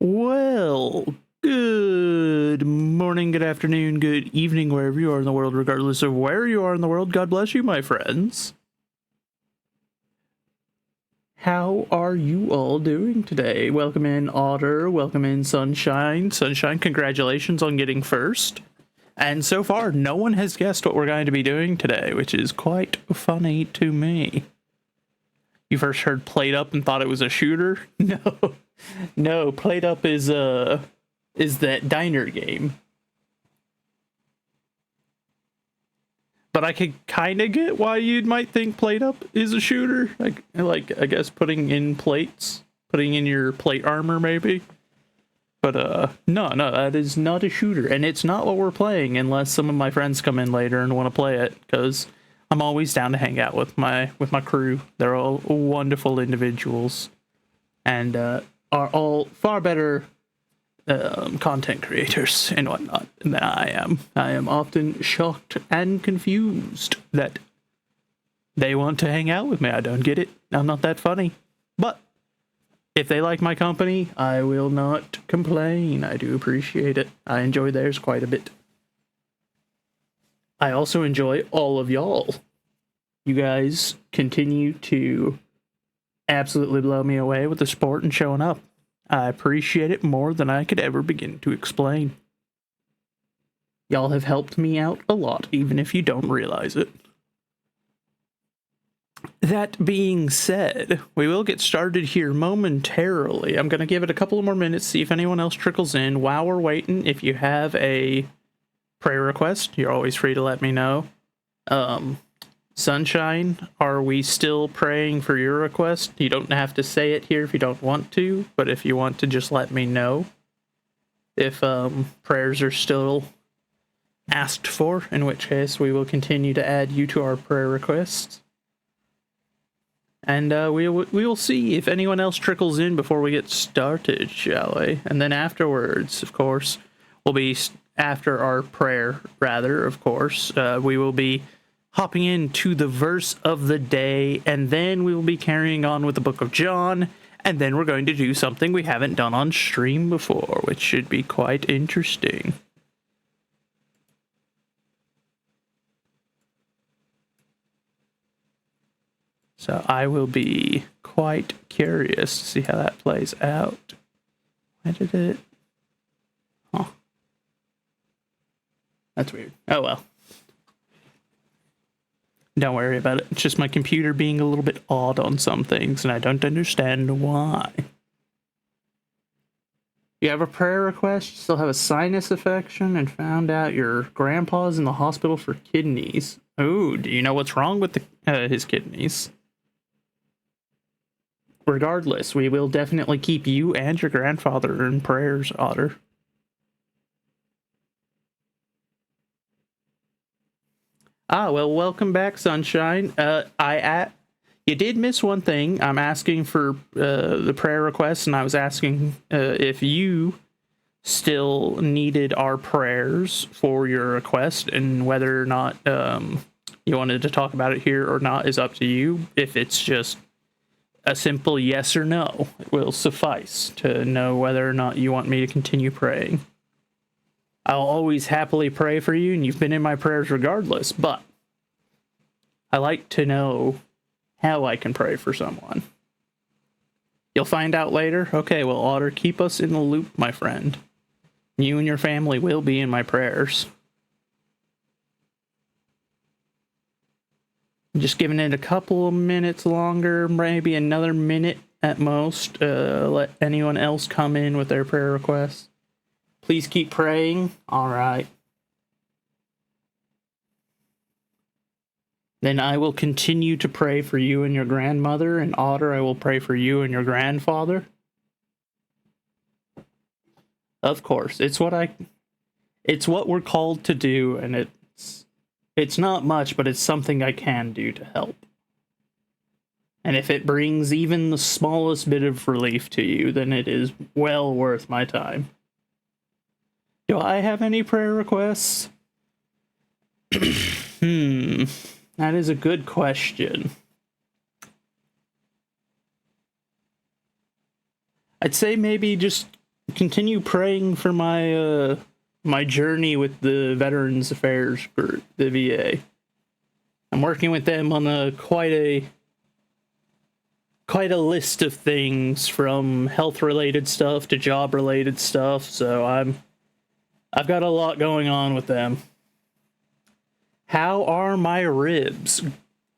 Well, good morning, good afternoon, good evening, wherever you are in the world, regardless of where you are in the world. God bless you, my friends. How are you all doing today? Welcome in, Otter. Welcome in, Sunshine. Sunshine, congratulations on getting first. And so far, no one has guessed what we're going to be doing today, which is quite funny to me. You first heard Plate Up and thought it was a shooter? No, Plate Up is that diner game. But I could kind of get why you might think Plate Up is a shooter. Like I guess putting in your plate armor maybe. But no, that is not a shooter, and it's not what we're playing unless some of my friends come in later and want to play it, because I'm always down to hang out with my crew. They're all wonderful individuals, and are all far better content creators and whatnot than I am. I am often shocked and confused that they want to hang out with me. I don't get it. I'm not that funny. But if they like my company, I will not complain. I do appreciate it. I enjoy theirs quite a bit. I also enjoy all of y'all. You guys continue to absolutely blow me away with the support and showing up. I appreciate it more than I could ever begin to explain. Y'all have helped me out a lot, even if you don't realize it. That being said, we will get started here momentarily. I'm going to give it a couple of more minutes, see if anyone else trickles in. While we're waiting, if you have a prayer request, you're always free to let me know. Sunshine, are we still praying for your request? You don't have to say it here if you don't want to, but if you want to, just let me know if prayers are still asked for, in which case we will continue to add you to our prayer requests. And we will see if anyone else trickles in before we get started, shall we? And then afterwards, of course, will be after our prayer, rather, of course, we will be hopping into the verse of the day, and then we will be carrying on with the book of John, and then we're going to do something we haven't done on stream before, which should be quite interesting. So I will be quite curious to see how that plays out. Why did it? Oh. That's weird. Oh well. Don't worry about it. It's just my computer being a little bit odd on some things, and I don't understand why. You have a prayer request, you still have a sinus infection, and found out your grandpa's in the hospital for kidneys. Oh, do you know what's wrong with his kidneys? Regardless, we will definitely keep you and your grandfather in prayers, Otter. Well, welcome back, Sunshine. You did miss one thing. I'm asking for the prayer requests, and I was asking if you still needed our prayers for your request, and whether or not you wanted to talk about it here or not is up to you. If it's just a simple yes or no, it will suffice to know whether or not you want me to continue praying. I'll always happily pray for you, and you've been in my prayers regardless, but I like to know how I can pray for someone. You'll find out later? Okay, well, Otter, keep us in the loop, my friend. You and your family will be in my prayers. Just giving it a couple of minutes longer, maybe another minute at most. Let anyone else come in with their prayer requests. Please keep praying. All right. Then I will continue to pray for you and your grandmother, and Otter, I will pray for you and your grandfather. Of course, it's what we're called to do, and it's not much, but it's something I can do to help. And if it brings even the smallest bit of relief to you, then it is well worth my time. Do I have any prayer requests? That is a good question. I'd say maybe just continue praying for my my journey with the Veterans Affairs group, the VA. I'm working with them on quite a list of things, from health related stuff to job related stuff, so I've got a lot going on with them. How are my ribs?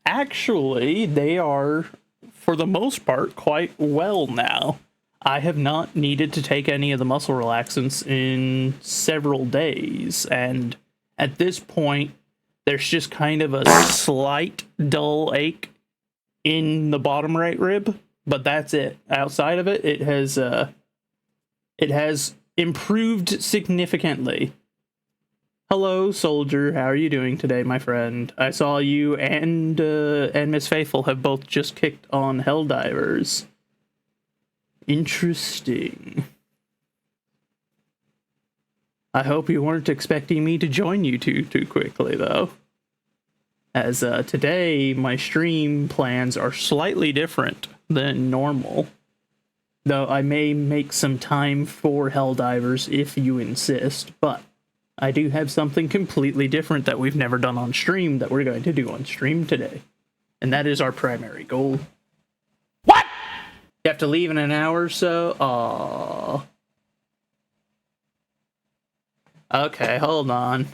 Actually, they are, for the most part, quite well now. I have not needed to take any of the muscle relaxants in several days, and at this point, there's just kind of a slight dull ache in the bottom right rib, but that's it. Outside of it, it has improved significantly. Hello, soldier. How are you doing today, my friend? I saw you and Miss Faithful have both just kicked on Helldivers. Interesting. I hope you weren't expecting me to join you too quickly, though. As today, my stream plans are slightly different than normal. Though I may make some time for Helldivers if you insist, but I do have something completely different that we've never done on stream that we're going to do on stream today. And that is our primary goal. What? You have to leave in an hour or so? Aww. Okay, hold on.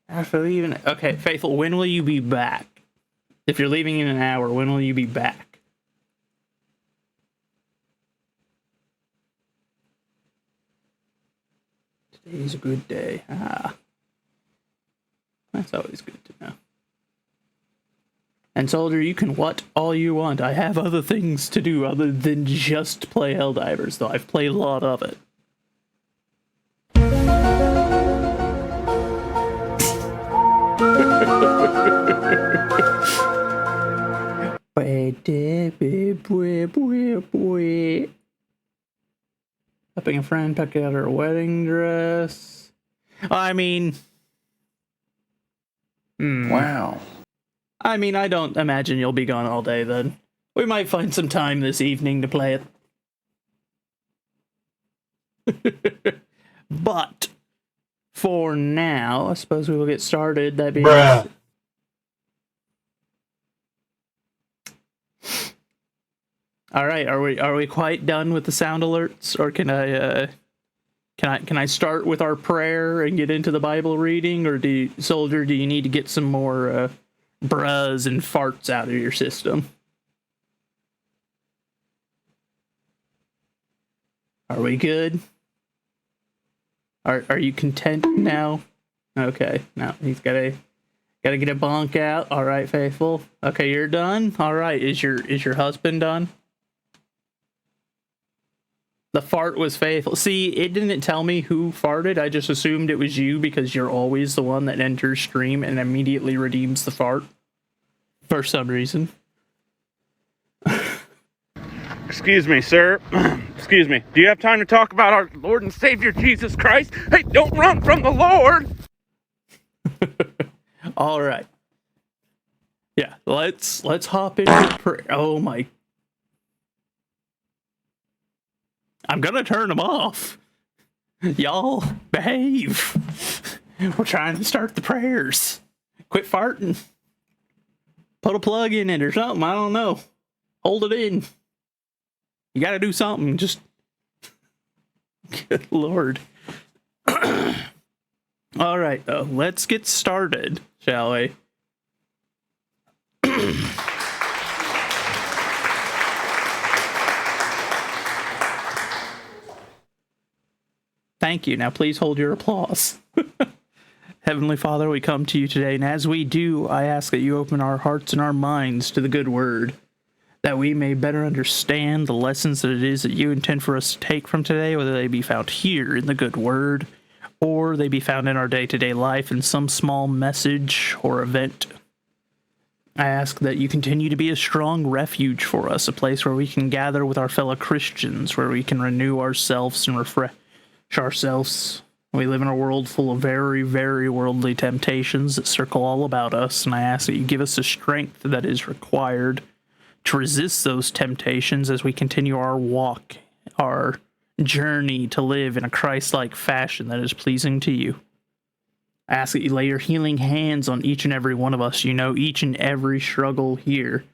I have to leave in... Okay, Faithful, when will you be back? If you're leaving in an hour, when will you be back? Today's a good day. Ah. That's always good to know. And soldier, you can what all you want. I have other things to do other than just play Helldivers, though I've played a lot of it. Helping a friend pick out her wedding dress. I mean... Wow. I mean, I don't imagine you'll be gone all day, then. We might find some time this evening to play it. But, for now, I suppose we will get started. That being... Bruh. All right, are we quite done with the sound alerts, or can I start with our prayer and get into the Bible reading, or soldier, do you need to get some more bruhs and farts out of your system? Are we good? Are you content now? Okay, now he's gotta get a bonk out. All right, Faithful. Okay, you're done. All right, is your husband done? The fart was Faithful. See, it didn't tell me who farted. I just assumed it was you because you're always the one that enters stream and immediately redeems the fart. For some reason. Excuse me, sir. Excuse me. Do you have time to talk about our Lord and Savior Jesus Christ? Hey, don't run from the Lord! All right. Yeah, let's hop into prayer. Oh my... I'm gonna turn them off. Y'all, behave. We're trying to start the prayers. Quit farting. Put a plug in it or something. I don't know. Hold it in. You gotta do something. Just... Good Lord. All right, though. Let's get started, shall we? Thank you. Now please hold your applause. Heavenly Father, we come to you today, and as we do, I ask that you open our hearts and our minds to the good word, that we may better understand the lessons that it is that you intend for us to take from today, whether they be found here in the good word, or they be found in our day-to-day life in some small message or event. I ask that you continue to be a strong refuge for us, a place where we can gather with our fellow Christians, where we can renew ourselves and refresh ourselves. We live in a world full of very, very worldly temptations that circle all about us, and I ask that you give us the strength that is required to resist those temptations as we continue our walk our journey to live in a Christ-like fashion that is pleasing to you. I ask that you lay your healing hands on each and every one of us. You know each and every struggle here.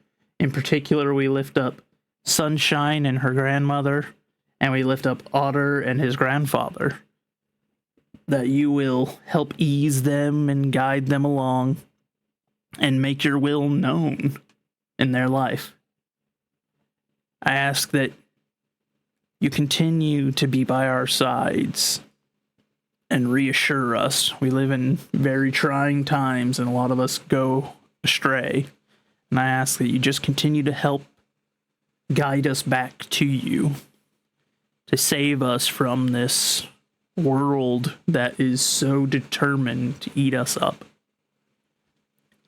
In particular, we lift up Sunshine and her grandmother, and we lift up Otter and his grandfather. That you will help ease them and guide them along and make your will known in their life. I ask that you continue to be by our sides and reassure us. We live in very trying times and a lot of us go astray. And I ask that you just continue to help guide us back to you, to save us from this world that is so determined to eat us up.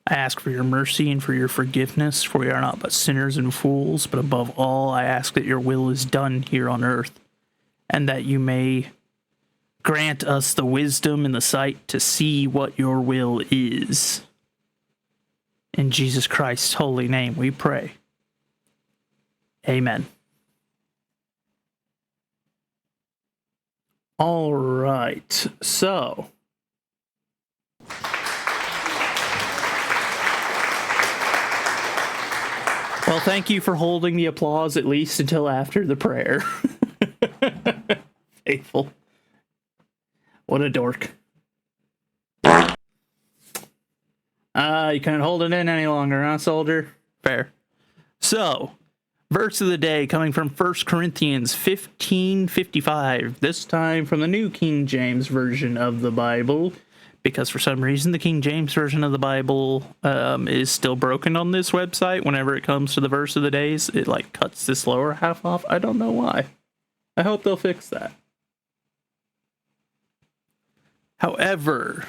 I ask for your mercy and for your forgiveness, for we are not but sinners and fools, but above all, I ask that your will is done here on earth, and that you may grant us the wisdom and the sight to see what your will is. In Jesus Christ's holy name we pray. Amen. All right, so well, thank you for holding the applause at least until after the prayer. Faithful. What a dork. You can't hold it in any longer, huh, soldier? Fair. So, verse of the day coming from 1 Corinthians 15:55. This time from the New King James Version of the Bible, because for some reason the King James Version of the Bible is still broken on this website. Whenever it comes to the verse of the days, it like cuts this lower half off. I don't know why. I hope they'll fix that. However,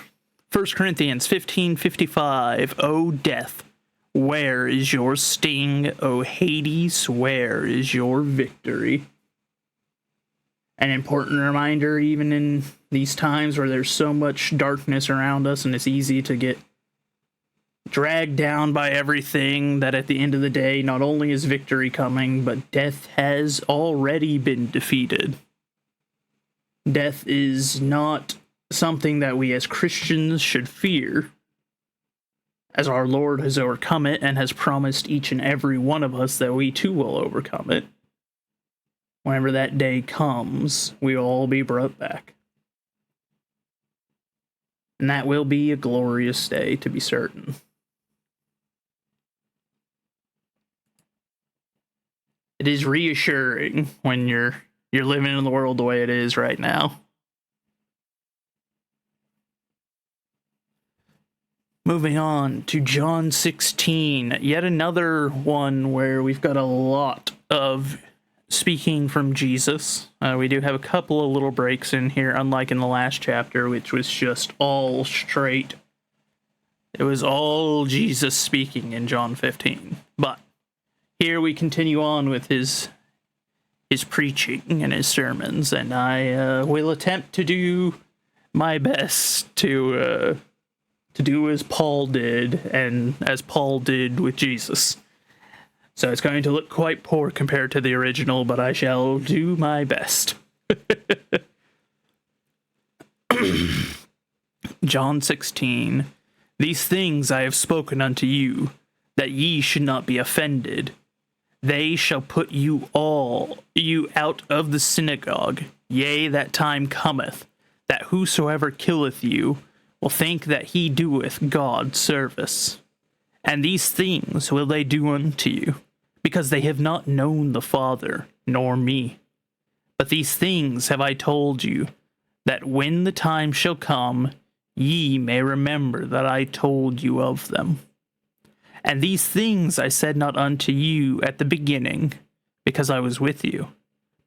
1 Corinthians 15:55, O death, where is your sting? O Hades, where is your victory? An important reminder, even in these times where there's so much darkness around us and it's easy to get dragged down by everything, that at the end of the day, not only is victory coming, but death has already been defeated. Death is not something that we as Christians should fear, as our Lord has overcome it and has promised each and every one of us that we too will overcome it. Whenever that day comes, we will all be brought back. And that will be a glorious day, to be certain. It is reassuring when you're living in the world the way it is right now. Moving on to John 16, yet another one where we've got a lot of speaking from Jesus. We do have a couple of little breaks in here, unlike in the last chapter, which was just all straight. It was all Jesus speaking in John 15. But here we continue on with his preaching and his sermons, and I will attempt to do my best to do as Paul did, and as Paul did with Jesus. So it's going to look quite poor compared to the original, but I shall do my best. John 16. These things I have spoken unto you, that ye should not be offended. They shall put you out of the synagogue. Yea, that time cometh, that whosoever killeth you will think that he doeth God service. And these things will they do unto you, because they have not known the Father, nor me. But these things have I told you, that when the time shall come, ye may remember that I told you of them. And these things I said not unto you at the beginning, because I was with you.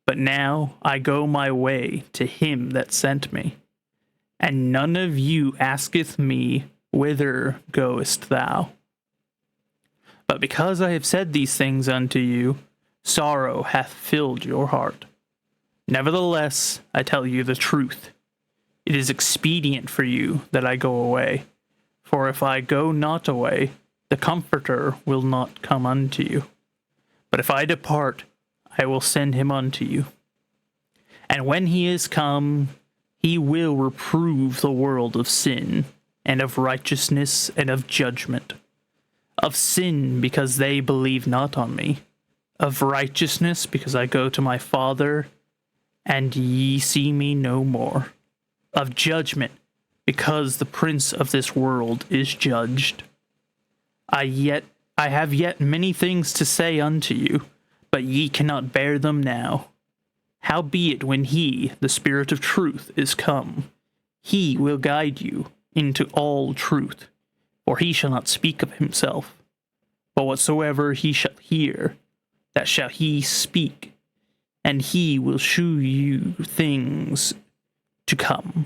But now I go my way to him that sent me. And none of you asketh me, whither goest thou? But because I have said these things unto you, sorrow hath filled your heart. Nevertheless, I tell you the truth. It is expedient for you that I go away. For if I go not away, the Comforter will not come unto you. But if I depart, I will send him unto you. And when he is come, he will reprove the world of sin, and of righteousness, and of judgment. Of sin, because they believe not on me. Of righteousness, because I go to my Father, and ye see me no more. Of judgment, because the prince of this world is judged. I have yet many things to say unto you, but ye cannot bear them now. Howbeit when he, the Spirit of truth, is come, he will guide you into all truth. For he shall not speak of himself, but whatsoever he shall hear, that shall he speak, and he will shew you things to come.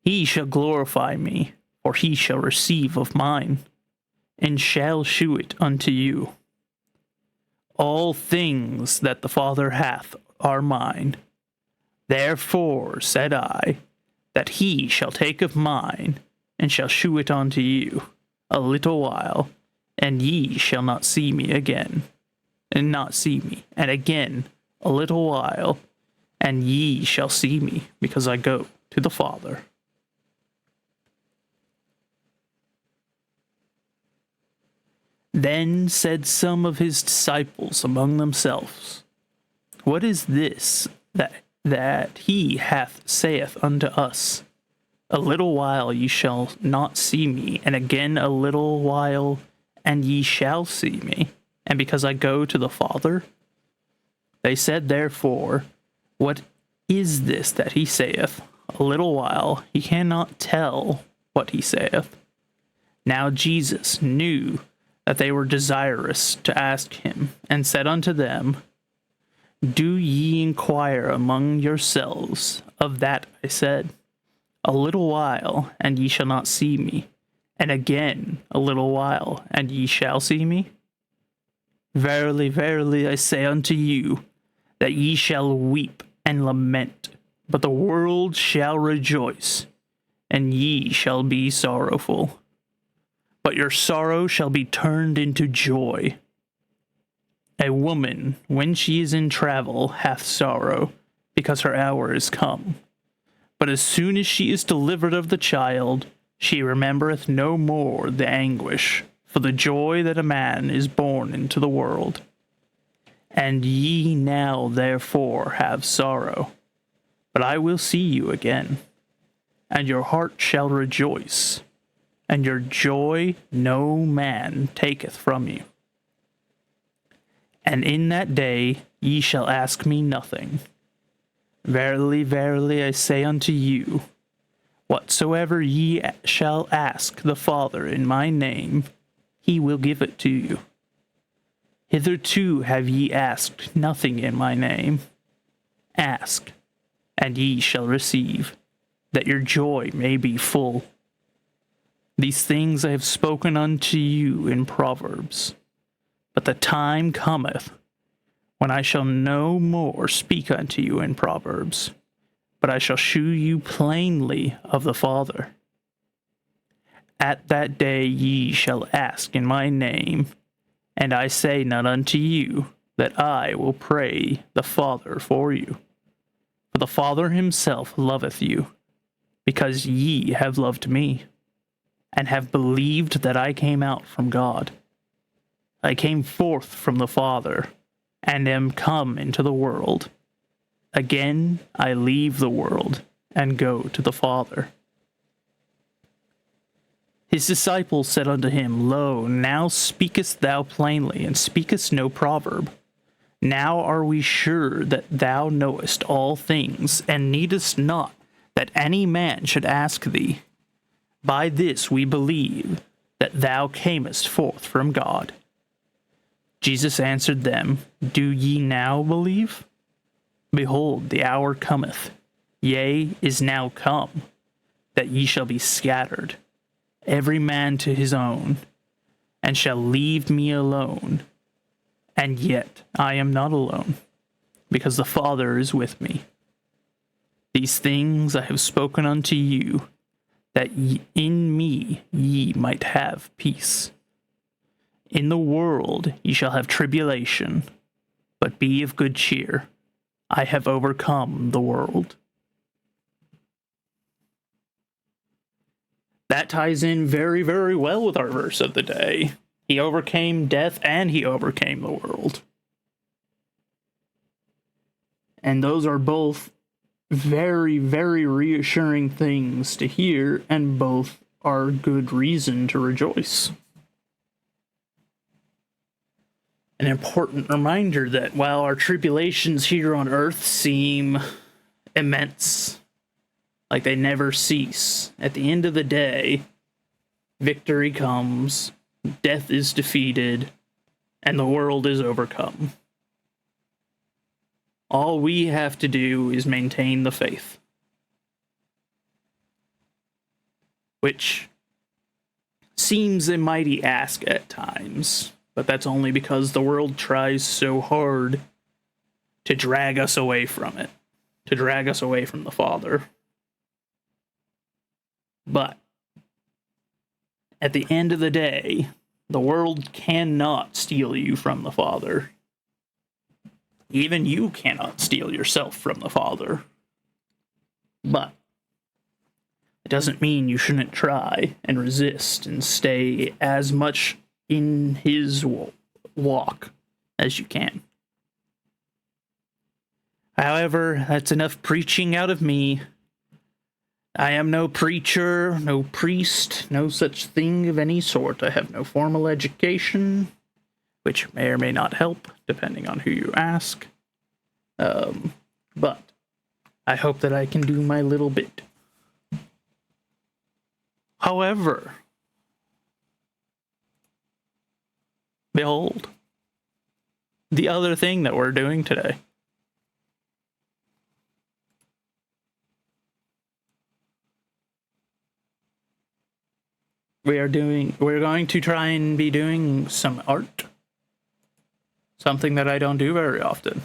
He shall glorify me, for he shall receive of mine, and shall shew it unto you. All things that the Father hath are mine. Therefore said I, that he shall take of mine, and shall shew it unto you. A little while, and ye shall not see me again, and not see me. And again, a little while, and ye shall see me, because I go to the Father. Then said some of his disciples among themselves, What is this that he hath saith unto us? A little while ye shall not see me, and again a little while, and ye shall see me, and because I go to the Father? They said therefore, What is this that he saith? A little while, he cannot tell what he saith. Now Jesus knew that they were desirous to ask him, and said unto them, Do ye inquire among yourselves of that I said? A little while, and ye shall not see me, and again a little while, and ye shall see me? Verily, verily, I say unto you, that ye shall weep and lament, but the world shall rejoice, and ye shall be sorrowful. But your sorrow shall be turned into joy. A woman, when she is in travel, hath sorrow, because her hour is come. But as soon as she is delivered of the child, she remembereth no more the anguish, for the joy that a man is born into the world. And ye now therefore have sorrow, but I will see you again, and your heart shall rejoice, and your joy no man taketh from you. And in that day ye shall ask me nothing. Verily, verily, I say unto you, whatsoever ye shall ask the Father in my name, he will give it to you. Hitherto have ye asked nothing in my name. Ask, and ye shall receive, that your joy may be full. These things I have spoken unto you in Proverbs. But the time cometh, when I shall no more speak unto you in Proverbs, but I shall shew you plainly of the Father. At that day ye shall ask in my name, and I say not unto you that I will pray the Father for you. For the Father himself loveth you, because ye have loved me, and have believed that I came out from God. I came forth from the Father, and am come into the world. Again I leave the world, and go to the Father. His disciples said unto him, Lo, now speakest thou plainly, and speakest no proverb. Now are we sure that thou knowest all things, and needest not that any man should ask thee. By this we believe that thou camest forth from God. Jesus answered them, Do ye now believe? Behold, the hour cometh, yea, is now come, that ye shall be scattered, every man to his own, and shall leave me alone. And yet I am not alone, because the Father is with me. These things I have spoken unto you, that in me ye might have peace. In the world ye shall have tribulation, but be of good cheer. I have overcome the world. That ties in very, very well with our verse of the day. He overcame death and he overcame the world. And those are both very, very reassuring things to hear, and both are good reason to rejoice. An important reminder that while our tribulations here on earth seem immense, like they never cease, at the end of the day, victory comes, death is defeated, and the world is overcome. All we have to do is maintain the faith. Which seems a mighty ask at times, but that's only because the world tries so hard to drag us away from it, to drag us away from the Father. But at the end of the day, the world cannot steal you from the Father. Even you cannot steal yourself from the Father. But it doesn't mean you shouldn't try and resist and stay as much in his walk as you can. However, that's enough preaching out of me. I am no preacher, no priest, no such thing of any sort. I have no formal education, which may or may not help, depending on who you ask. But I hope that I can do my little bit. However, behold, the other thing that we're doing today. We're going to try and be doing some art. Something that I don't do very often.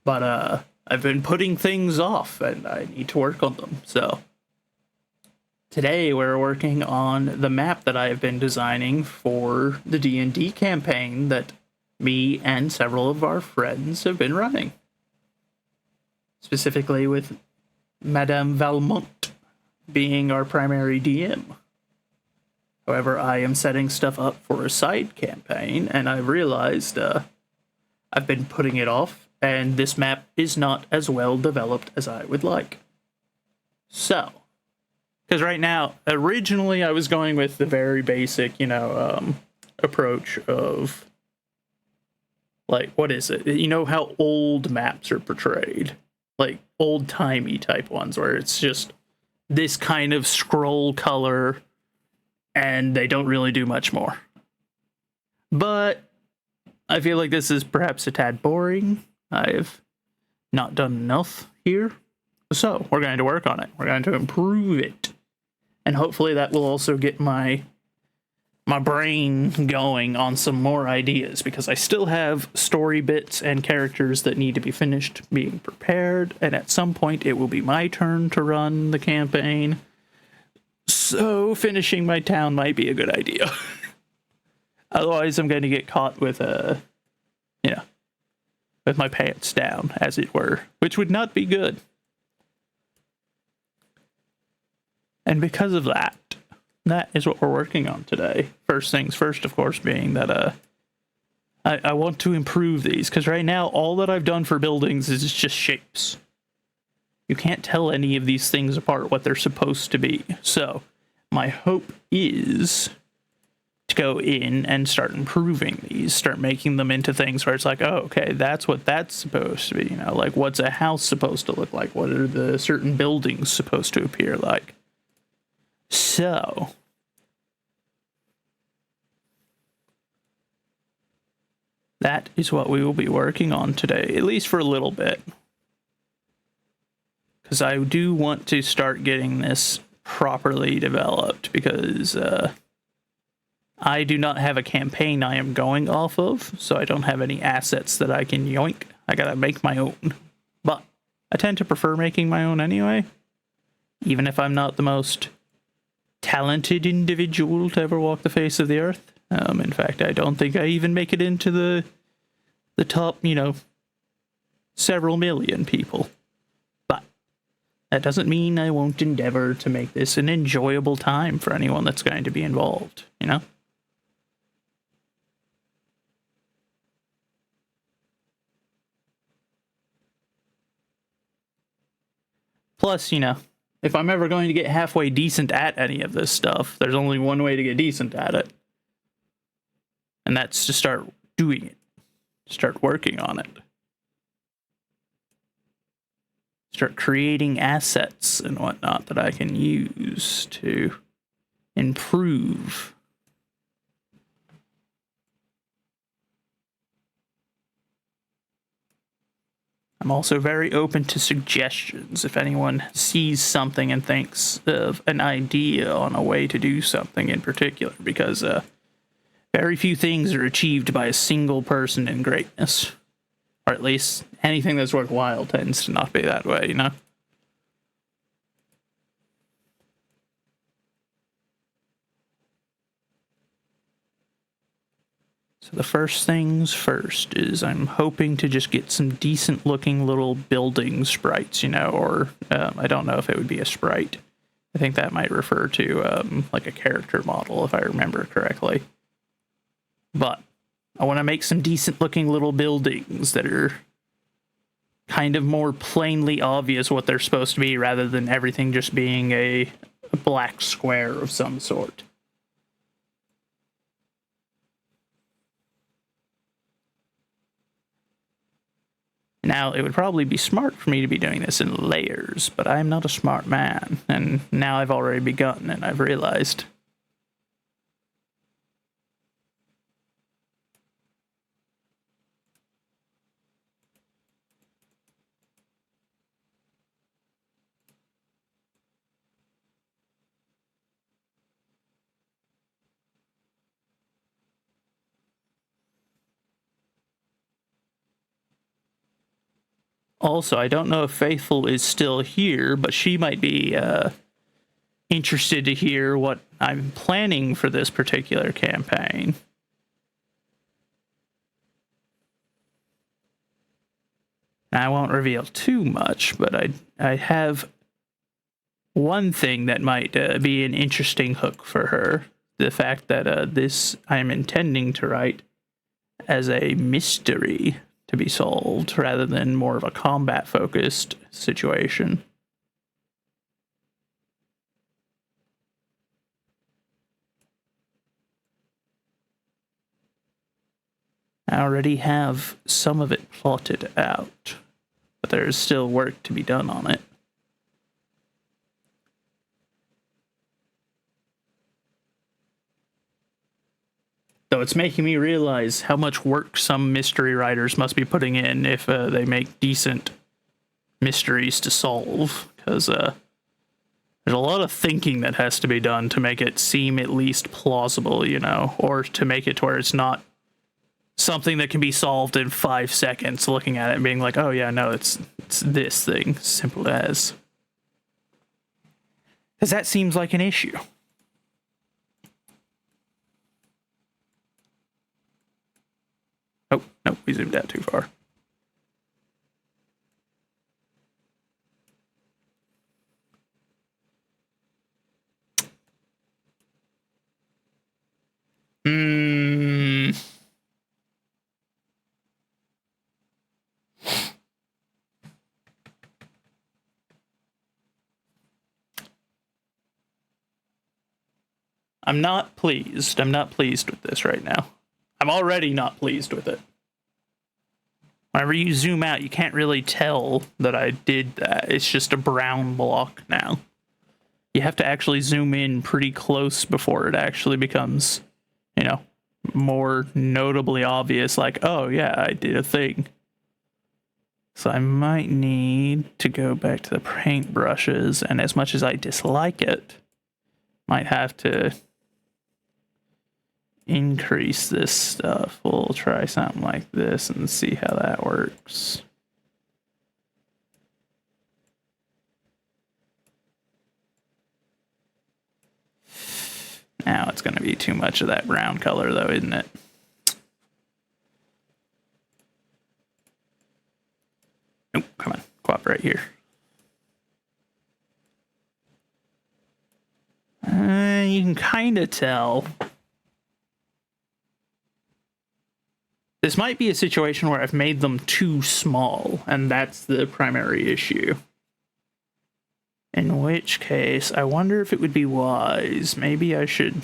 But, I've been putting things off, and I need to work on them, so. Today, we're working on the map that I have been designing for the D&D campaign that me and several of our friends have been running. Specifically with Madame Valmont being our primary DM. However, I am setting stuff up for a side campaign, and I realized I've been putting it off, and this map is not as well developed as I would like. So, because right now, originally I was going with the very basic, approach of, like, what is it? You know how old maps are portrayed? Like, old-timey type ones, where it's just this kind of scroll color, and they don't really do much more. But I feel like this is perhaps a tad boring. I've not done enough here. So we're going to work on it. We're going to improve it. And hopefully that will also get my brain going on some more ideas, because I still have story bits and characters that need to be finished being prepared, and at some point it will be my turn to run the campaign. So finishing my town might be a good idea. Otherwise I'm going to get caught with with my pants down, as it were, which would not be good. And because of that, that is what we're working on today. First things first, of course, being that I want to improve these, because right now all that I've done for buildings is just shapes. You can't tell any of these things apart, what they're supposed to be. So my hope is to go in and start improving these, start making them into things where it's like, oh, okay, that's what that's supposed to be. Like, what's a house supposed to look like? What are the certain buildings supposed to appear like? So that is what we will be working on today, at least for a little bit. Because I do want to start getting this properly developed, because I do not have a campaign I am going off of, so I don't have any assets that I can yoink. I gotta make my own. But I tend to prefer making my own anyway, even if I'm not the most talented individual to ever walk the face of the earth. In fact, I don't think I even make it into the top, several million people. But that doesn't mean I won't endeavor to make this an enjoyable time for anyone that's going to be involved, you know? Plus, you know, if I'm ever going to get halfway decent at any of this stuff, there's only one way to get decent at it. And that's to start doing it. Start working on it. Start creating assets and whatnot that I can use to improve. I'm also very open to suggestions if anyone sees something and thinks of an idea on a way to do something in particular, because very few things are achieved by a single person in greatness. Or at least anything that's worthwhile tends to not be that way, you know? So the first things first is I'm hoping to just get some decent looking little building sprites, you know, or I don't know if it would be a sprite. I think that might refer to like a character model if I remember correctly. But I want to make some decent looking little buildings that are kind of more plainly obvious what they're supposed to be rather than everything just being a black square of some sort. Now, it would probably be smart for me to be doing this in layers, but I'm not a smart man, and now I've already begun, and I've realized. Also, I don't know if Faithful is still here, but she might be interested to hear what I'm planning for this particular campaign. I won't reveal too much, but I have one thing that might be an interesting hook for her. The fact that this I'm intending to write as a mystery to be solved rather than more of a combat focused situation. I already have some of it plotted out, but there's still work to be done on it. Though it's making me realize how much work some mystery writers must be putting in if they make decent mysteries to solve, because there's a lot of thinking that has to be done to make it seem at least plausible, you know, or to make it to where it's not something that can be solved in 5 seconds, looking at it and being like, oh yeah, no, it's this thing, simple as. Because that seems like an issue. Oh, no, we zoomed out too far. I'm not pleased. I'm not pleased with this right now. I'm already not pleased with it. Whenever you zoom out, you can't really tell that I did that. It's just a brown block now. You have to actually zoom in pretty close before it actually becomes, you know, more notably obvious, like, oh yeah, I did a thing. So I might need to go back to the paint brushes, and as much as I dislike it, might have to increase this stuff. We'll try something like this and see how that works. Now it's going to be too much of that brown color though, isn't it? here. You can kind of tell. This might be a situation where I've made them too small, and that's the primary issue. In which case, I wonder if it would be wise. Maybe I should...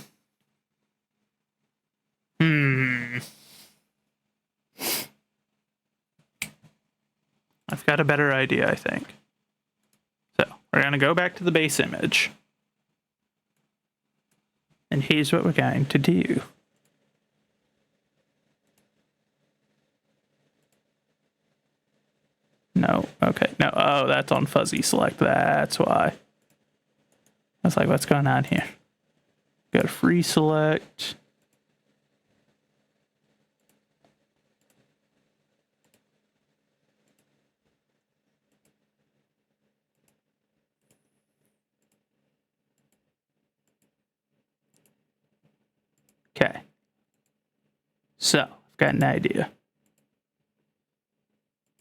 I've got a better idea, I think. So, we're going to go back to the base image. And here's what we're going to do. No, okay, no, oh, that's on fuzzy select, that's why. I was like, what's going on here? Got a free select. Okay. So, I've got an idea.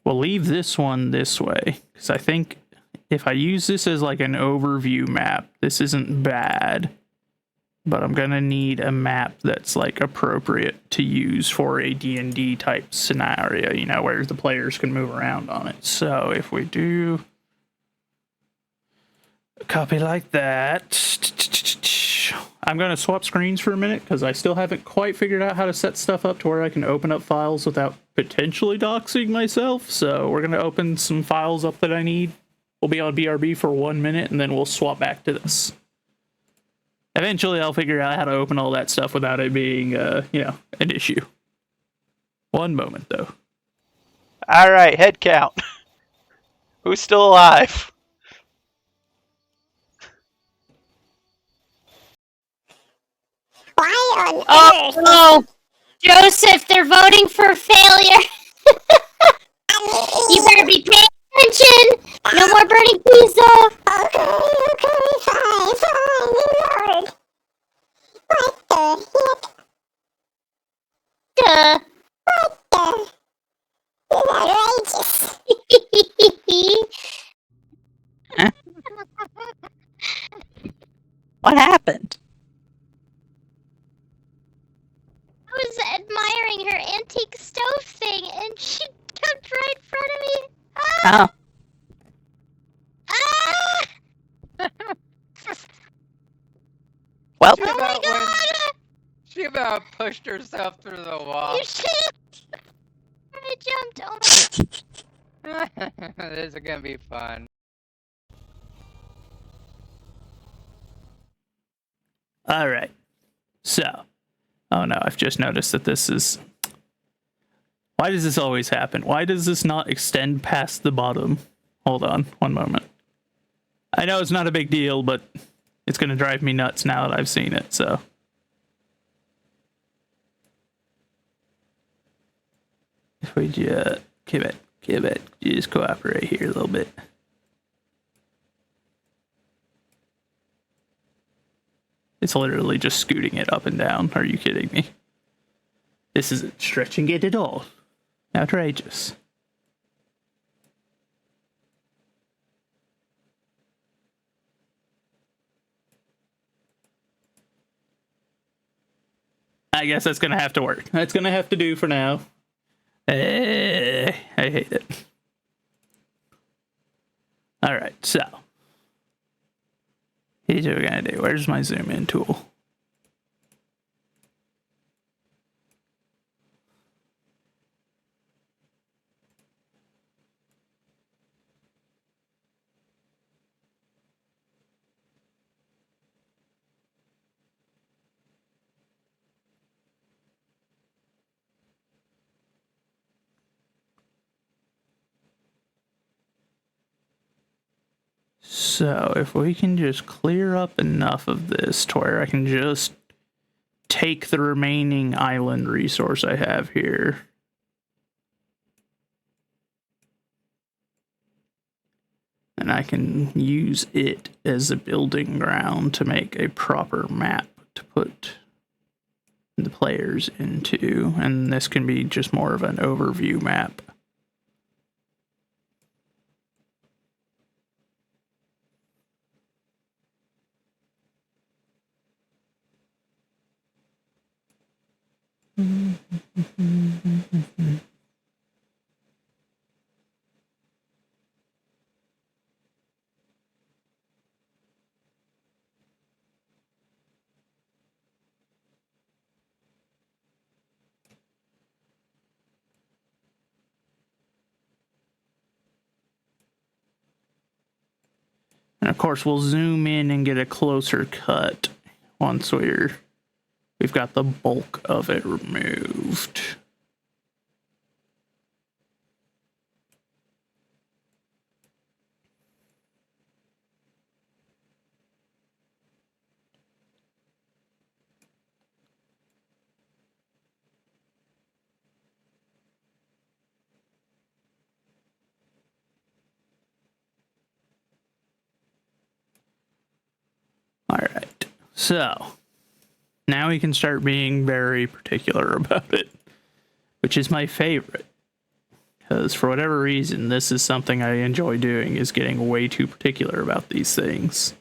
We'll leave this one this way, because I think if I use this as like an overview map, this isn't bad. But I'm going to need a map that's like appropriate to use for a D&D type scenario, you know, where the players can move around on it. So if we do a copy like that, I'm going to swap screens for a minute because I still haven't quite figured out how to set stuff up to where I can open up files without potentially doxing myself. So we're going to open some files up that I need. We'll be on BRB for 1 minute and then we'll swap back to this. Eventually I'll figure out how to open all that stuff without it being, you know, an issue. 1 moment though. All right, head count. Who's still alive? Why on Oh, earth? no. Joseph, they're voting for failure. You better be paying attention. No more burning pizza. Okay, fine, Lord. What the Duh. heck? This is outrageous. What happened? I was admiring her antique stove thing, and she jumped right in front of me. Ah! Oh, Ah! well, Oh my god! She about pushed herself through the wall. You shit! I jumped. Oh my This is gonna be fun. All right. So, oh no, I've just noticed that this is... Why does this always happen? Why does this not extend past the bottom? Hold on, 1 moment. I know it's not a big deal, but it's going to drive me nuts now that I've seen it, so... If we just... just cooperate here a little bit. It's literally just scooting it up and down. Are you kidding me? This isn't stretching it at all. Outrageous. I guess that's gonna have to work. That's gonna have to do for now. I hate it. Alright, so. Here's what we're gonna do. Where's my zoom in tool? So if we can just clear up enough of this to where I can just take the remaining island resource I have here. And I can use it as a building ground to make a proper map to put the players into. And this can be just more of an overview map. And of course, we'll zoom in and get a closer cut once we've got the bulk of it removed. All right, so now we can start being very particular about it, which is my favorite. Because for whatever reason, this is something I enjoy doing, is getting way too particular about these things.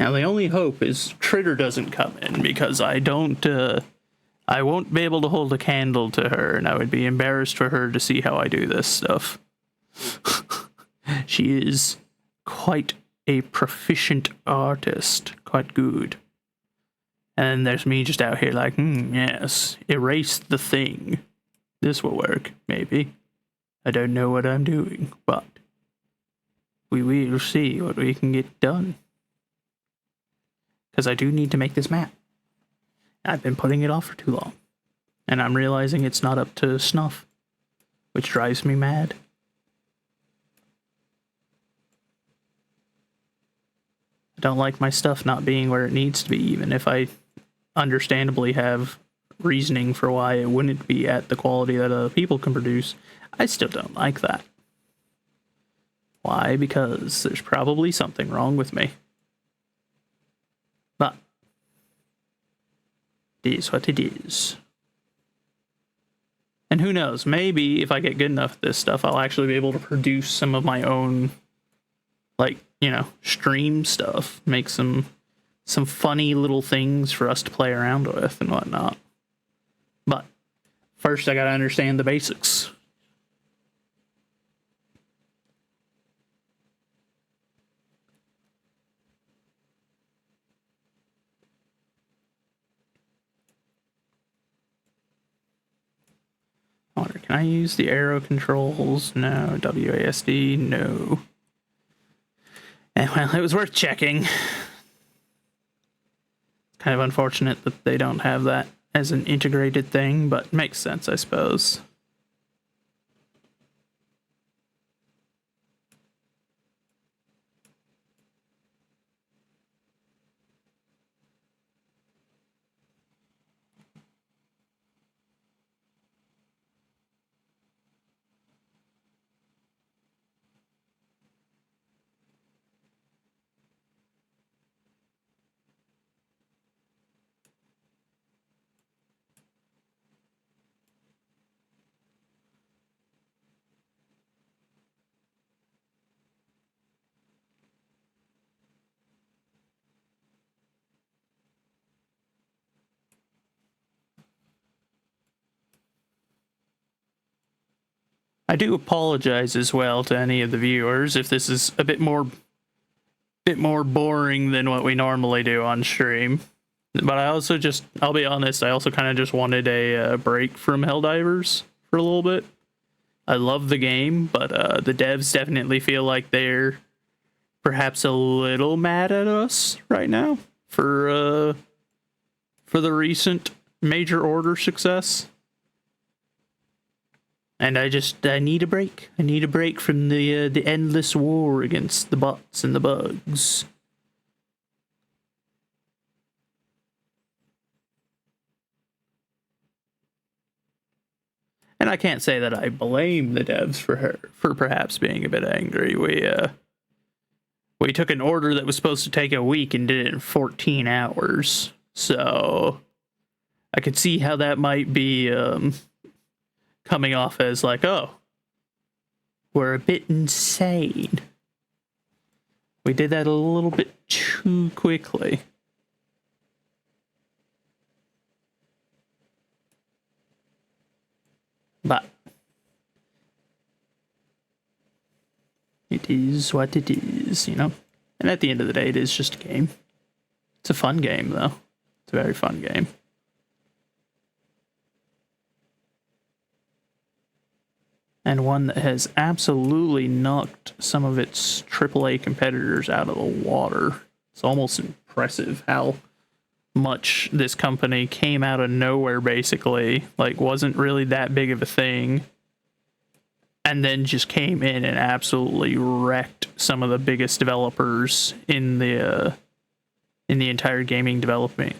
Now the only hope is Tritter doesn't come in, because I won't be able to hold a candle to her, and I would be embarrassed for her to see how I do this stuff. She is quite a proficient artist, quite good. And there's me just out here like, yes, erase the thing. This will work, maybe. I don't know what I'm doing, but we will see what we can get done. Because I do need to make this map. I've been putting it off for too long. And I'm realizing it's not up to snuff, which drives me mad. I don't like my stuff not being where it needs to be, even if I understandably have reasoning for why it wouldn't be at the quality that other people can produce. I still don't like that. Why? Because there's probably something wrong with me. But it is what it is. And who knows, maybe if I get good enough at this stuff, I'll actually be able to produce some of my own, like, you know, stream stuff. Make some funny little things for us to play around with and whatnot. But first I gotta understand the basics. Can I use the arrow controls? No. WASD? No. And well, it was worth checking. Kind of unfortunate that they don't have that as an integrated thing, but makes sense, I suppose. I do apologize as well to any of the viewers if this is a bit more boring than what we normally do on stream. But I also I'll be honest, I also kind of just wanted a break from Helldivers for a little bit. I love the game, but the devs definitely feel like they're perhaps a little mad at us right now for the recent major order success. And I need a break. I need a break from the endless war against the bots and the bugs. And I can't say that I blame the devs for perhaps being a bit angry. We took an order that was supposed to take a week and did it in 14 hours. So I could see how that might be coming off as like, oh, we're a bit insane. We did that a little bit too quickly. But it is what it is, you know? And at the end of the day, it is just a game. It's a fun game, though. It's a very fun game. And one that has absolutely knocked some of its AAA competitors out of the water. It's almost impressive how much this company came out of nowhere, basically. Like, wasn't really that big of a thing. And then just came in and absolutely wrecked some of the biggest developers in the entire gaming development,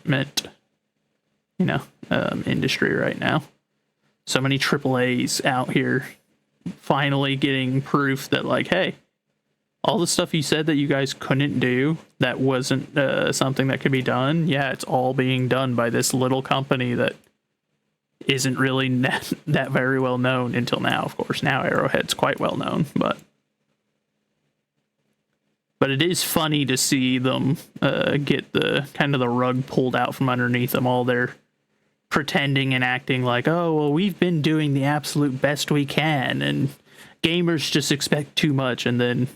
industry right now. So many AAAs out here finally getting proof that, like, hey, all the stuff you said that you guys couldn't do, that wasn't something that could be done. Yeah, it's all being done by this little company that isn't really that very well known until now. Of course, now Arrowhead's quite well known, but it is funny to see them get the kind of the rug pulled out from underneath them. All their pretending and acting like, oh, well, we've been doing the absolute best we can, and gamers just expect too much, and then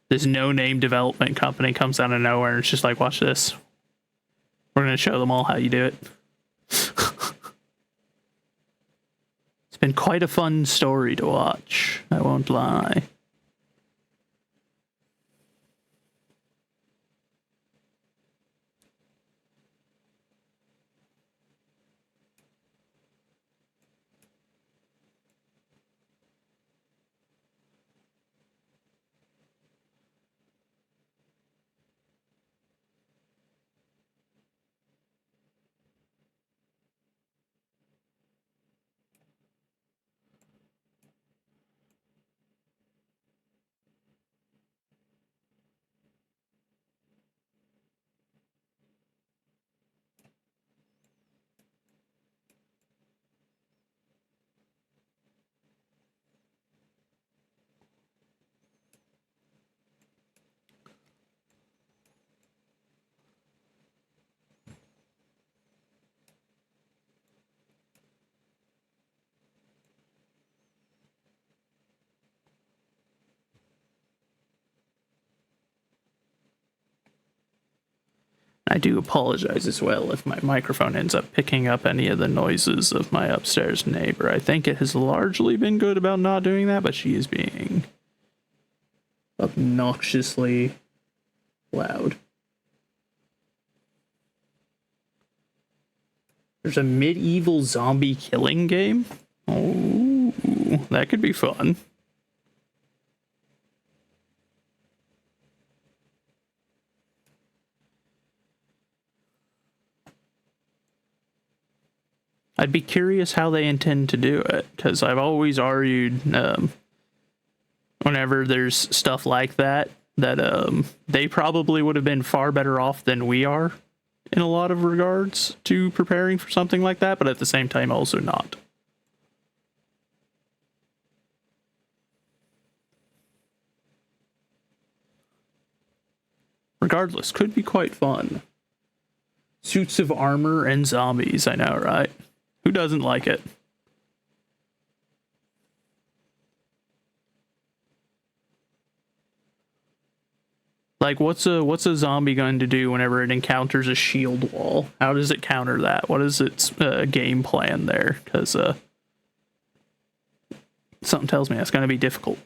this no-name development company comes out of nowhere and it's just like, watch this. We're going to show them all how you do it. It's been quite a fun story to watch, I won't lie. I do apologize as well if my microphone ends up picking up any of the noises of my upstairs neighbor. I think it has largely been good about not doing that, but she is being obnoxiously loud. There's a medieval zombie killing game? Oh, that could be fun. I'd be curious how they intend to do it, because I've always argued whenever there's stuff like that they probably would have been far better off than we are in a lot of regards to preparing for something like that, but at the same time also not. Regardless, could be quite fun. Suits of armor and zombies, I know, right? Who doesn't like it? Like, what's a zombie going to do whenever it encounters a shield wall? How does it counter that? What is its game plan there? Because something tells me that's going to be difficult.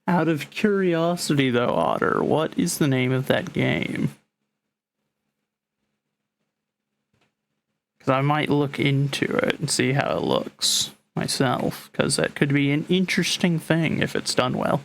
Out of curiosity, though, Otter, what is the name of that game? Because I might look into it and see how it looks myself, because that could be an interesting thing if it's done well.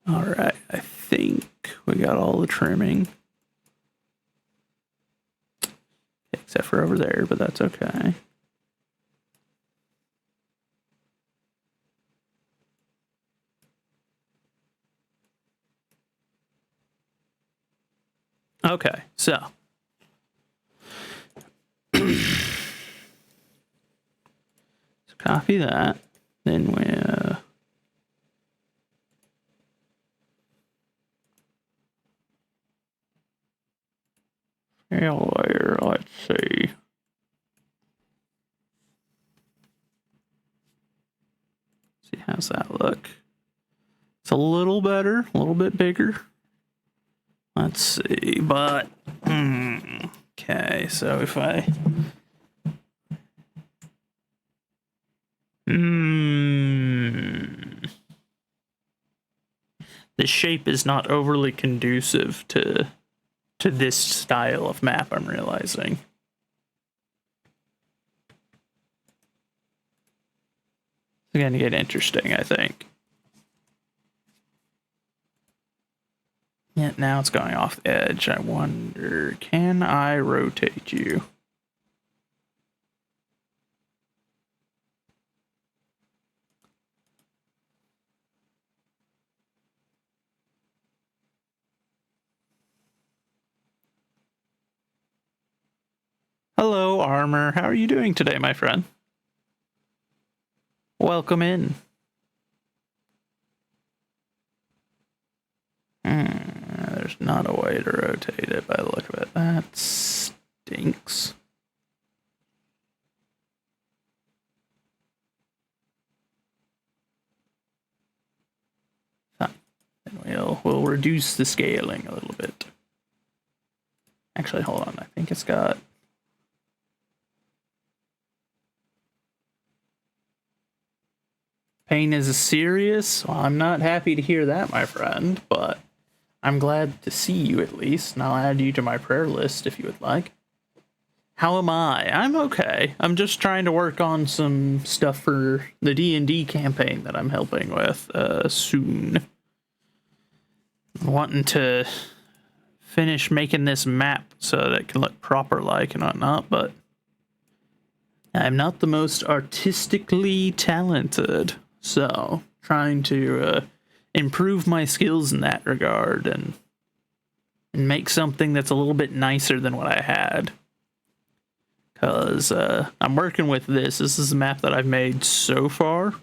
Alright, I think we got all the trimming. Except for over there, but that's okay. Okay, so. So copy that. Then we layer, let's see. See, how's that look? It's a little better, a little bit bigger. Let's see, but okay, so if I the shape is not overly conducive to this style of map, I'm realizing. It's gonna get interesting, I think. Yeah, now it's going off the edge. I wonder, can I rotate you? Hello, Armor. How are you doing today, my friend? Welcome in. There's not a way to rotate it by the look of it. That stinks. Fine. Then we'll reduce the scaling a little bit. Actually, hold on. I think it's got... Pain is serious? Well, I'm not happy to hear that, my friend, but I'm glad to see you at least, and I'll add you to my prayer list if you would like. How am I? I'm okay. I'm just trying to work on some stuff for the D&D campaign that I'm helping with soon. I'm wanting to finish making this map so that it can look proper like and whatnot, but I'm not the most artistically talented, so trying to improve my skills in that regard and make something that's a little bit nicer than what I had. Because I'm working with this. This is a map that I've made so far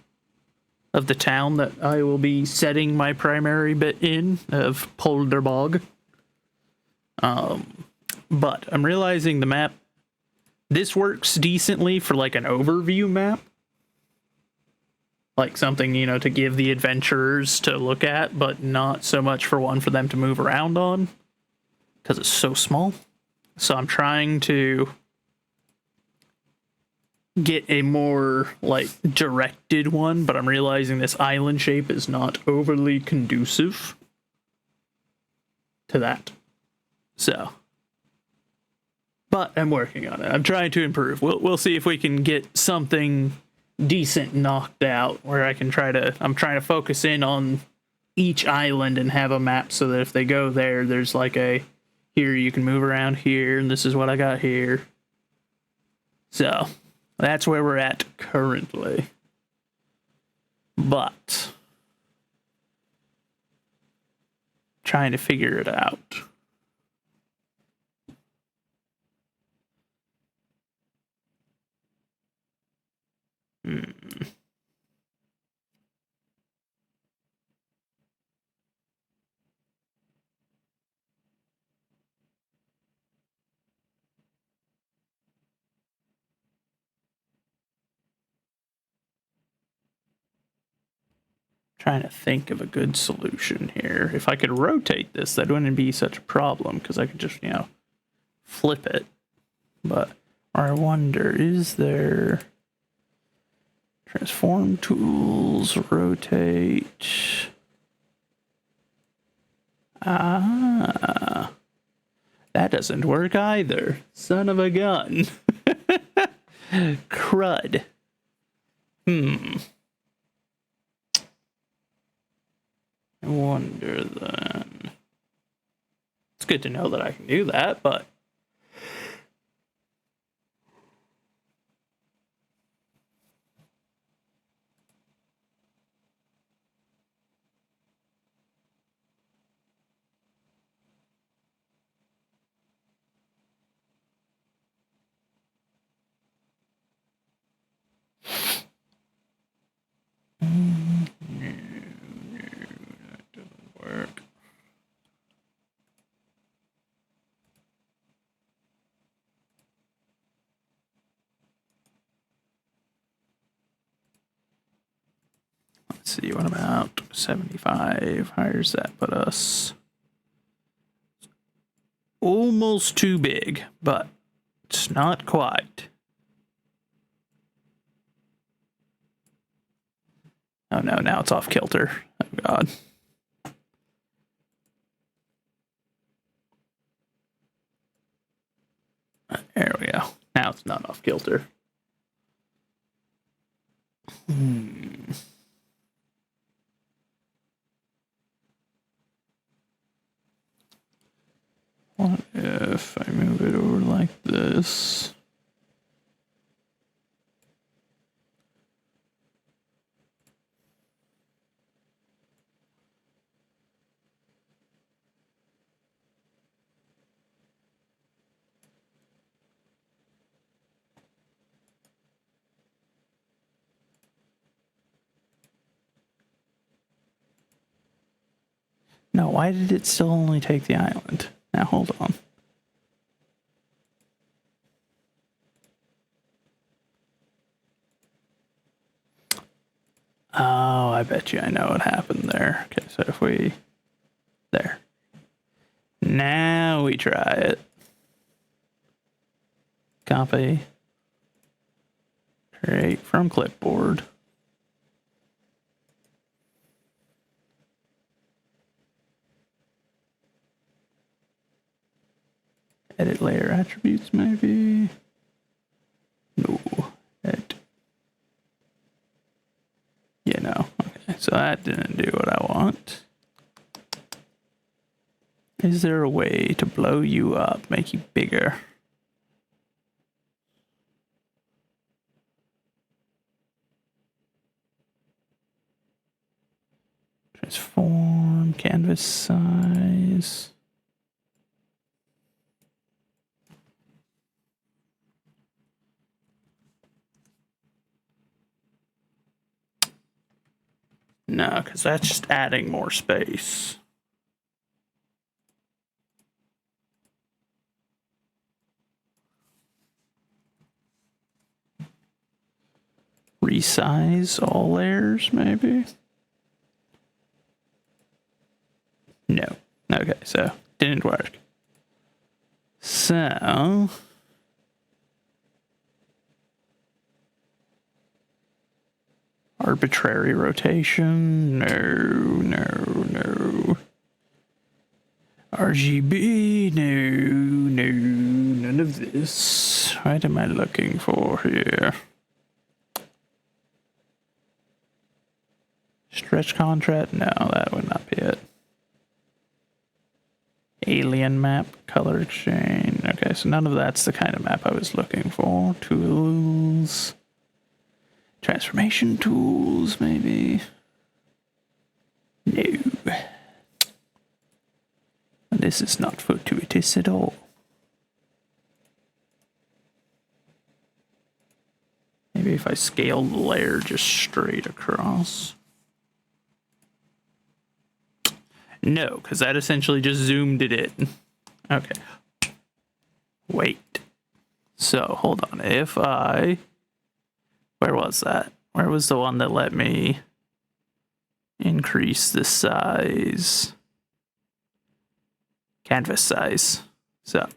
of the town that I will be setting my primary bit in, of Polderbog. But I'm realizing the map, this works decently for like an overview map. Like something, you know, to give the adventurers to look at, but not so much for one for them to move around on. Because it's so small. So I'm trying to get a more like directed one, but I'm realizing this island shape is not overly conducive to that. So, but I'm working on it. I'm trying to improve. We'll see if we can get something decent knocked out where I'm trying to focus in on each island and have a map so that if they go there, there's like a, here you can move around here, and this is what I got here. So that's where we're at currently. But trying to figure it out. Trying to think of a good solution here. If I could rotate this, that wouldn't be such a problem because I could just, you know, flip it. But I wonder, is there transform tools, rotate? Ah, that doesn't work either. Son of a gun. Crud. I wonder then. It's good to know that I can do that, but work. Let's see, what about 75? How does that put us? Almost too big, but it's not quite. Oh no, now it's off kilter. Oh god. There we go. Now it's not off kilter. What if I move it over like this? No, why did it still only take the island? Now hold on. Oh, I bet you I know what happened there. Okay, so if we... There. Now we try it. Copy. Create from clipboard. edit layer attributes, maybe? No. Edit. Yeah, no. Okay, so that didn't do what I want. Is there a way to blow you up, make you bigger? Transform, canvas size. No, because that's just adding more space. Resize all layers, maybe? No. Okay, so didn't work. So arbitrary rotation. No. RGB. No. None of this. What am I looking for here? Stretch contrast? No, that would not be it. Alien map, color exchange. Okay, so none of that's the kind of map I was looking for. Tools. Transformation tools, maybe. No. This is not fortuitous at all. Maybe if I scale the layer just straight across. No, because that essentially just zoomed it in. Okay. Wait. So, hold on. If I... Where was that? Where was the one that let me increase the size? Canvas size. So,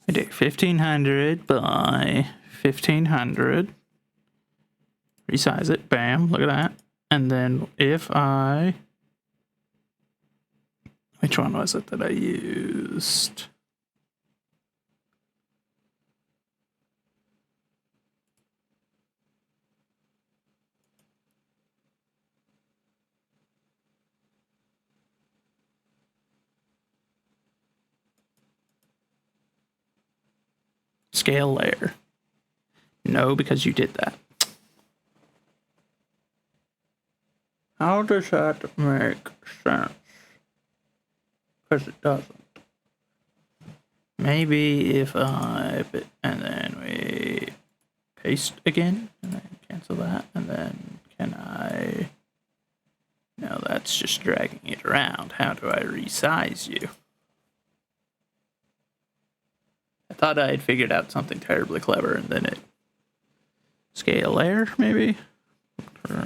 I do 1500 by 1500. Resize it. Bam. Look at that. And then if I... Which one was it that I used? Scale layer. No, because you did that. How does that make sense? Because it doesn't. Maybe if I... And then we paste again. And then cancel that. And then can I... No, that's just dragging it around. How do I resize you? I thought I had figured out something terribly clever and then it... Scale layer, maybe? What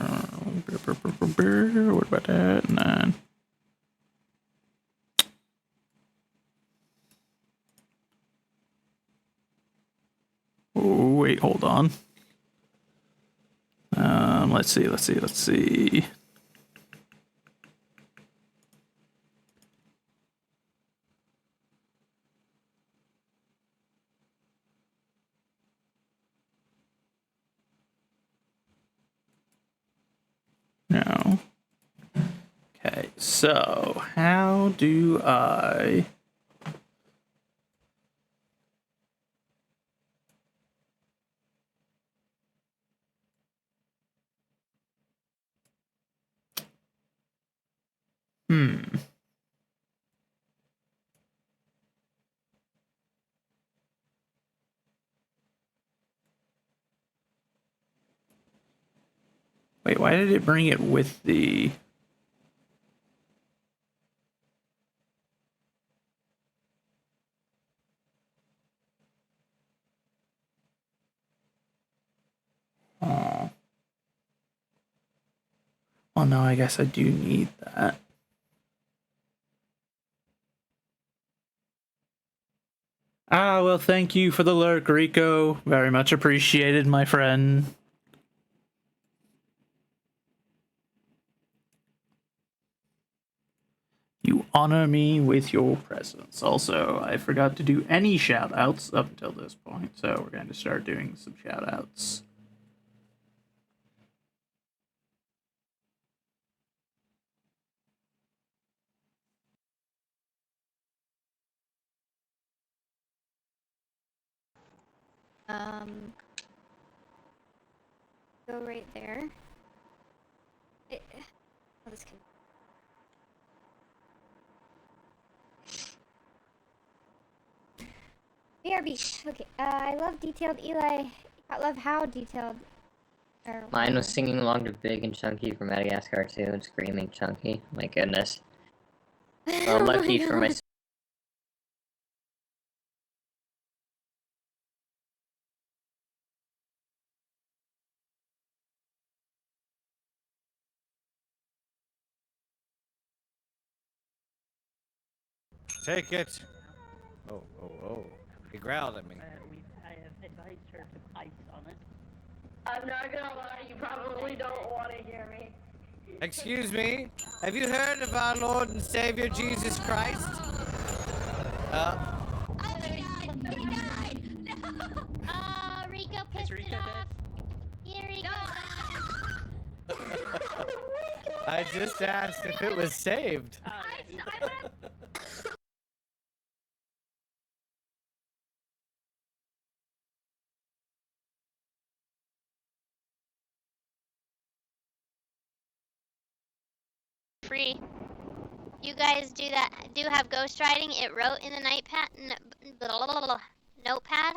about that? And then... Oh, wait, hold on. Let's see. No. Okay, so how do I... Wait, why did it bring it with the... Well, no, I guess I do need that. Ah, well, thank you for the lurk, Rico. Very much appreciated, my friend. You honor me with your presence. Also, I forgot to do any shout outs up until this point, so we're going to start doing some shout outs. Go right there. Oh, this can. BRB. Okay. I love detailed Eli. I love how detailed. Mine was singing along to Big and Chunky from Madagascar too, and screaming Chunky. My goodness. Well, lucky for my. Take it! Oh. He growled at me. I have advised her to ice on it. I'm not gonna lie, you probably don't want to hear me. Excuse me? Have you heard of our Lord and Savior Jesus Christ? Rico pissed it off. Here we go. I just asked if it was saved. Free. You guys do have ghostwriting? It wrote in the notepad.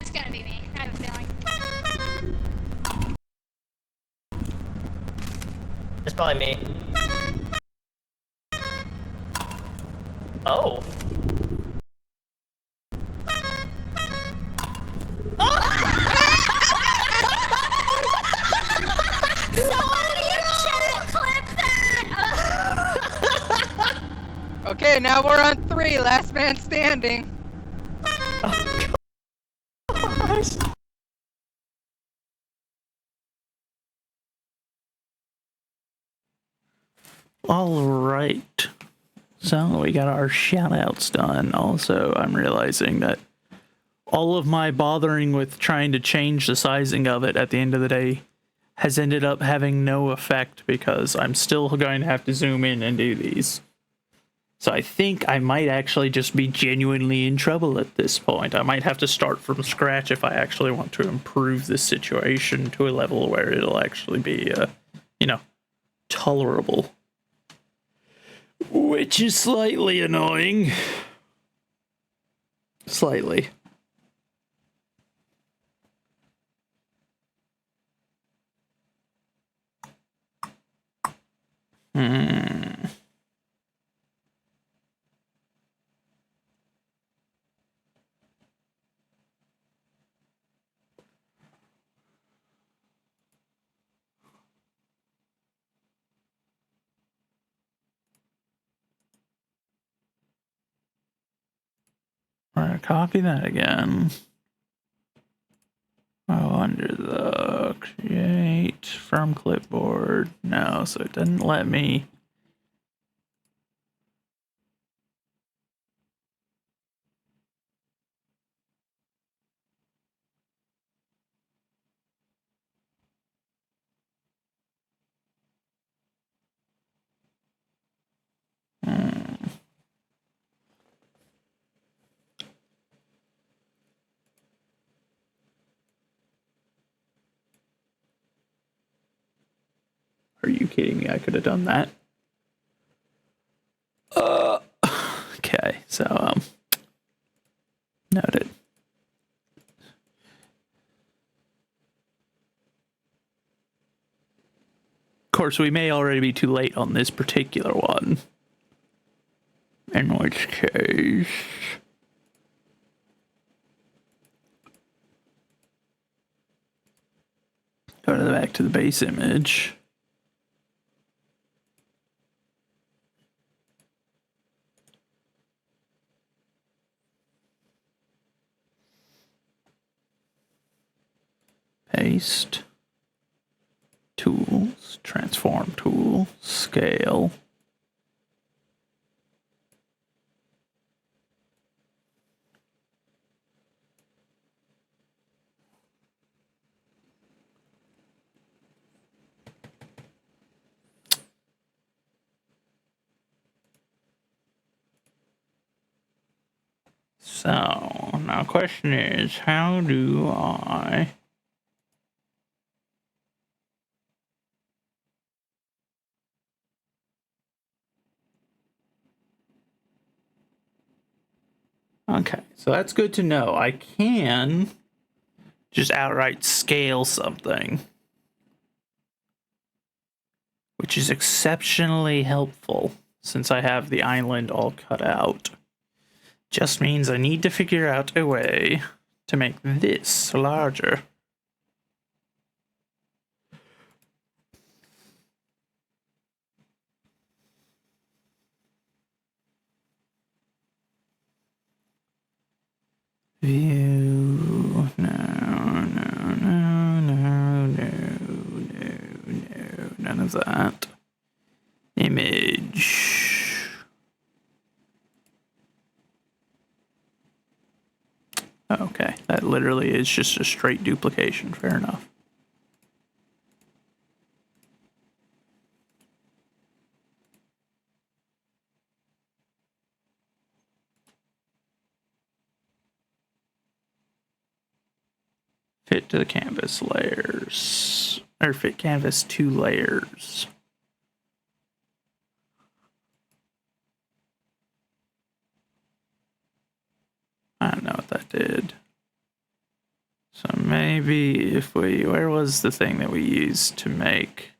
It's gonna be me. I have a feeling. It's probably me. Oh. Okay, now we're on 3. Last man standing. All right. So we got our shout outs done. Also, I'm realizing that all of my bothering with trying to change the sizing of it at the end of the day has ended up having no effect because I'm still going to have to zoom in and do these. So I think I might actually just be genuinely in trouble at this point. I might have to start from scratch if I actually want to improve this situation to a level where it'll actually be, tolerable. Which is slightly annoying. Slightly. We're gonna copy that again. Oh, under the create from clipboard. No, so it didn't let me. Are you kidding me? I could have done that. Okay, so noted. course, we may already be too late on this particular one. In which case... back to the base image. Paste. Tools. Transform tool. Scale. So, now question is, how do I... Okay, so that's good to know. I can just outright scale something, which is exceptionally helpful since I have the island all cut out. Just means I need to figure out a way to make this larger. View. No. None of that. Image. Okay, that literally is just a straight duplication. Fair enough. Fit to the canvas layers. Or fit canvas 2 layers. I don't know what that did. So maybe if we... Where was the thing that we used to make...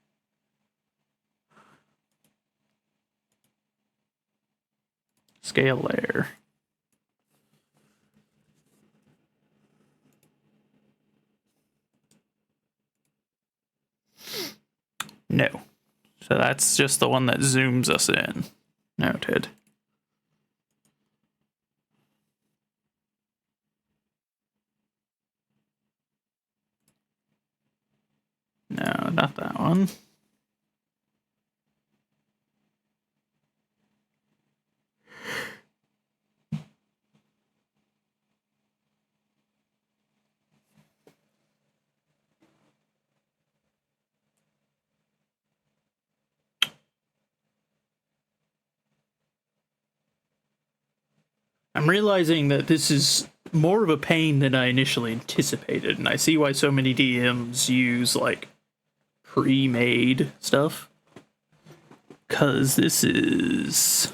Scale layer? No. So that's just the one that zooms us in. Noted. No, not that one. I'm realizing that this is more of a pain than I initially anticipated, and I see why so many DMs use, like, pre-made stuff. 'Cause this is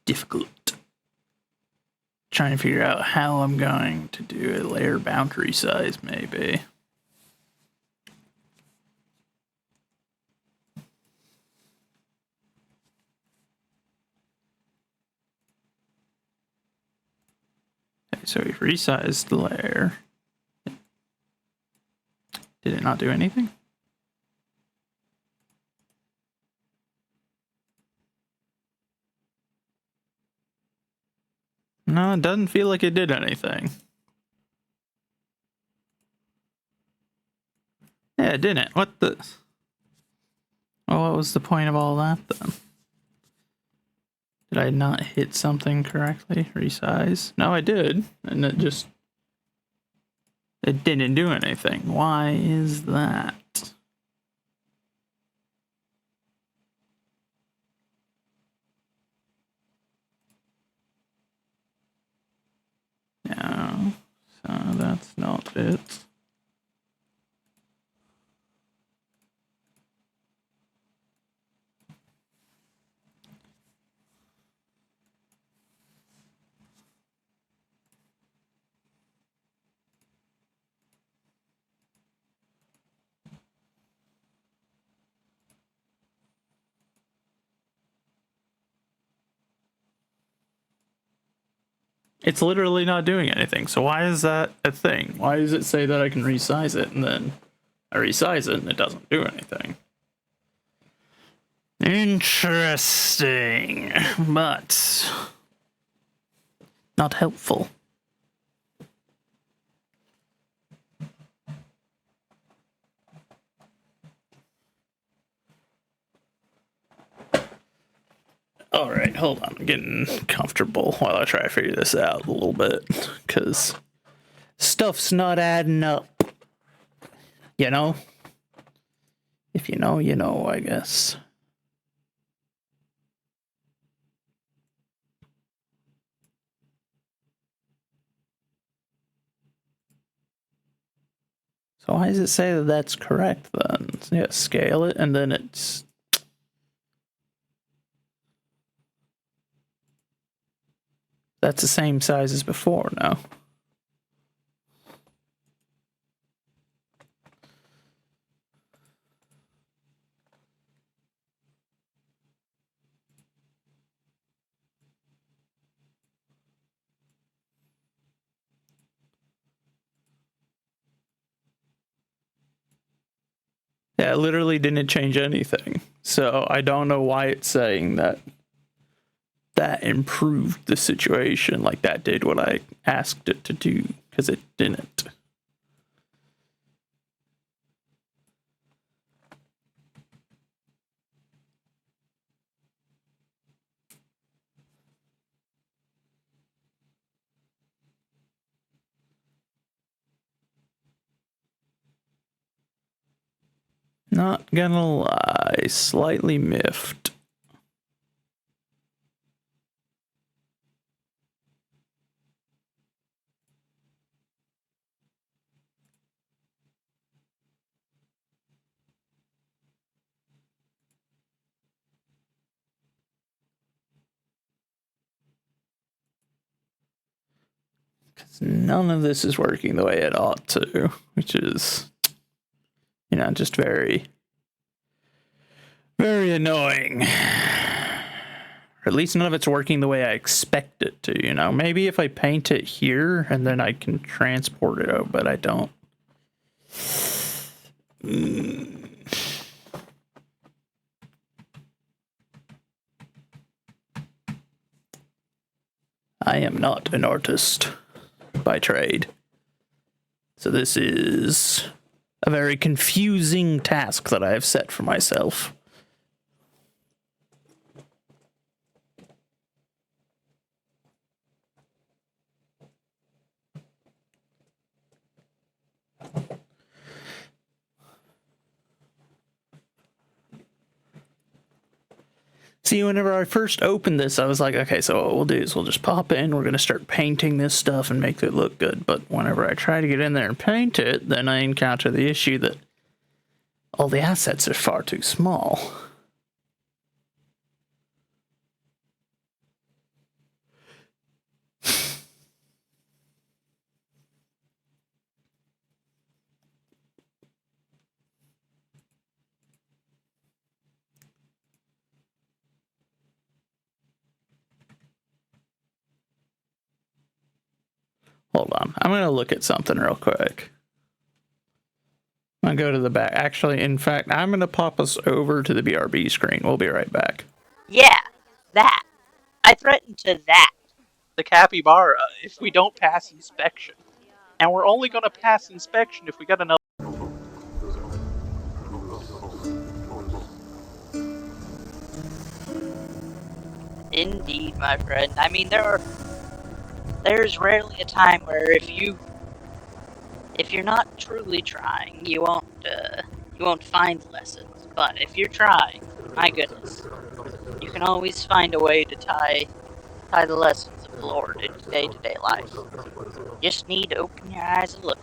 difficult. Trying to figure out how I'm going to do a layer boundary size, maybe. So we've resized the layer. Did it not do anything? No, it doesn't feel like it did anything. Yeah, it didn't. What the... Well, what was the point of all that, then? Did I not hit something correctly? Resize? No, I did. And it just... It didn't do anything. Why is that? No. So that's not it. It's literally not doing anything. So why is that a thing? Why does it say that I can resize it and then I resize it and it doesn't do anything? Interesting, but not helpful. All right, hold on. I'm getting comfortable while I try to figure this out a little bit, because stuff's not adding up. You know? If you know, you know, I guess. So why does it say that that's correct then? Yeah, scale it, and then it's... That's the same size as before now. Yeah, it literally didn't change anything. So I don't know why it's saying that that improved the situation, like that did what I asked it to do, because it didn't. Not gonna lie, slightly miffed. Because none of this is working the way it ought to, which is, you know, just very, very annoying. Or at least none of it's working the way I expect it to, you know? Maybe if I paint it here and then I can transport it out, but I don't. I am not an artist by trade. So this is a very confusing task that I have set for myself. See, whenever I first opened this, I was like, okay, so what we'll do is we'll just pop in, we're going to start painting this stuff and make it look good. But whenever I try to get in there and paint it, then I encounter the issue that all the assets are far too small. Hold on. I'm going to look at something real quick. I'm going to go to the back. Actually, in fact, I'm going to pop us over to the BRB screen. We'll be right back. Yeah, that. I threatened to that. The capybara if we don't pass inspection. And we're only going to pass inspection if we got enough. Indeed, my friend. I mean, there's rarely a time where if you're not truly trying, you won't find lessons. But if you're trying, my goodness, you can always find a way to tie the lessons of the Lord into day-to-day life. Just need to open your eyes and look.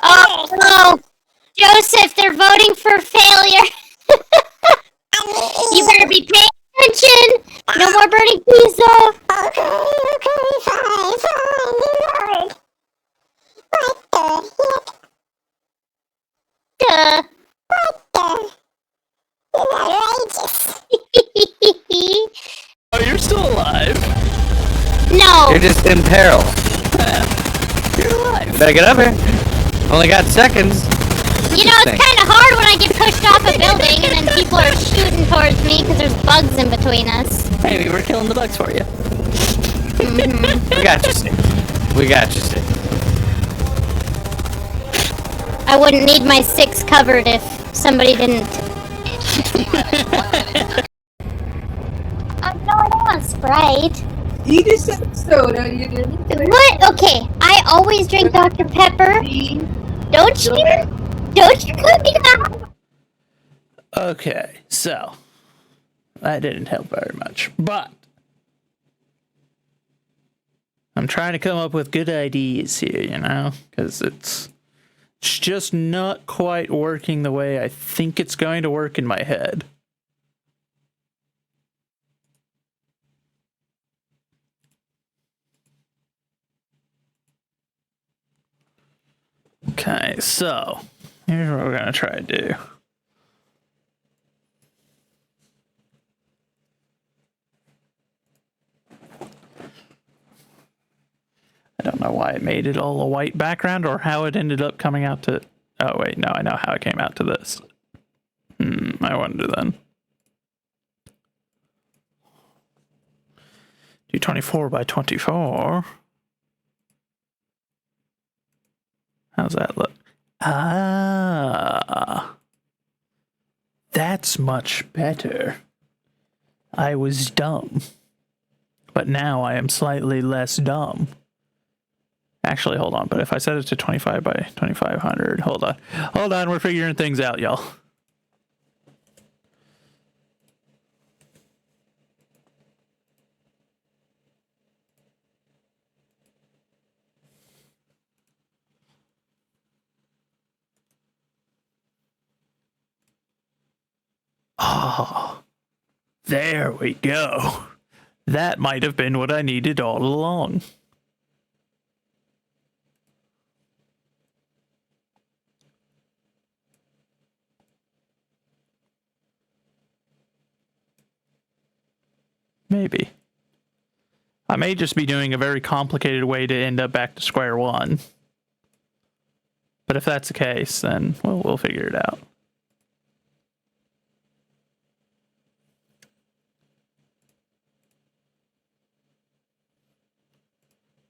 Oh no! Joseph, they're voting for failure! You better be paying attention! No more burning pizza! Okay, fine, Lord. What the heck? Duh. What the in peril. You're alive. Better get up here. Only got seconds. You know, it's kind of hard when I get pushed off a building and then people are shooting towards me because there's bugs in between us. Hey, we're killing the bugs for you. We got you, Six. We got you, Six. I wouldn't need my 6 covered if somebody didn't. I don't want Sprite. You just said soda, you didn't. What? Okay, I always drink Dr. Pepper. Don't you? Don't you cook it out? Okay, so that didn't help very much, but I'm trying to come up with good ideas here, you know, because it's just not quite working the way I think it's going to work in my head. Okay, so here's what we're gonna try to do. I don't know why it made it all a white background or how it ended up coming out to... Oh, wait, no, I know how it came out to this. I wonder then. Do 24 by 24. How's that look? Ah. That's much better. I was dumb. But now I am slightly less dumb. Actually, hold on. But if I set it to 25 by 2500, hold on. Hold on, we're figuring things out, y'all. Oh, there we go. That might have been what I needed all along. Maybe. I may just be doing a very complicated way to end up back to square one. But if that's the case, then we'll figure it out.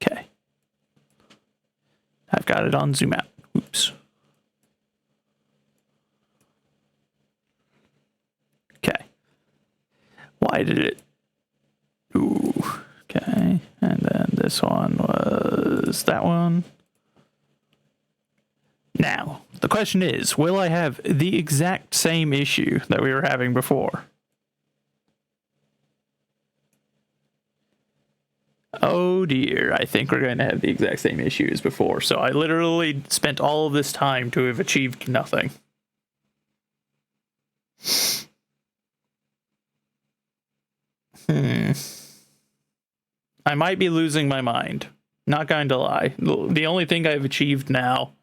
Okay. I've got it on zoom out. Oops. Okay. Why did it... Ooh, okay. And then this one was that one. Now, the question is, will I have the exact same issue that we were having before? Oh dear, I think we're going to have the exact same issue as before. So I literally spent all of this time to have achieved nothing. I might be losing my mind. Not going to lie. The only thing I've achieved now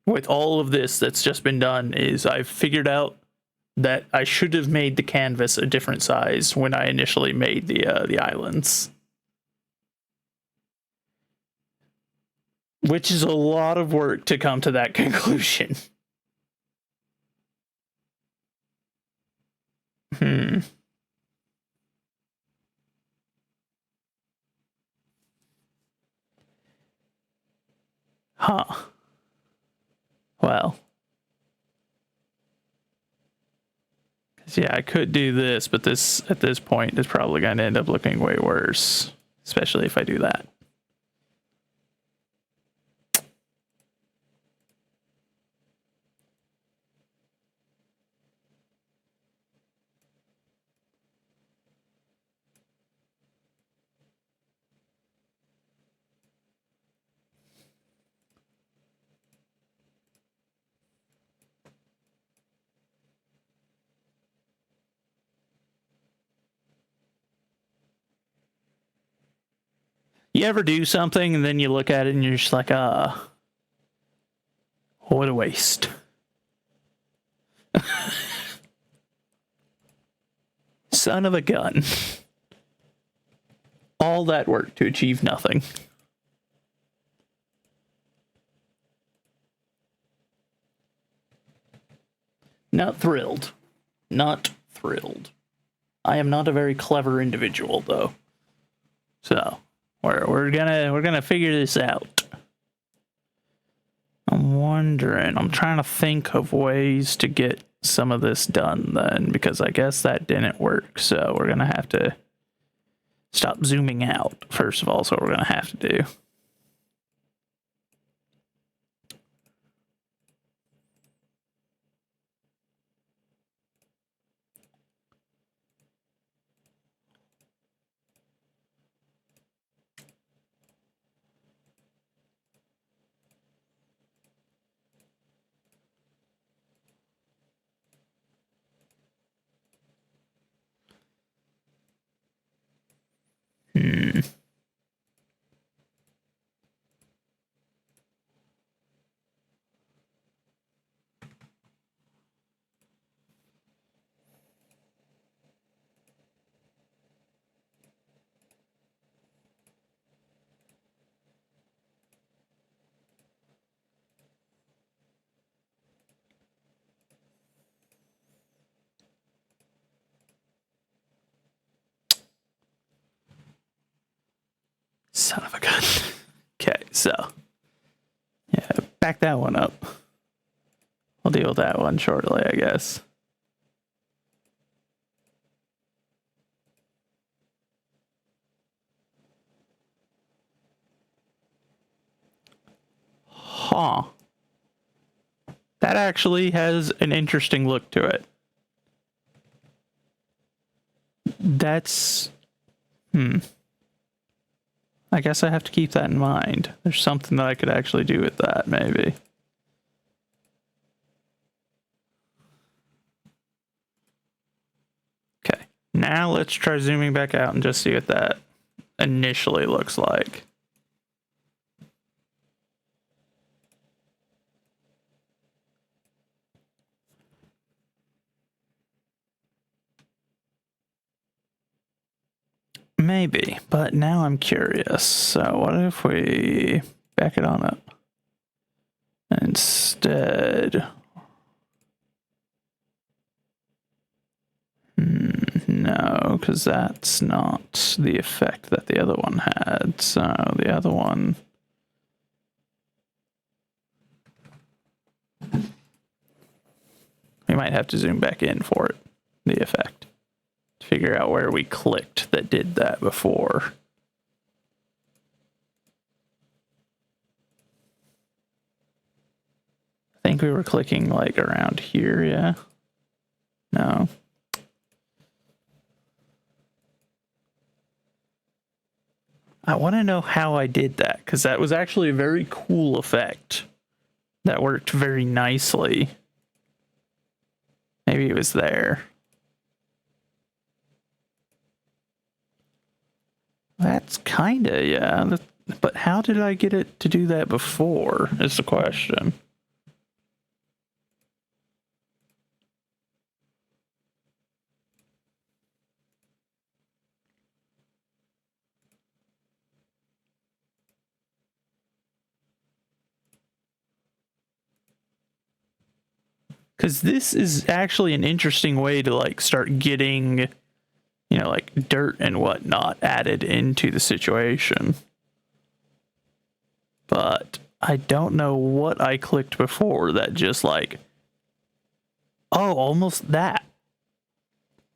with all of this that's just been done is I've figured out that I should have made the canvas a different size when I initially made the islands. Which is a lot of work to come to that conclusion. Huh. Well. Yeah, I could do this, but this, at this point, is probably going to end up looking way worse. Especially if I do that. You ever do something and then you look at it and you're just like, what a waste. Son of a gun. All that work to achieve nothing. Not thrilled. Not thrilled. I am not a very clever individual, though. So, we're gonna figure this out. I'm wondering. I'm trying to think of ways to get some of this done then, because I guess that didn't work. So we're gonna have to stop zooming out. First of all, so we're gonna have to do. Son of a gun. Okay, so yeah, back that one up. We'll deal with that one shortly, I guess. Huh. That actually has an interesting look to it. That's... I guess I have to keep that in mind. There's something that I could actually do with that, maybe. Okay, now let's try zooming back out and just see what that initially looks like. Maybe, but now I'm curious. So what if we back it on up? Instead... no, because that's not the effect that the other one had. So the other one... we might have to zoom back in for it, the effect. To figure out where we clicked that did that before. I think we were clicking like around here, yeah? No. I want to know how I did that, because that was actually a very cool effect. That worked very nicely. Maybe it was there. That's kinda, yeah. But how did I get it to do that before, is the question. Because this is actually an interesting way to like start getting, you know, like dirt and whatnot added into the situation. But I don't know what I clicked before that just like, oh, almost that.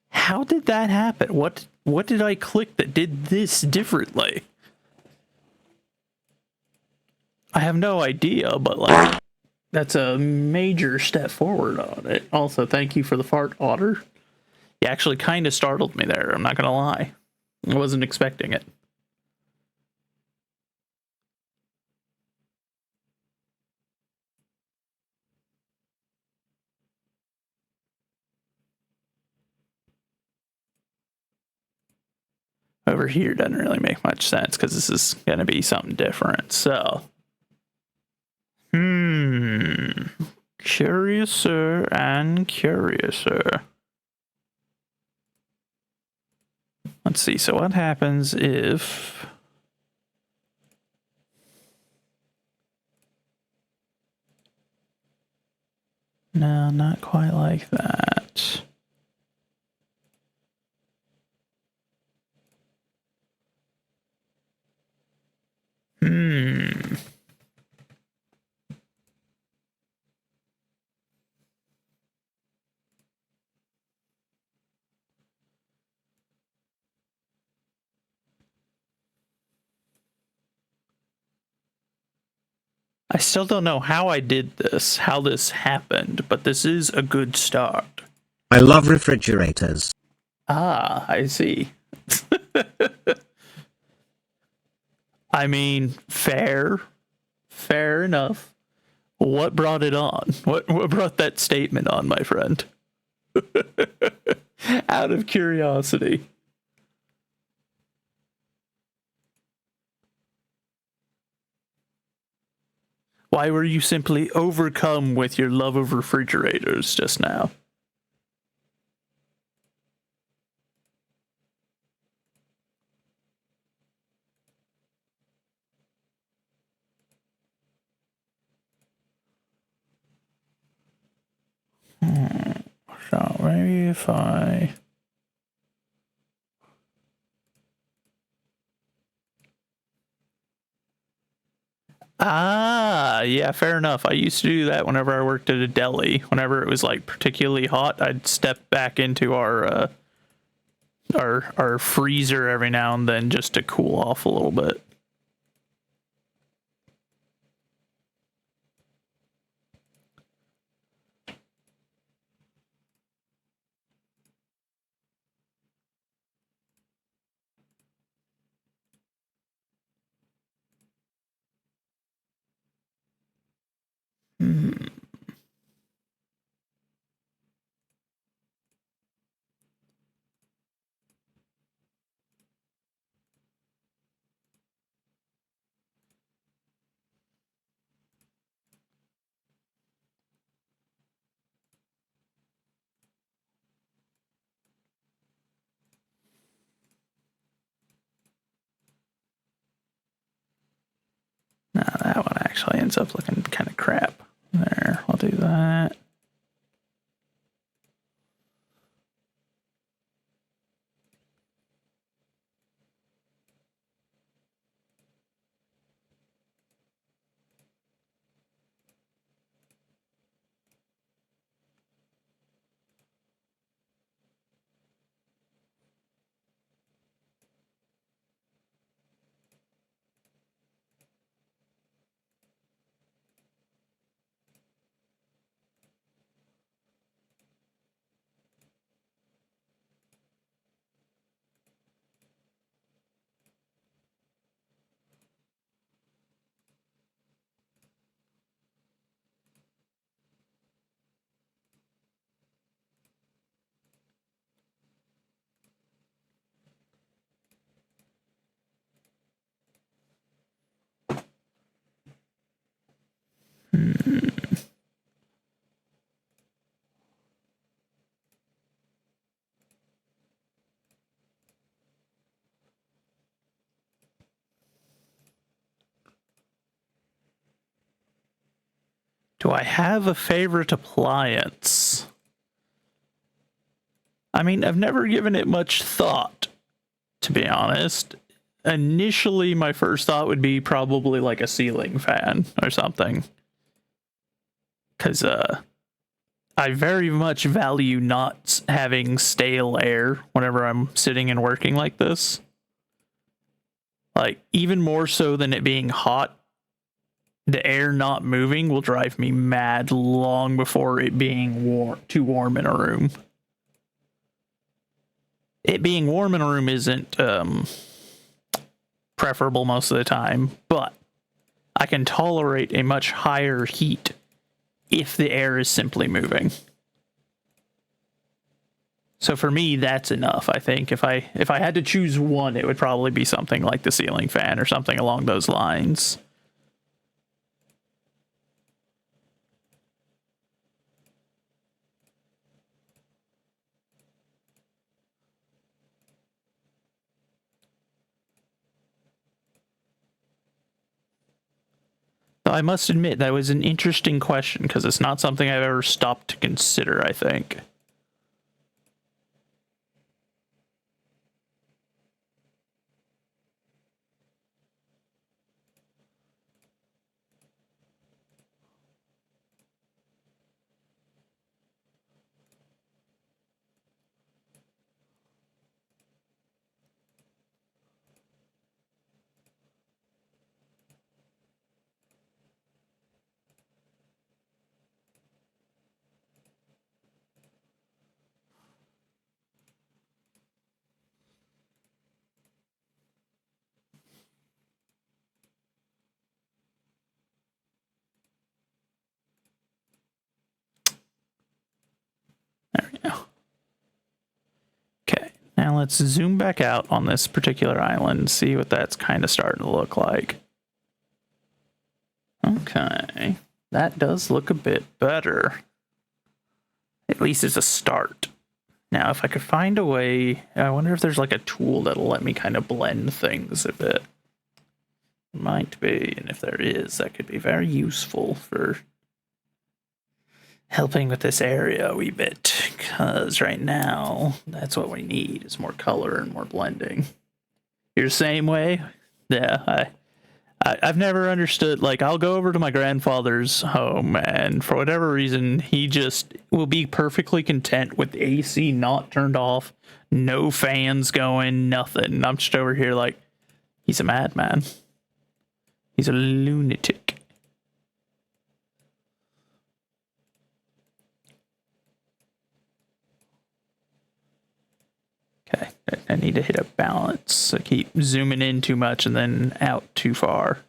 How did that happen? What did I click that did this differently? I have no idea, but like, that's a major step forward on it. Also, thank you for the fart, Otter. You actually kind of startled me there, I'm not gonna lie. I wasn't expecting it. Over here doesn't really make much sense because this is gonna be something different, so. Curiouser and curiouser. Let's see. So what happens if... No, not quite like that. I still don't know how I did this, how this happened, but this is a good start. I love refrigerators. Ah, I see. I mean, fair enough. What brought it on? What brought that statement on, my friend? Out of curiosity. Why were you simply overcome with your love of refrigerators just now? So maybe if I... Ah, yeah, fair enough. I used to do that whenever I worked at a deli. Whenever it was like particularly hot, I'd step back into our freezer every now and then just to cool off a little bit. Now that one actually ends up looking kind of crap. There, I'll do that. Do I have a favorite appliance? I mean, I've never given it much thought, to be honest. Initially, my first thought would be probably like a ceiling fan or something. Because I very much value not having stale air whenever I'm sitting and working like this. Like, even more so than it being hot, the air not moving will drive me mad long before it being too warm in a room. It being warm in a room isn't preferable most of the time, but I can tolerate a much higher heat if the air is simply moving. So for me, that's enough. I think if I had to choose one, it would probably be something like the ceiling fan or something along those lines. Though I must admit, that was an interesting question, because it's not something I've ever stopped to consider, I think. There we go. Okay, now let's zoom back out on this particular island, see what that's kind of starting to look like. Okay, that does look a bit better. At least it's a start. Now, if I could find a way, I wonder if there's like a tool that'll let me kind of blend things a bit. Might be, and if there is, that could be very useful for helping with this area a wee bit, because right now, that's what we need, is more color and more blending. You're the same way? Yeah, I've never understood, like, I'll go over to my grandfather's home, and for whatever reason, he just will be perfectly content with the AC not turned off, no fans going, nothing. I'm just over here like, he's a madman. He's a lunatic. Okay, I need to hit a balance. I keep zooming in too much and then out too far.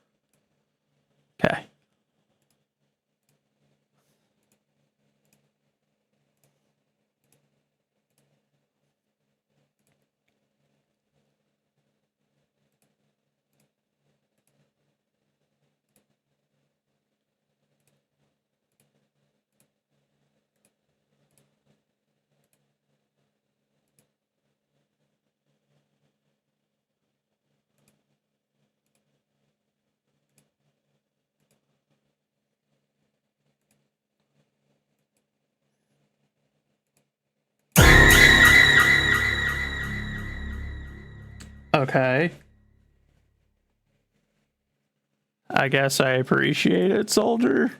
Okay. Okay. I guess I appreciate it, soldier.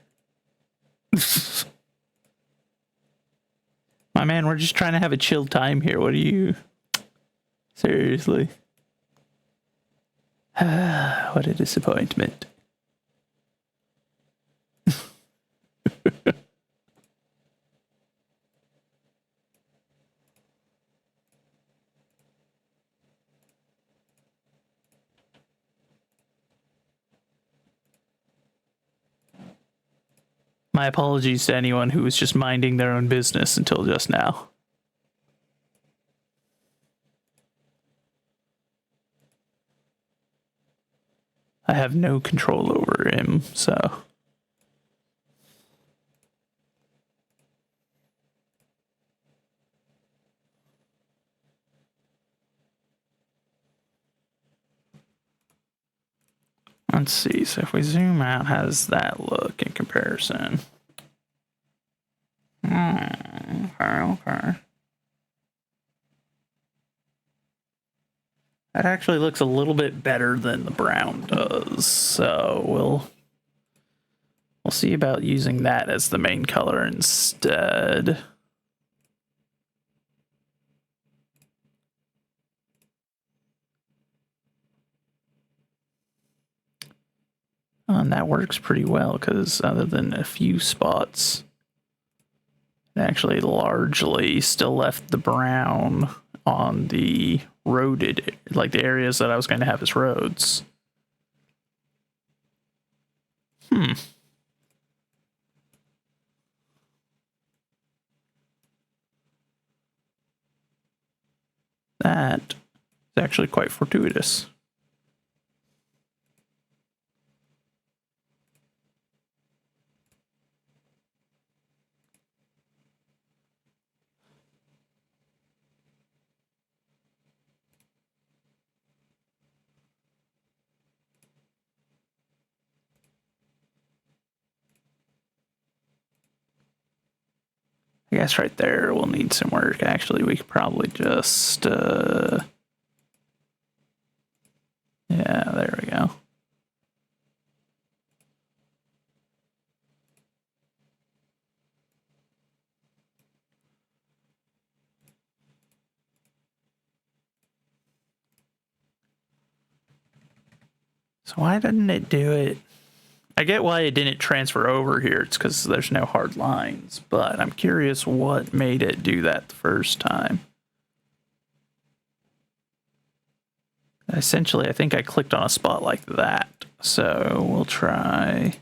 My man, we're just trying to have a chill time here. What are you... Seriously. What a disappointment. My apologies to anyone who was just minding their own business until just now. I have no control over him, so... Let's see, so if we zoom out, how does that look in comparison? Okay. That actually looks a little bit better than the brown does, so we'll see about using that as the main color instead. And that works pretty well, because other than a few spots, it actually largely still left the brown on the roaded, like the areas that I was going to have as roads. That is actually quite fortuitous. guess right there we'll need some work. Actually, we could probably just, yeah, there we go. So why didn't it do it? I get why it didn't transfer over here. It's because there's no hard lines, but I'm curious what made it do that the first time. Essentially, I think I clicked on a spot like that. So we'll try.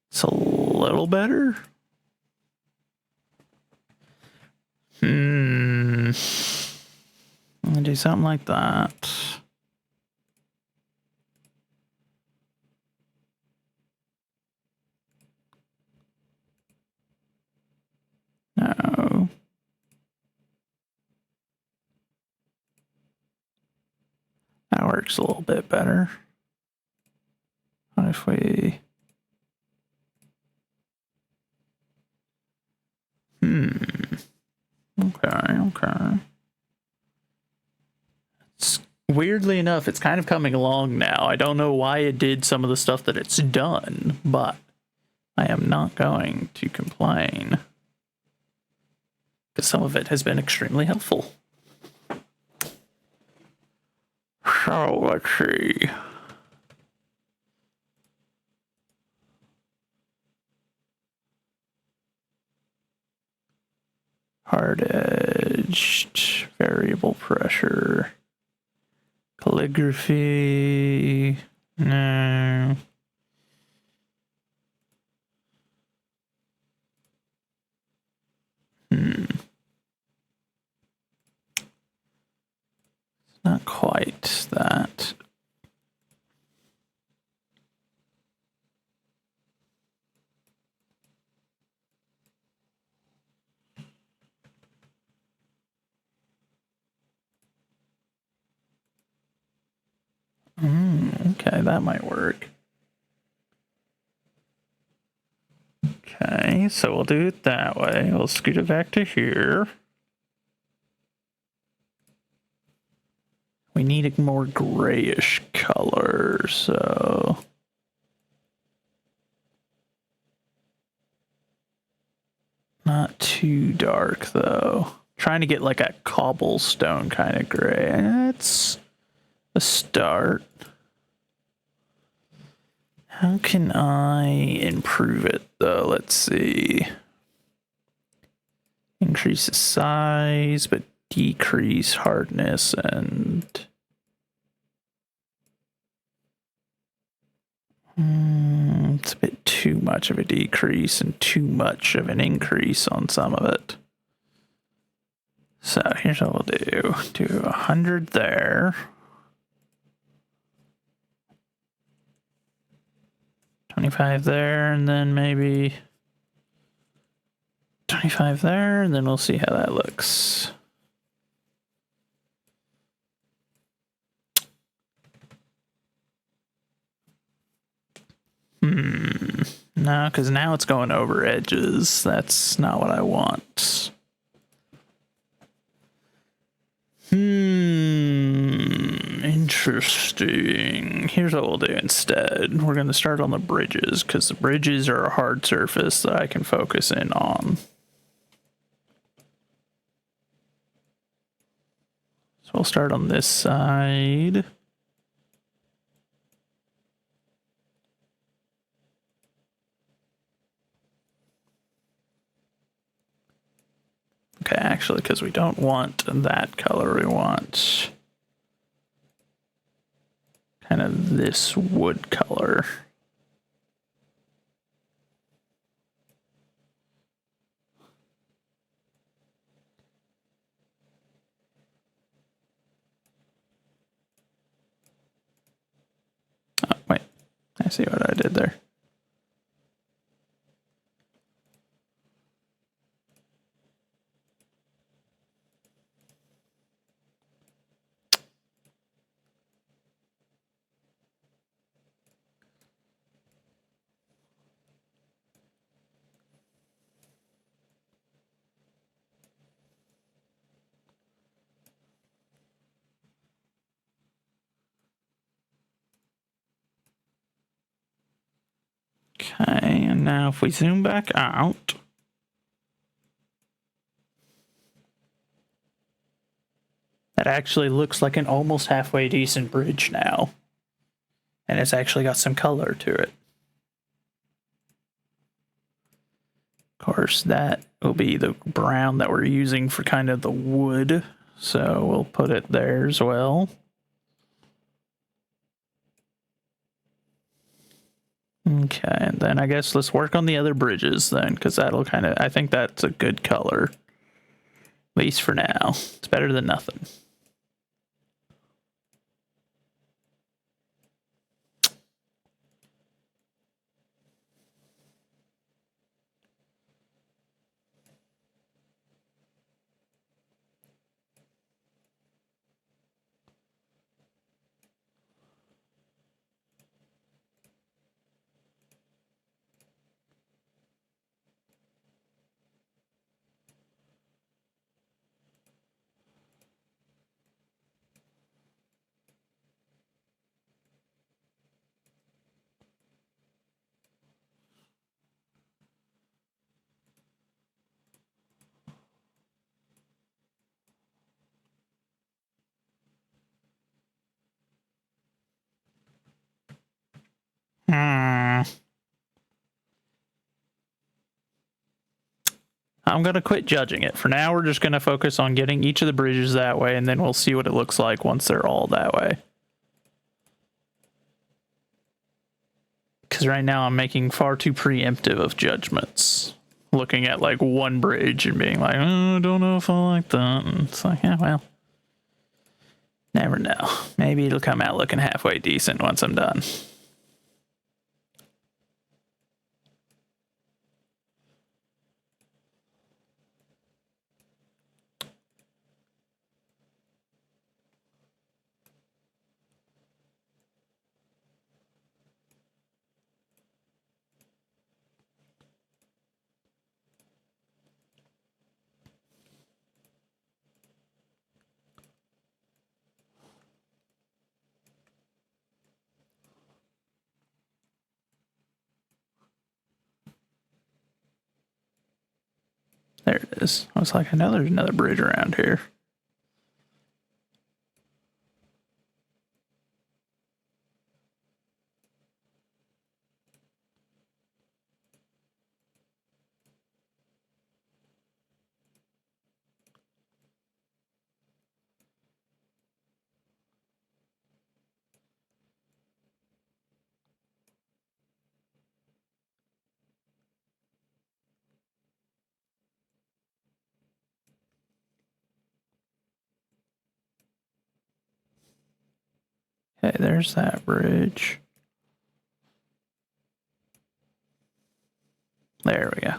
It's a little better. I'll do something like that. No. That works a little bit better. What if we... Okay. Weirdly enough, it's kind of coming along now. I don't know why it did some of the stuff that it's done, but I am not going to complain. Because some of it has been extremely helpful. So, let's see. Hard edged, variable pressure. Calligraphy, no. Not quite that. Okay, that might work. Okay, so we'll do it that way. We'll scoot it back to here. We need a more grayish color, so... Not too dark, though. Trying to get like a cobblestone kind of gray. That's a start. How can I improve it, though? Let's see. Increase the size, but decrease hardness and... it's a bit too much of a decrease and too much of an increase on some of it. So here's what we'll do. Do 100 there. 25 there, and then maybe 25 there, and then we'll see how that looks. No, because now it's going over edges. That's not what I want. Interesting. Here's what we'll do instead. We're going to start on the bridges, because the bridges are a hard surface that I can focus in on. So we'll start on this side. Okay, actually, because we don't want that color, we want kind of this wood color. Oh, wait, I see what I did there. Okay, and now if we zoom back out, that actually looks like an almost halfway decent bridge now. And it's actually got some color to it. Of course, that will be the brown that we're using for kind of the wood. So we'll put it there as well. Okay, and then I guess let's work on the other bridges then, because that'll kind of, I think that's a good color. At least for now. It's better than nothing. I'm going to quit judging it. For now, we're just going to focus on getting each of the bridges that way, and then we'll see what it looks like once they're all that way. Because right now I'm making far too preemptive of judgments. Looking at like one bridge and being like, oh, I don't know if I like that. And it's like, yeah, well, never know. Maybe it'll come out looking halfway decent once I'm done. There it is. I was like, I know there's another bridge around here. Okay, there's that bridge. There we go.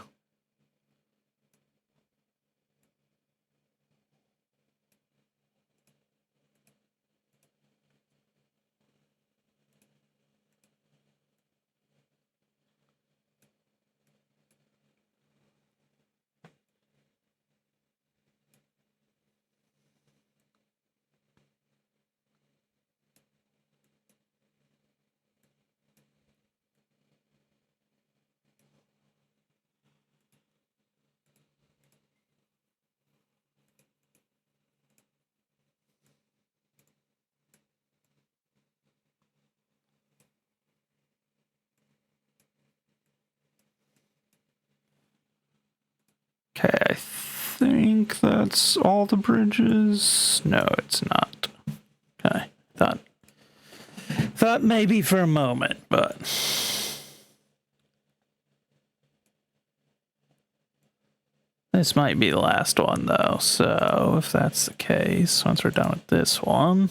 Okay, I think that's all the bridges. No, it's not. Okay, thought maybe for a moment, but this might be the last one though. So if that's the case, once we're done with this one.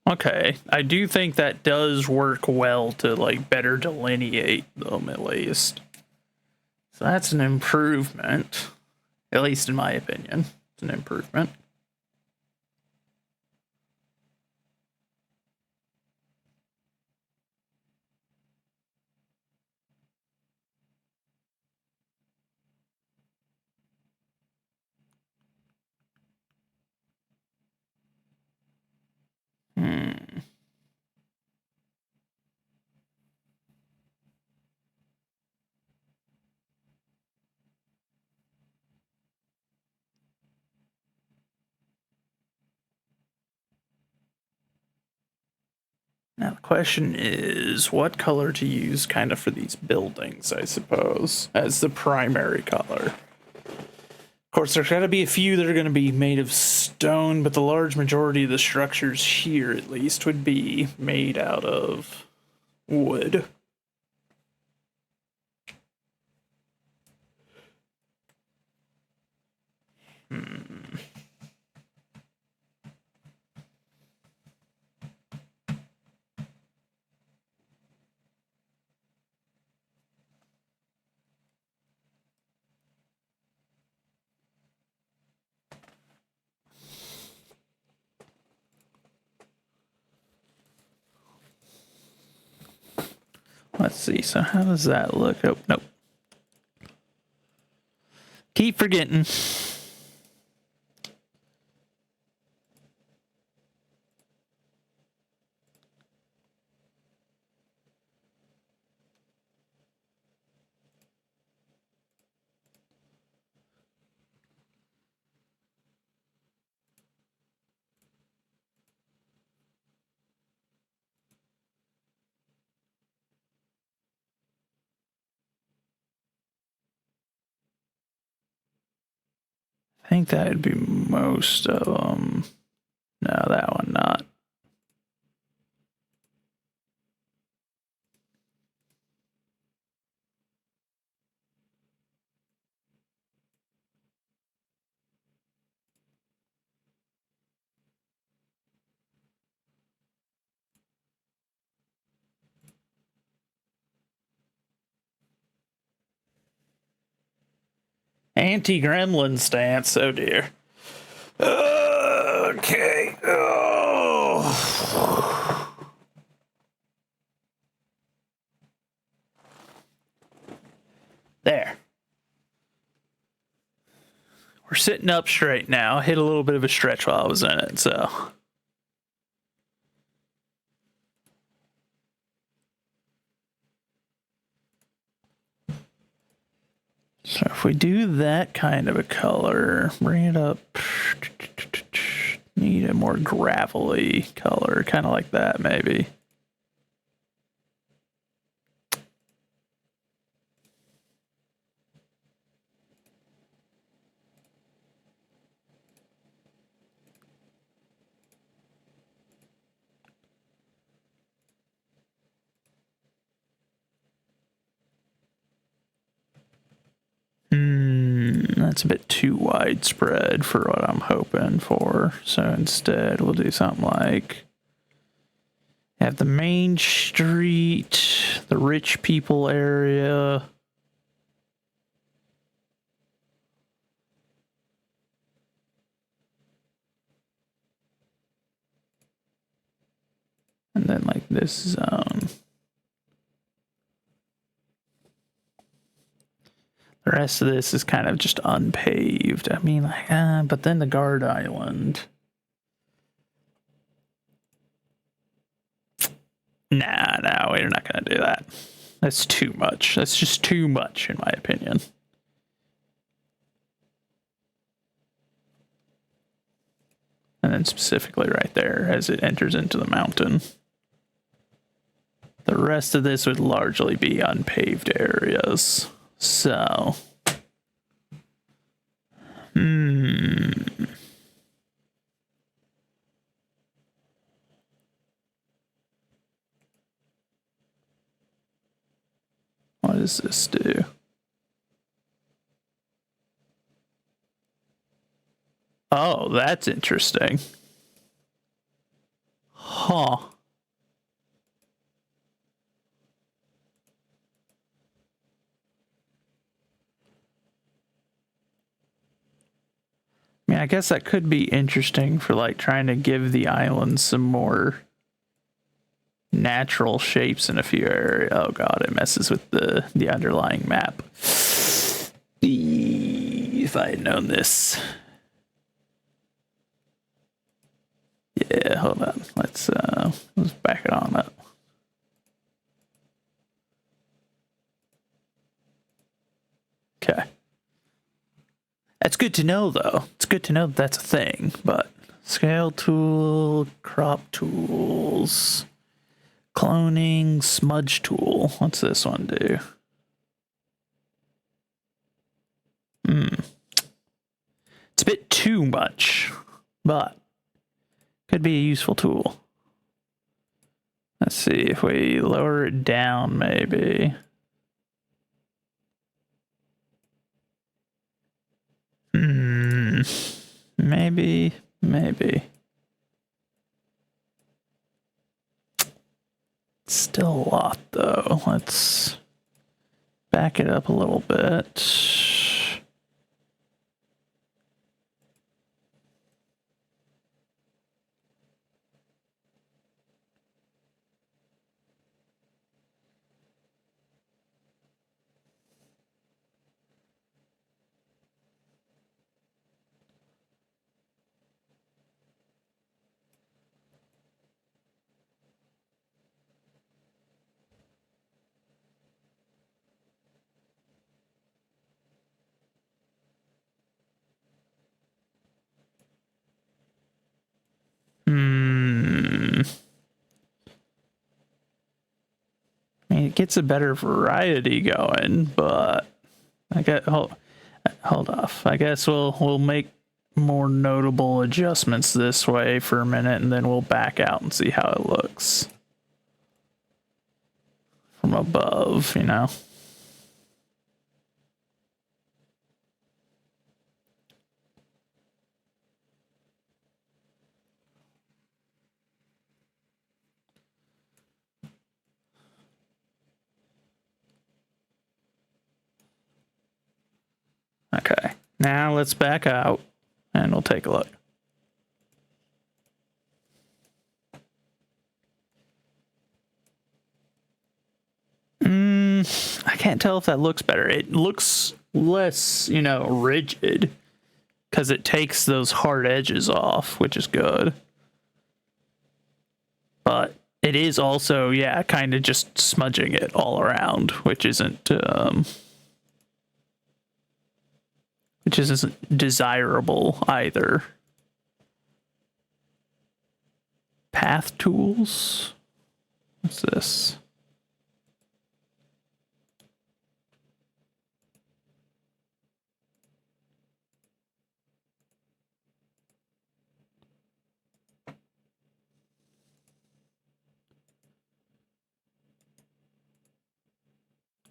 Okay, I do think that does work well to like better delineate them at least. So that's an improvement, at least in my opinion. It's an improvement. Now the question is what color to use kind of for these buildings, I suppose, as the primary color. Of course, there's got to be a few that are going to be made of stone, but the large majority of the structures here, at least, would be made out of wood. Let's see. So how does that look? Oh, nope. Keep forgetting. I think that would be most of them. No, that one not. Anti-gremlin stance. Oh dear. Okay. Oh. There. We're sitting up straight now. Hit a little bit of a stretch while I was in it, so. So if we do that kind of a color, bring it up. Need a more gravelly color, kind of like that maybe. That's a bit too widespread for what I'm hoping for. So instead, we'll do something like have the main street, the rich people area. And then like this zone. The rest of this is kind of just unpaved. I mean, like, but then the guard island. Nah, we're not gonna do that. That's too much. That's just too much, in my opinion. And then specifically right there, as it enters into the mountain. The rest of this would largely be unpaved areas. So, what does this do? Oh, that's interesting. Huh. I mean, I guess that could be interesting for like trying to give the island some more natural shapes in a few areas. Oh god, it messes with the underlying map. If I had known this. Yeah, hold on. Let's back it on up. Okay. That's good to know, though. It's good to know that that's a thing, but scale tool, crop tools. Cloning smudge tool. What's this one do? It's a bit too much, but could be a useful tool. Let's see if we lower it down, maybe. Maybe. Still a lot, though. Let's back it up a little bit. I mean, it gets a better variety going, but I get hold off. I guess we'll make more notable adjustments this way for a minute, and then we'll back out and see how it looks from above, you know. Okay, now let's back out and we'll take a look. I can't tell if that looks better. It looks less, you know, rigid because it takes those hard edges off, which is good. But it is also, yeah, kind of just smudging it all around, which isn't desirable either. Path tools. What's this?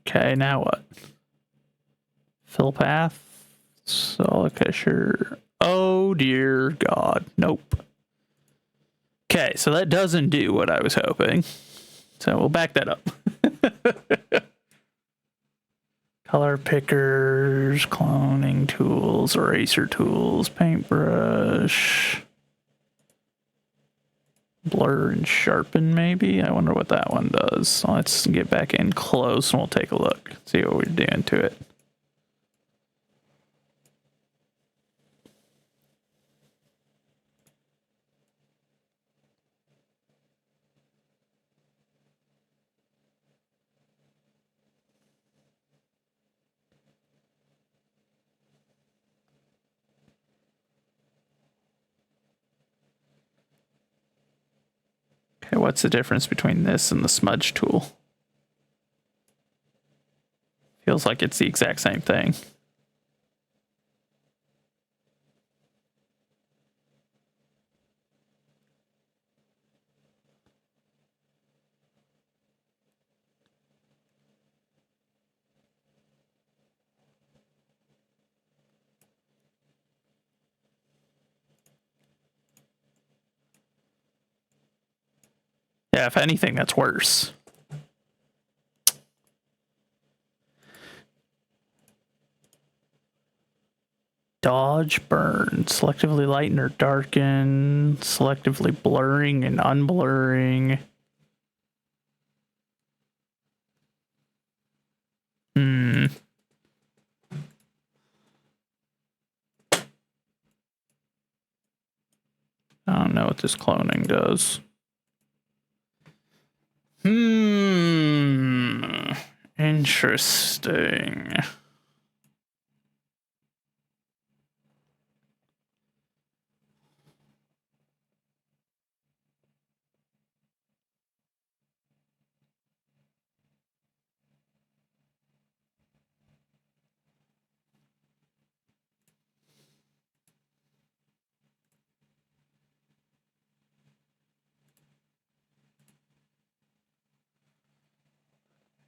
Okay, now what? Fill path. So, okay, sure. Oh dear God. Nope. Okay, so that doesn't do what I was hoping. So we'll back that up. Color pickers, cloning tools, eraser tools, paintbrush. Blur and sharpen, maybe? I wonder what that one does. So let's get back in close and we'll take a look. See what we're doing to it. Okay, what's the difference between this and the smudge tool? Feels like it's the exact same thing. Yeah, if anything, that's worse. Dodge, burn, selectively lighten or darken, selectively blurring and unblurring. I don't know what this cloning does. Interesting.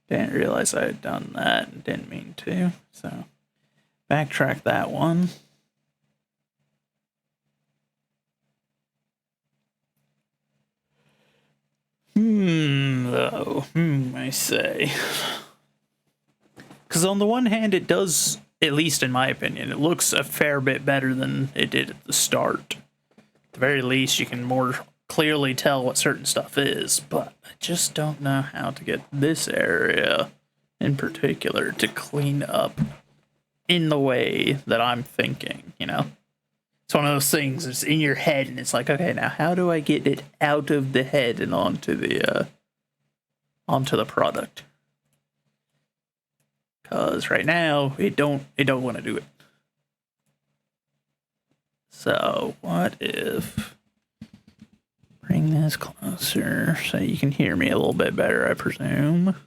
Didn't realize I had done that and didn't mean to, so backtrack that one. I say. Because on the one hand, it does, at least in my opinion, it looks a fair bit better than it did at the start. At the very least, you can more clearly tell what certain stuff is, but I just don't know how to get this area in particular to clean up in the way that I'm thinking, you know? It's one of those things that's in your head, and it's like, okay, now how do I get it out of the head and onto the product? Because right now, it don't want to do it. So, what if... Bring this closer so you can hear me a little bit better, I presume.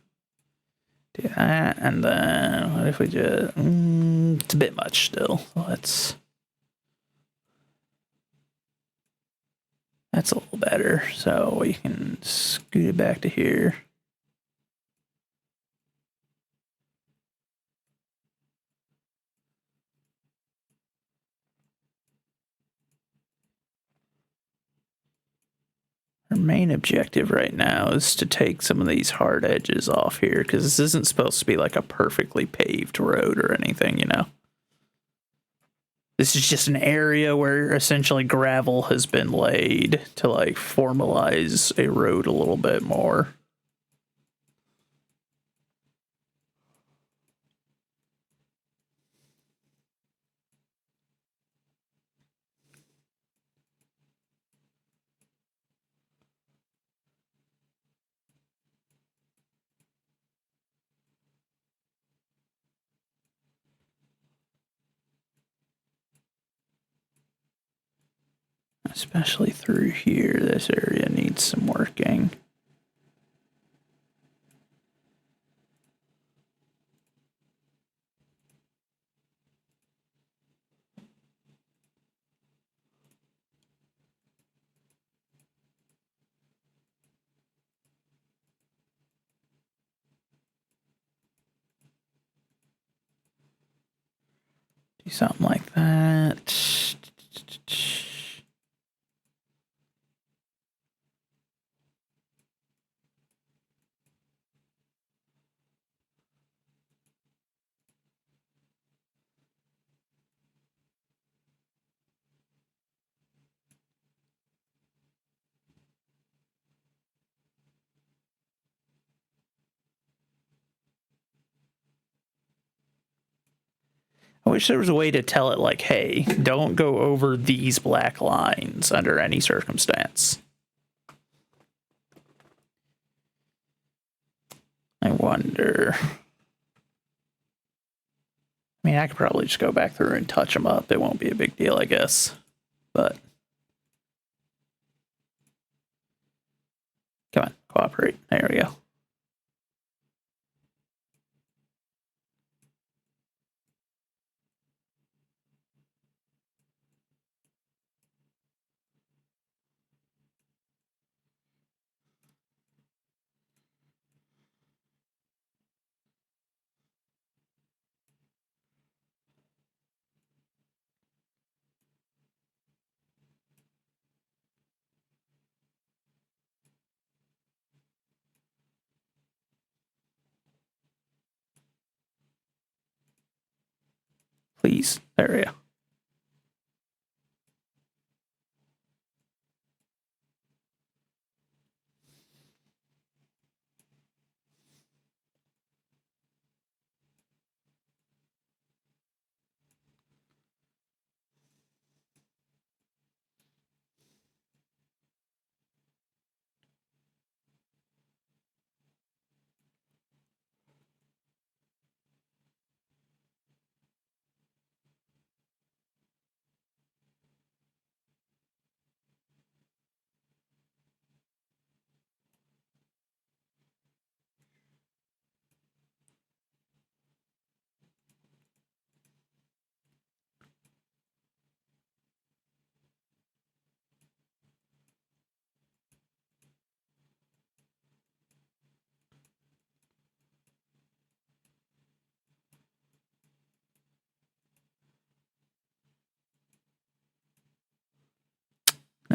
Do that, and then what if we just... it's a bit much still. Let's... That's a little better, so we can scoot it back to here. Our main objective right now is to take some of these hard edges off here, because this isn't supposed to be like a perfectly paved road or anything, you know? This is just an area where essentially gravel has been laid to like formalize a road a little bit more. Especially through here, this area needs some working. Do something like that. I wish there was a way to tell it like, hey, don't go over these black lines under any circumstance. I wonder. I mean, I could probably just go back through and touch them up. It won't be a big deal, I guess. But come on, cooperate. There we go. Please. There we go.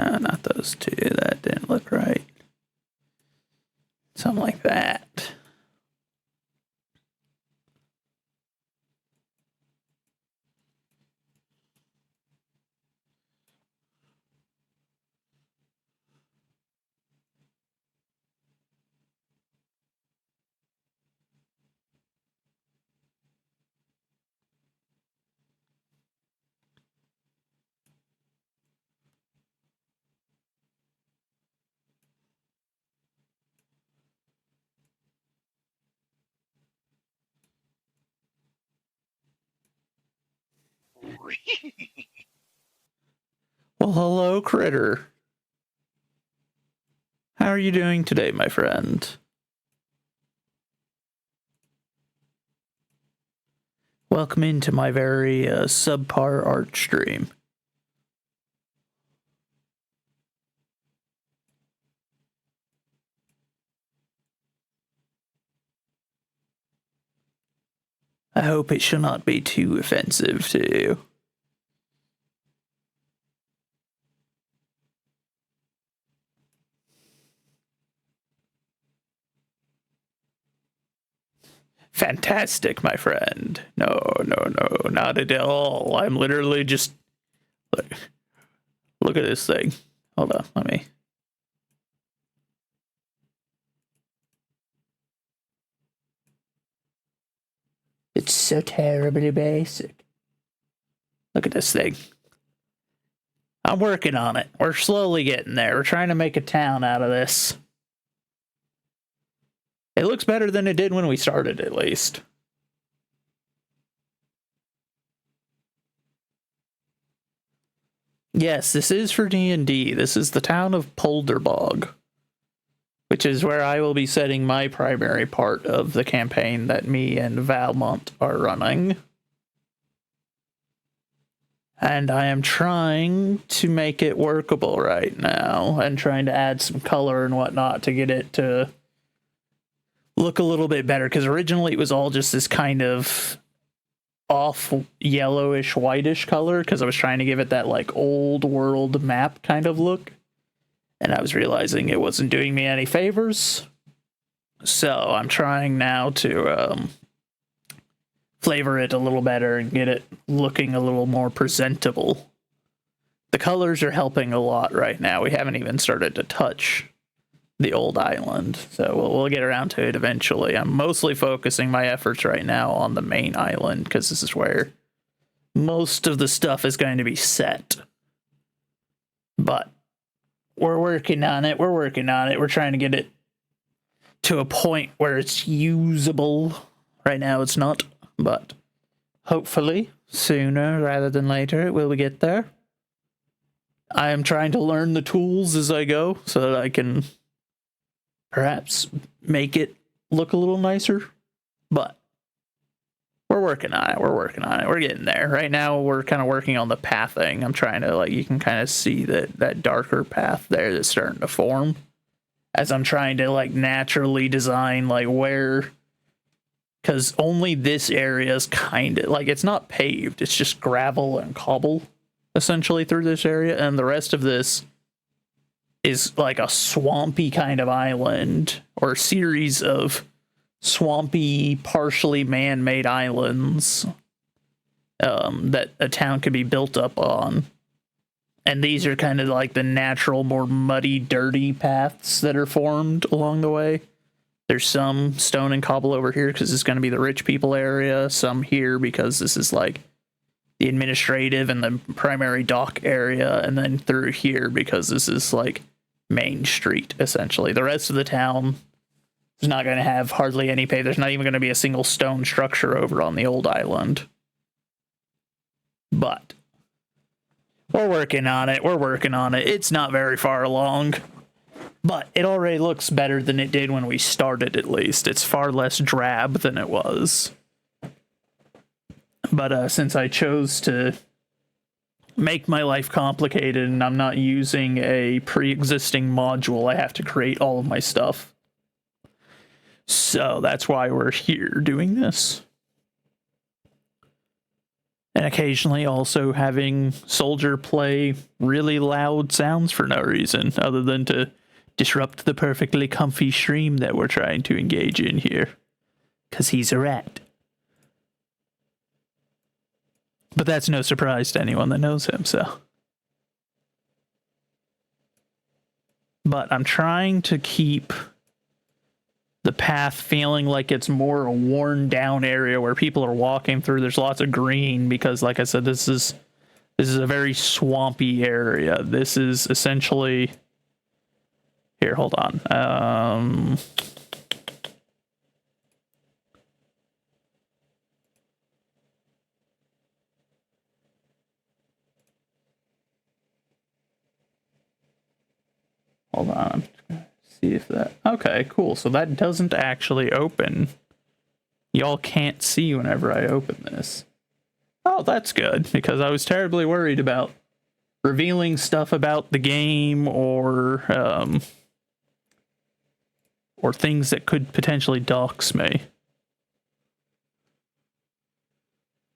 No, not those two. That didn't look right. Something like that. Well, hello, Critter. How are you doing today, my friend? Welcome into my very subpar art stream. I hope it shall not be too offensive to you. Fantastic, my friend. No, not at all. I'm literally just... Look at this thing. Hold on, let me... It's so terribly basic. Look at this thing. I'm working on it. We're slowly getting there. We're trying to make a town out of this. It looks better than it did when we started, at least. Yes, this is for D&D. This is the town of Polderbog, which is where I will be setting my primary part of the campaign that me and Valmont are running. And I am trying to make it workable right now, and trying to add some color and whatnot to get it to look a little bit better, because originally it was all just this kind of off yellowish whitish color, because I was trying to give it that like old world map kind of look, and I was realizing it wasn't doing me any favors. So I'm trying now to flavor it a little better and get it looking a little more presentable. The colors are helping a lot right now. We haven't even started to touch the old island, so we'll get around to it eventually. I'm mostly focusing my efforts right now on the main island, because this is where most of the stuff is going to be set. But we're working on it. We're trying to get it to a point where it's usable. Right now it's not, but hopefully sooner rather than later it will get there. I am trying to learn the tools as I go so that I can perhaps make it look a little nicer, but we're working on it. We're getting there. Right now, we're kind of working on the pathing. I'm trying to, like, you can kind of see that darker path there that's starting to form as I'm trying to, like, naturally design, like, where, because only this area is kind of, like, it's not paved. It's just gravel and cobble, essentially, through this area, and the rest of this is like a swampy kind of island, or a series of swampy, partially man-made islands that a town could be built up on. And these are kind of like the natural, more muddy, dirty paths that are formed along the way. There's some stone and cobble over here because it's going to be the rich people area, some here because this is like the administrative and the primary dock area, and then through here because this is like Main Street, essentially. The rest of the town is not going to have hardly any pay. There's not even going to be a single stone structure over on the old island. But we're working on it. It's not very far along, but it already looks better than it did when we started, at least. It's far less drab than it was. But since I chose to make my life complicated and I'm not using a pre-existing module, I have to create all of my stuff. So that's why we're here doing this. And occasionally also having Soldier play really loud sounds for no reason other than to disrupt the perfectly comfy stream that we're trying to engage in here. Because he's a rat. But that's no surprise to anyone that knows him, so. But I'm trying to keep the path feeling like it's more a worn down area where people are walking through. There's lots of green because, like I said, this is a very swampy area. This is essentially... Here, hold on. Hold on, I'm just gonna see if that... Okay, cool. So that doesn't actually open. Y'all can't see whenever I open this. Oh, that's good, because I was terribly worried about revealing stuff about the game or things that could potentially dox me.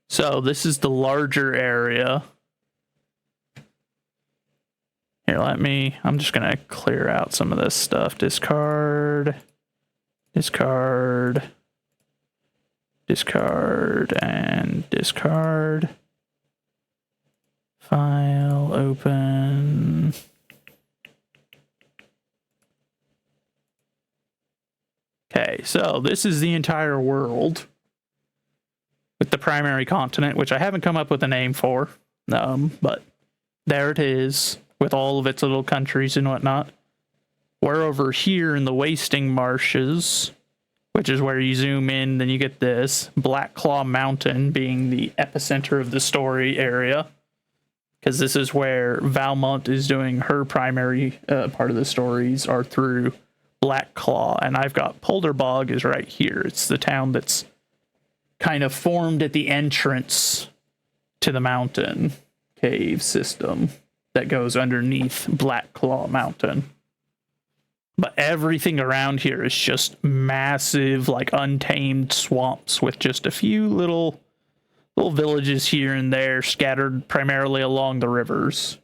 So this is the larger area. Here, I'm just gonna clear out some of this stuff. Discard, discard, discard, and discard. File, open. Okay, so this is the entire world with the primary continent, which I haven't come up with a name for, but there it is with all of its little countries and whatnot. We're over here in the Wasting Marshes, which is where you zoom in, then you get this. Black Claw Mountain being the epicenter of the story area, because this is where Valmont is doing her primary part of the stories are through Black Claw, and I've got Polderbog is right here. It's the town that's kind of formed at the entrance to the mountain cave system that goes underneath Black Claw Mountain. But everything around here is just massive, like untamed swamps with just a few little villages here and there scattered primarily along the rivers.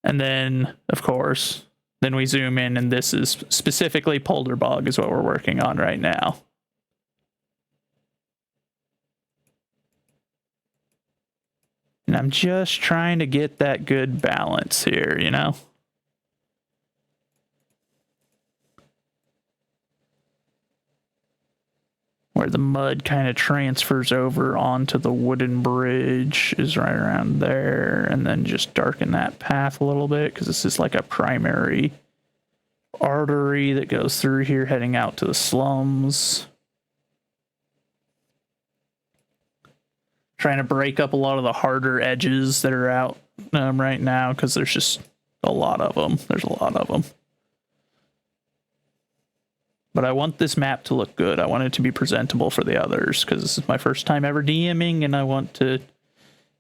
And then, of course, then we zoom in, and this is specifically Polderbog is what we're working on right now. And I'm just trying to get that good balance here, you know? Where the mud kind of transfers over onto the wooden bridge is right around there, and then just darken that path a little bit, because this is like a primary artery that goes through here heading out to the slums. Trying to break up a lot of the harder edges that are out right now, because there's just a lot of them. There's a lot of them. But I want this map to look good. I want it to be presentable for the others, because this is my first time ever DMing, and I want to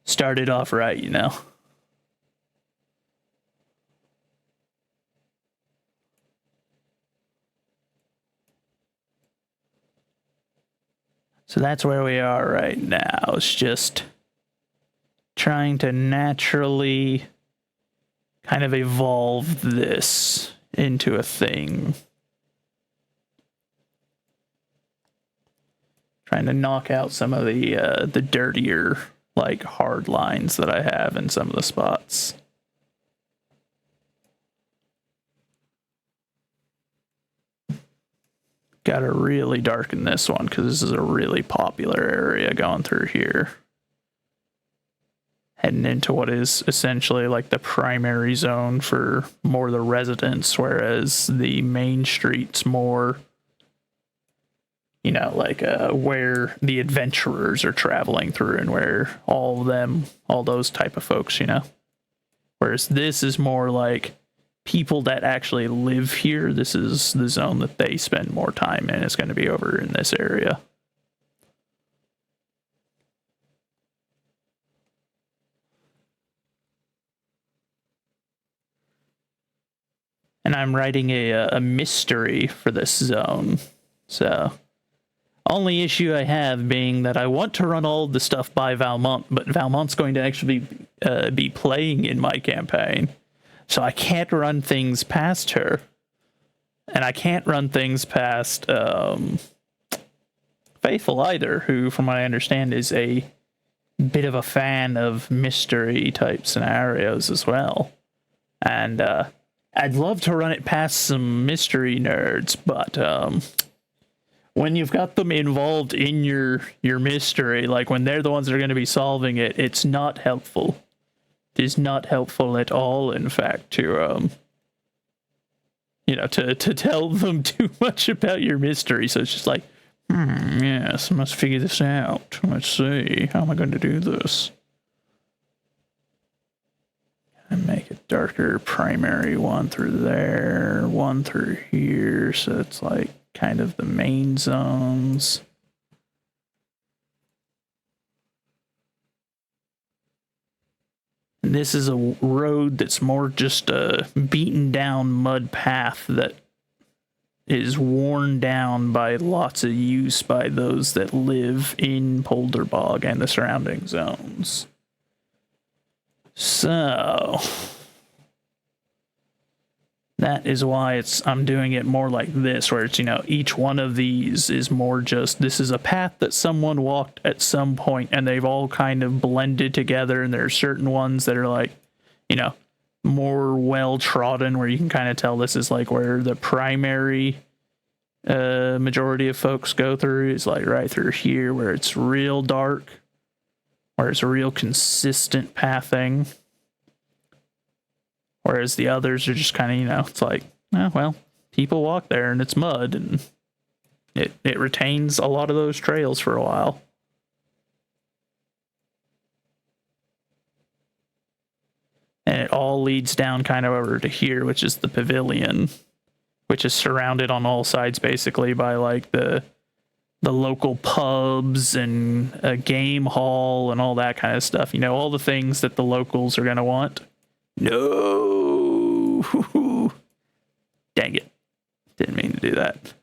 start it off right, you know? So that's where we are right now. It's just trying to naturally kind of evolve this into a thing. Trying to knock out some of the dirtier, like, hard lines that I have in some of the spots. Gotta really darken this one, because this is a really popular area going through here. Heading into what is essentially like the primary zone for more of the residents, whereas the main street's more, you know, like where the adventurers are traveling through, and where all those type of folks, you know. Whereas this is more like people that actually live here. This is the zone that they spend more time in. It's going to be over in this area. And I'm writing a mystery for this zone. So Only issue I have being that I want to run all the stuff by Valmont, but Valmont's going to actually be playing in my campaign. So I can't run things past her. And I can't run things past Faithful either, who, from what I understand, is a bit of a fan of mystery type scenarios as well. And I'd love to run it past some mystery nerds, but when you've got them involved in your mystery, like when they're the ones that are going to be solving it, it's not helpful. It is not helpful at all, in fact, to to tell them too much about your mystery. So it's just like, yes, I must figure this out. Let's see, how am I going to do this? And make a darker primary one through there, one through here, so it's like kind of the main zones. And this is a road that's more just a beaten down mud path that is worn down by lots of use by those that live in Polderbog and the surrounding zones. So that is why I'm doing it more like this, where it's, each one of these is more just, this is a path that someone walked at some point and they've all kind of blended together, and there are certain ones that are like, more well trodden, where you can kind of tell this is like where the primary majority of folks go through, is like right through here where it's real dark, where it's a real consistent pathing. Whereas the others are just kind of, it's like, oh, well, people walk there and it's mud, and it retains a lot of those trails for a while. And it all leads down kind of over to here, which is the pavilion, which is surrounded on all sides basically by like the local pubs and a game hall and all that kind of stuff. All the things that the locals are going to want. No! Dang it. Didn't mean to do that.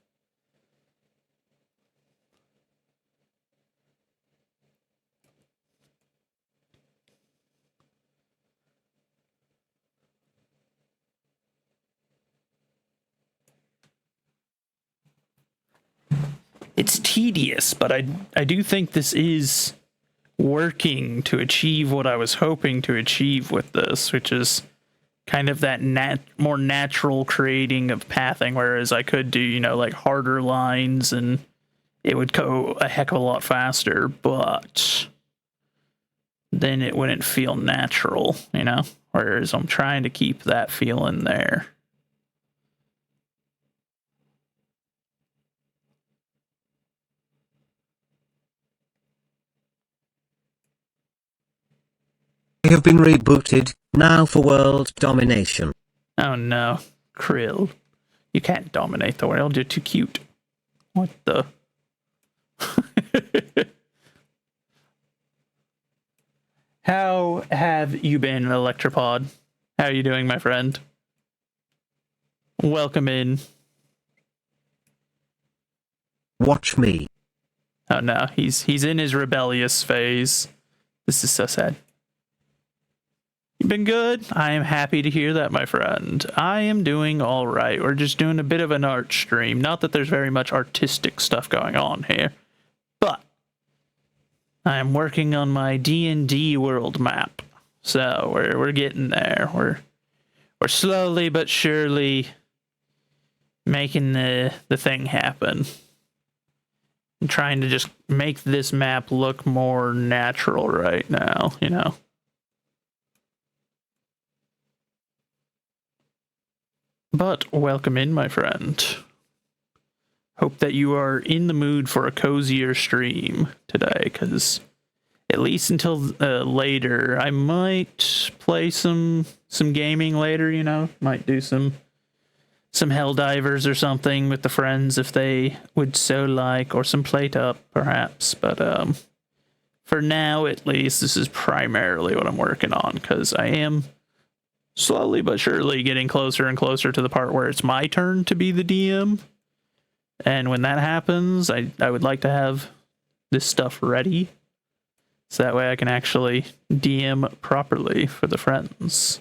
It's tedious, but I do think this is working to achieve what I was hoping to achieve with this, which is kind of that more natural creating of pathing, whereas I could do, like harder lines and it would go a heck of a lot faster, but then it wouldn't feel natural, whereas I'm trying to keep that feeling there. I have been rebooted, now for world domination. Oh no, Krill. You can't dominate the world, you're too cute. What the? How have you been, Electropod? How are you doing, my friend? Welcome in. Watch me. Oh no, he's in his rebellious phase. This is so sad. You've been good? I am happy to hear that, my friend. I am doing all right. We're just doing a bit of an art stream. Not that there's very much artistic stuff going on here, but I am working on my D&D world map. So we're getting there. We're slowly but surely making the thing happen. I'm trying to just make this map look more natural right now, But welcome in, my friend. Hope that you are in the mood for a cozier stream today, because at least until later, I might play some gaming later, might do some Helldivers or something with the friends if they would so like, or some PlateUp perhaps, but for now at least, this is primarily what I'm working on, because I am slowly but surely getting closer and closer to the part where it's my turn to be the DM. And when that happens, I would like to have this stuff ready. So that way I can actually DM properly for the friends.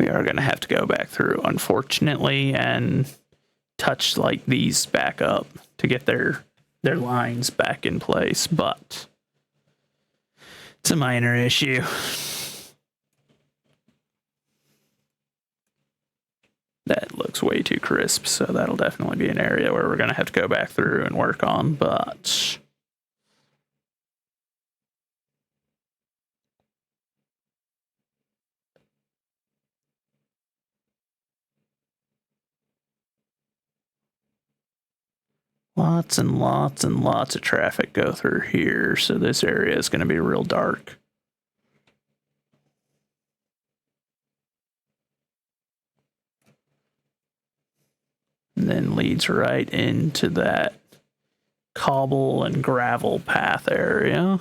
We are going to have to go back through, unfortunately, and touch like these back up to get their lines back in place, but it's a minor issue. That looks way too crisp, so that'll definitely be an area where we're going to have to go back through and work on, but lots and lots and lots of traffic go through here, so this area is going to be real dark. And then leads right into that cobble and gravel path area.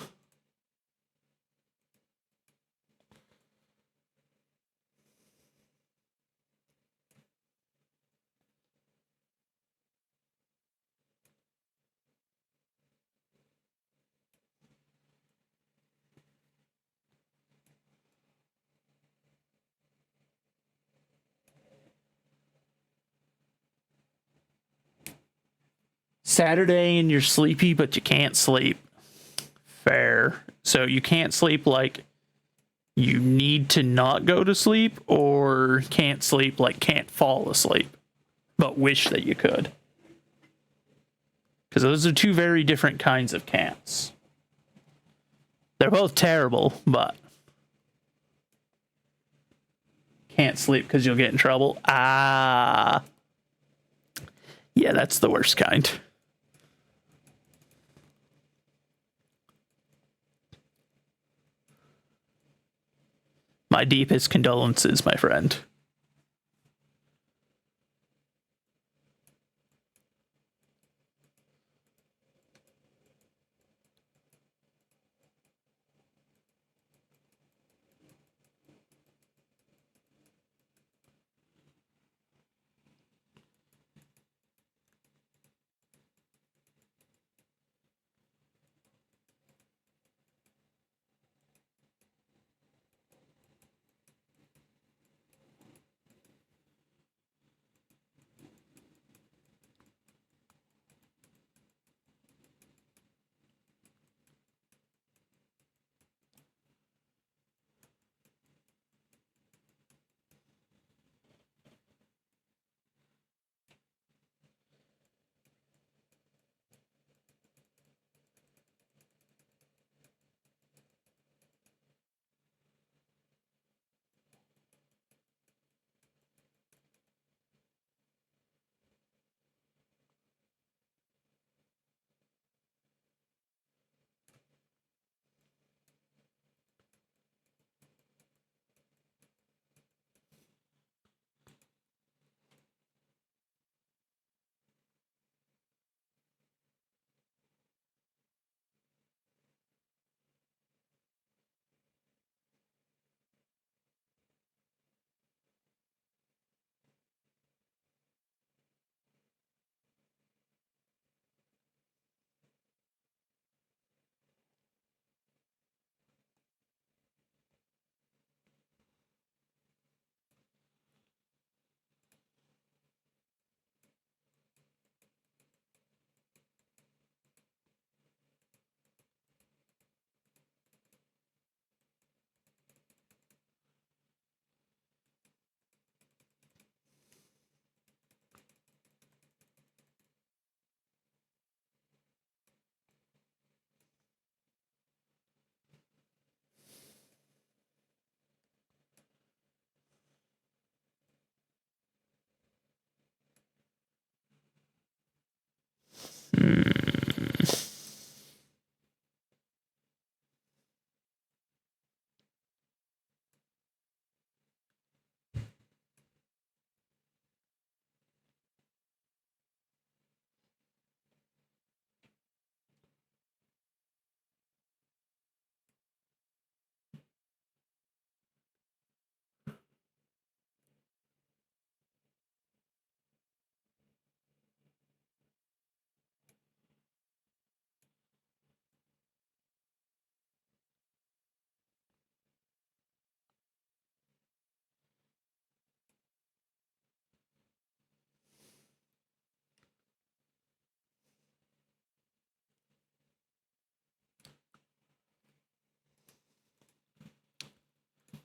Saturday and you're sleepy, but you can't sleep. Fair. So you can't sleep like you need to not go to sleep, or can't sleep like can't fall asleep, but wish that you could. Because those are two very different kinds of can'ts. They're both terrible, but can't sleep because you'll get in trouble. Yeah, that's the worst kind. My deepest condolences, my friend.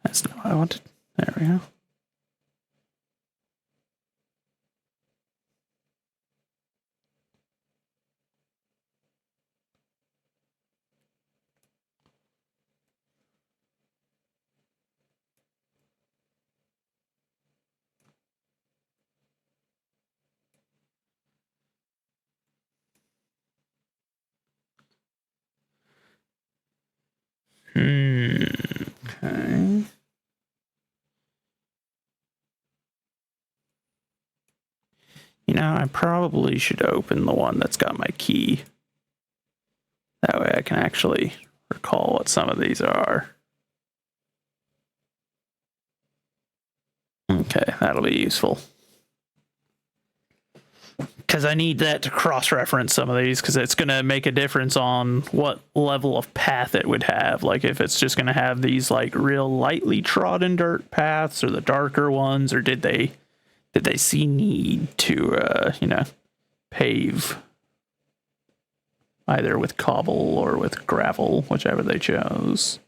That's not what I wanted. There we go. Okay. You know, I probably should open the one that's got my key. That way I can actually recall what some of these are. Okay, that'll be useful. Because I need that to cross-reference some of these, because it's going to make a difference on what level of path it would have. Like, if it's just going to have these, like, real lightly trodden dirt paths, or the darker ones, or did they see need to, you know, pave either with cobble or with gravel, whichever they chose.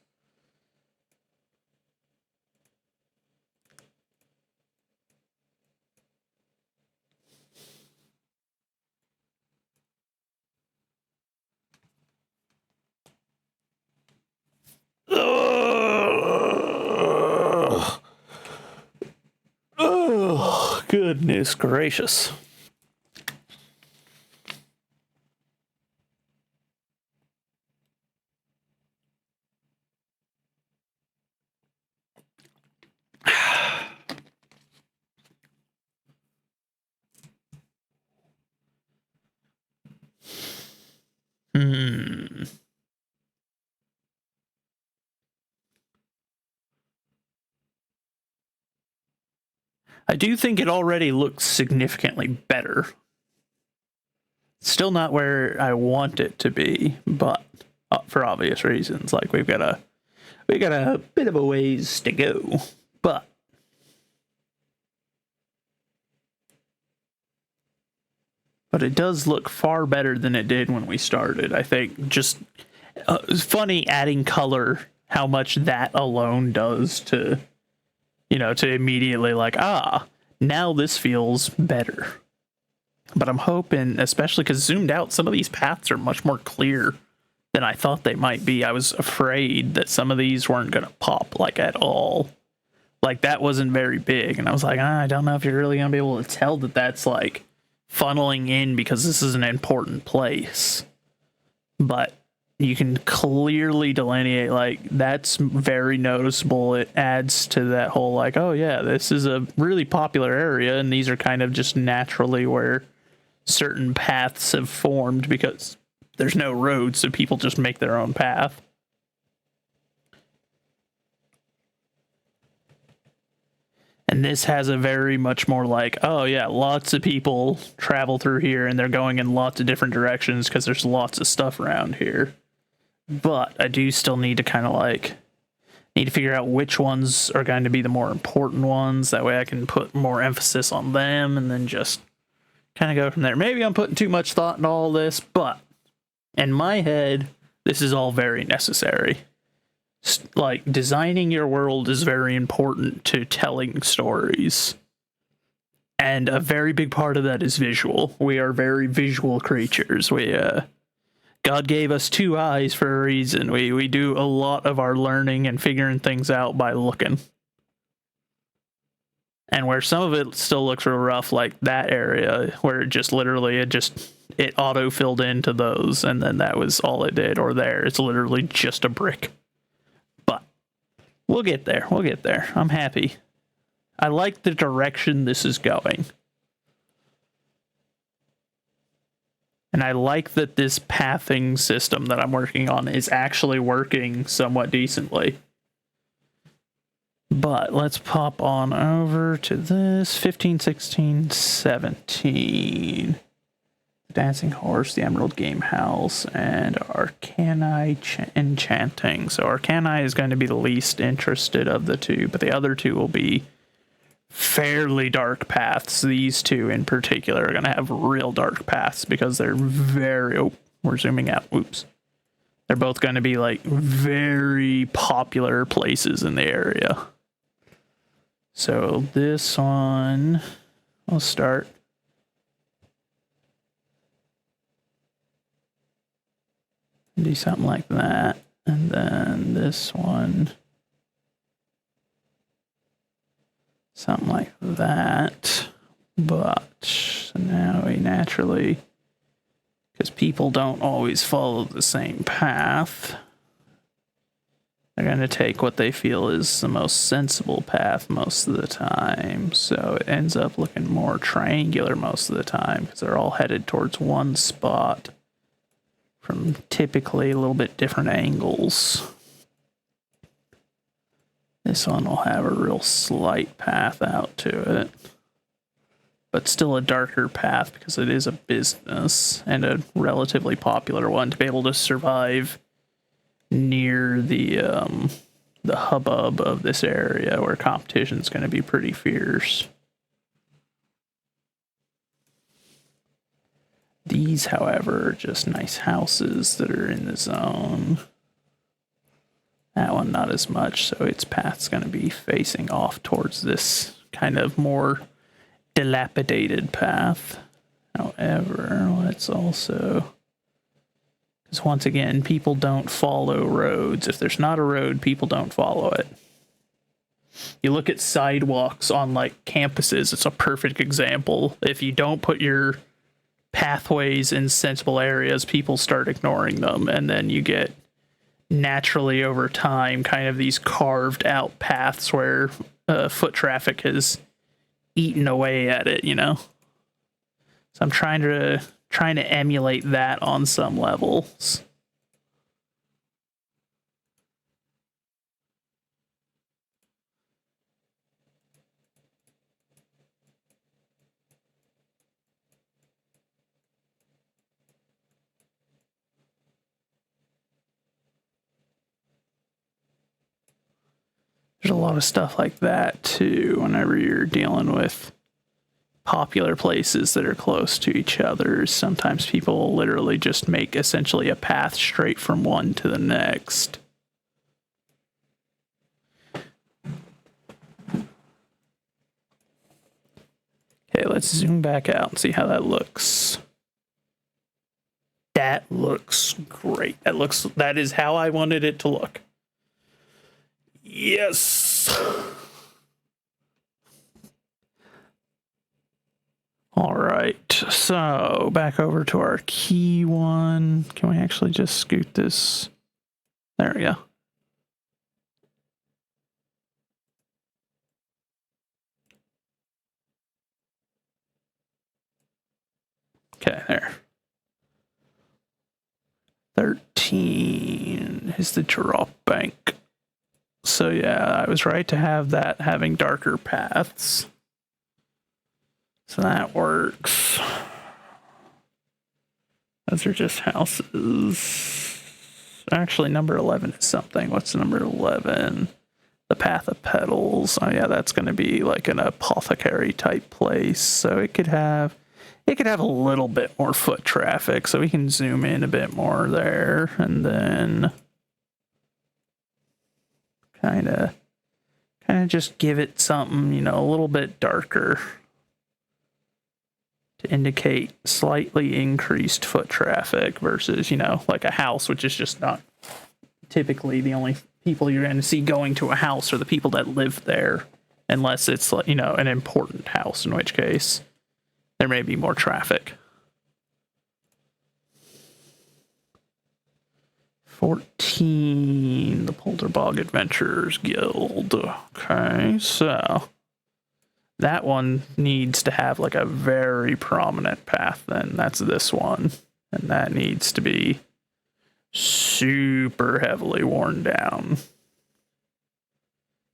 Oh, goodness gracious. I do think it already looks significantly better. Still not where I want it to be, but for obvious reasons, like we got a bit of a ways to go, but it does look far better than it did when we started. I think just it's funny adding color, how much that alone does to, you know, to immediately like, now this feels better. But I'm hoping, especially because zoomed out, some of these paths are much more clear than I thought they might be. I was afraid that some of these weren't going to pop, like, at all. Like, that wasn't very big. And I was like, I don't know if you're really going to be able to tell that that's, like, funneling in because this is an important place. But you can clearly delineate, like, that's very noticeable. It adds to that whole, like, oh yeah, this is a really popular area, and these are kind of just naturally where certain paths have formed because there's no road, so people just make their own path. And this has a very much more like, oh yeah, lots of people travel through here and they're going in lots of different directions because there's lots of stuff around here. But I do still need to kind of like, need to figure out which ones are going to be the more important ones. That way I can put more emphasis on them and then just kind of go from there. Maybe I'm putting too much thought into all this, but in my head, this is all very necessary. Like, designing your world is very important to telling stories. And a very big part of that is visual. We are very visual creatures. God gave us 2 eyes for a reason. We do a lot of our learning and figuring things out by looking. And where some of it still looks real rough, like that area, where it just literally, it auto filled into those, and then that was all it did. Or there, it's literally just a brick. But we'll get there. We'll get there. I'm happy. I like the direction this is going. And I like that this pathing system that I'm working on is actually working somewhat decently. But let's pop on over to this 15, 16, 17. The Dancing Horse, the Emerald Game House, and Arcani Enchanting. So Arcani is going to be the least interested of the two, but the other two will be fairly dark paths. These two in particular are going to have real dark paths because they're very... Oh, we're zooming out. Oops. They're both going to be like very popular places in the area. So this one, I'll start. Do something like that. And then this one, something like that. But now we naturally, because people don't always follow the same path, they're going to take what they feel is the most sensible path most of the time. So it ends up looking more triangular most of the time because they're all headed towards one spot from typically a little bit different angles. This one will have a real slight path out to it, but still a darker path because it is a business and a relatively popular one to be able to survive near the hubbub of this area where competition is going to be pretty fierce. These, however, are just nice houses that are in the zone. That one not as much, so its path's going to be facing off towards this kind of more dilapidated path. However, let's also... Because once again, people don't follow roads. If there's not a road, people don't follow it. You look at sidewalks on like campuses, it's a perfect example. If you don't put your pathways in sensible areas, people start ignoring them. And then you get naturally over time kind of these carved out paths where foot traffic has eaten away at it, you know? So I'm trying to emulate that on some levels. There's a lot of stuff like that too whenever you're dealing with popular places that are close to each other. Sometimes people will literally just make essentially a path straight from one to the next. Okay, let's zoom back out and see how that looks. That looks great. That is how I wanted it to look. Yes. All right, so back over to our key one. Can we actually just scoot this? There we go. Okay, there. 13 is the drop bank. So yeah, I was right to have that having darker paths. So that works. Those are just houses. Actually, number 11 is something. What's number 11? The Path of Petals. Oh yeah, that's going to be like an apothecary type place. So it could have a little bit more foot traffic. So we can zoom in a bit more there, and then kind of just give it something, you know, a little bit darker to indicate slightly increased foot traffic versus, you know, like a house, which is just not typically the only people you're going to see going to a house are the people that live there, unless it's, you know, an important house, in which case there may be more traffic. 14, the Polderbog Adventurers Guild. Okay, so that one needs to have like a very prominent path then. That's this one. And that needs to be super heavily worn down.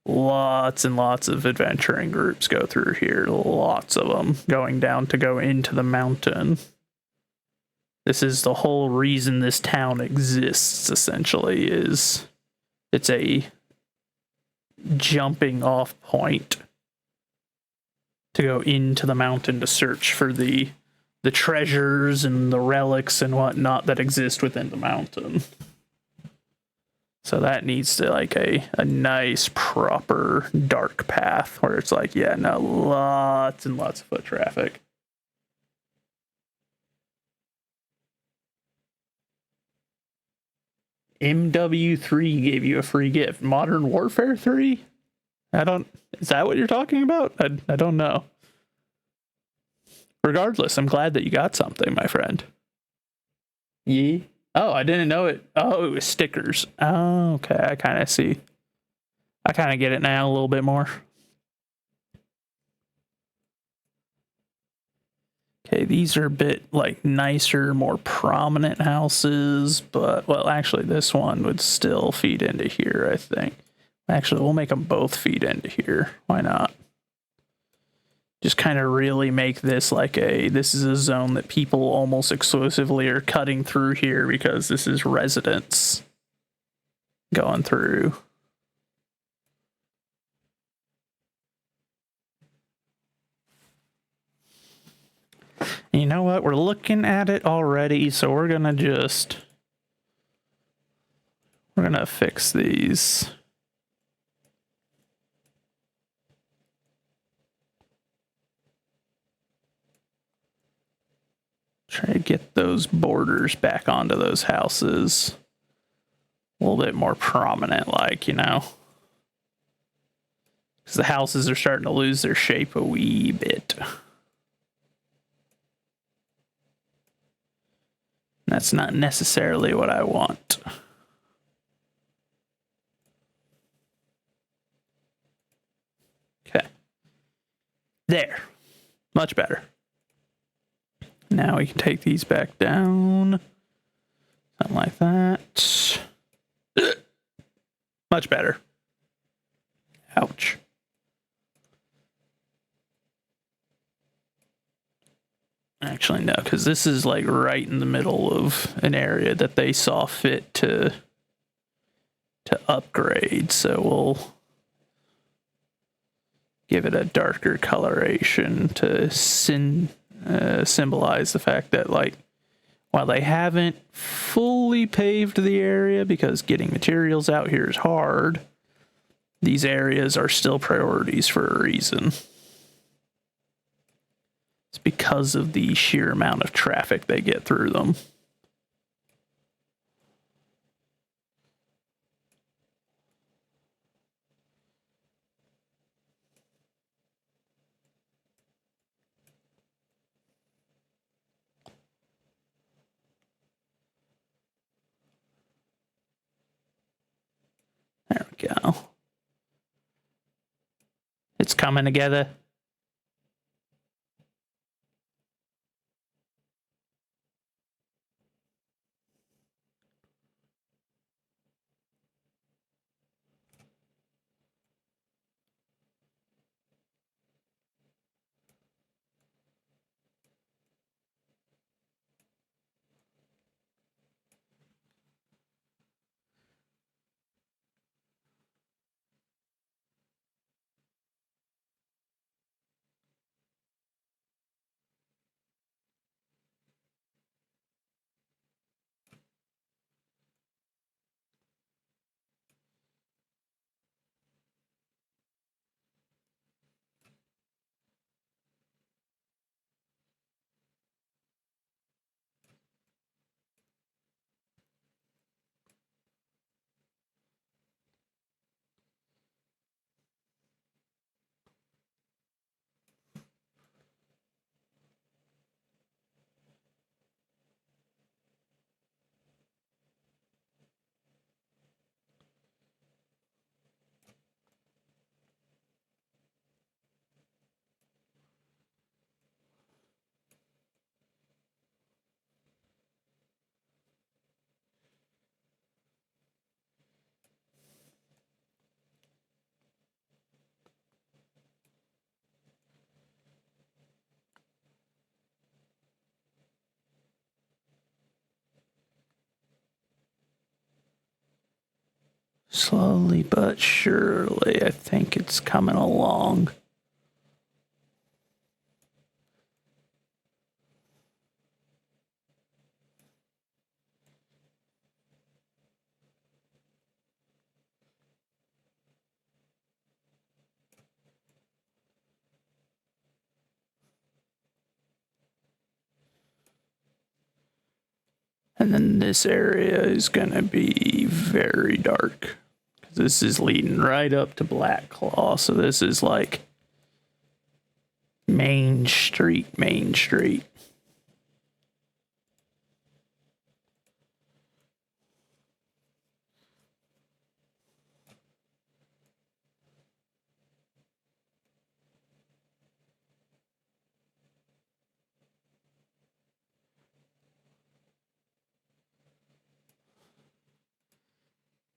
Lots and lots of adventuring groups go through here. Lots of them going down to go into the mountain. This is the whole reason this town exists, essentially, is it's a jumping off point to go into the mountain to search for the treasures and the relics and whatnot that exist within the mountain. So that needs to like a nice proper dark path where it's like, yeah, no, lots and lots of foot traffic. MW3 gave you a free gift. Modern Warfare 3? Is that what you're talking about? I don't know. Regardless, I'm glad that you got something, my friend. Yeah. Oh, I didn't know it. Oh, it was stickers. Oh, okay. I kind of see. I kind of get it now a little bit more. Okay, these are a bit like nicer, more prominent houses, but well, actually this one would still feed into here, I think. Actually, we'll make them both feed into here. Why not? Just kind of really make this like this is a zone that people almost exclusively are cutting through here because this is residents going through. You know what? We're looking at it already, so we're gonna fix these. Try to get those borders back onto those houses a little bit more prominent, like, you know, because the houses are starting to lose their shape a wee bit. That's not necessarily what I want. Okay. There. Much better. Now we can take these back down. Something like that. Much better. Ouch. Actually, no, because this is like right in the middle of an area that they saw fit to upgrade. So we'll give it a darker coloration to symbolize the fact that, like, while they haven't fully paved the area because getting materials out here is hard, these areas are still priorities for a reason. It's because of the sheer amount of traffic they get through them. There we go. It's coming together. Slowly but surely, I think it's coming along. And then this area is gonna be very dark. This is leading right up to Black Claw, so this is like Main Street.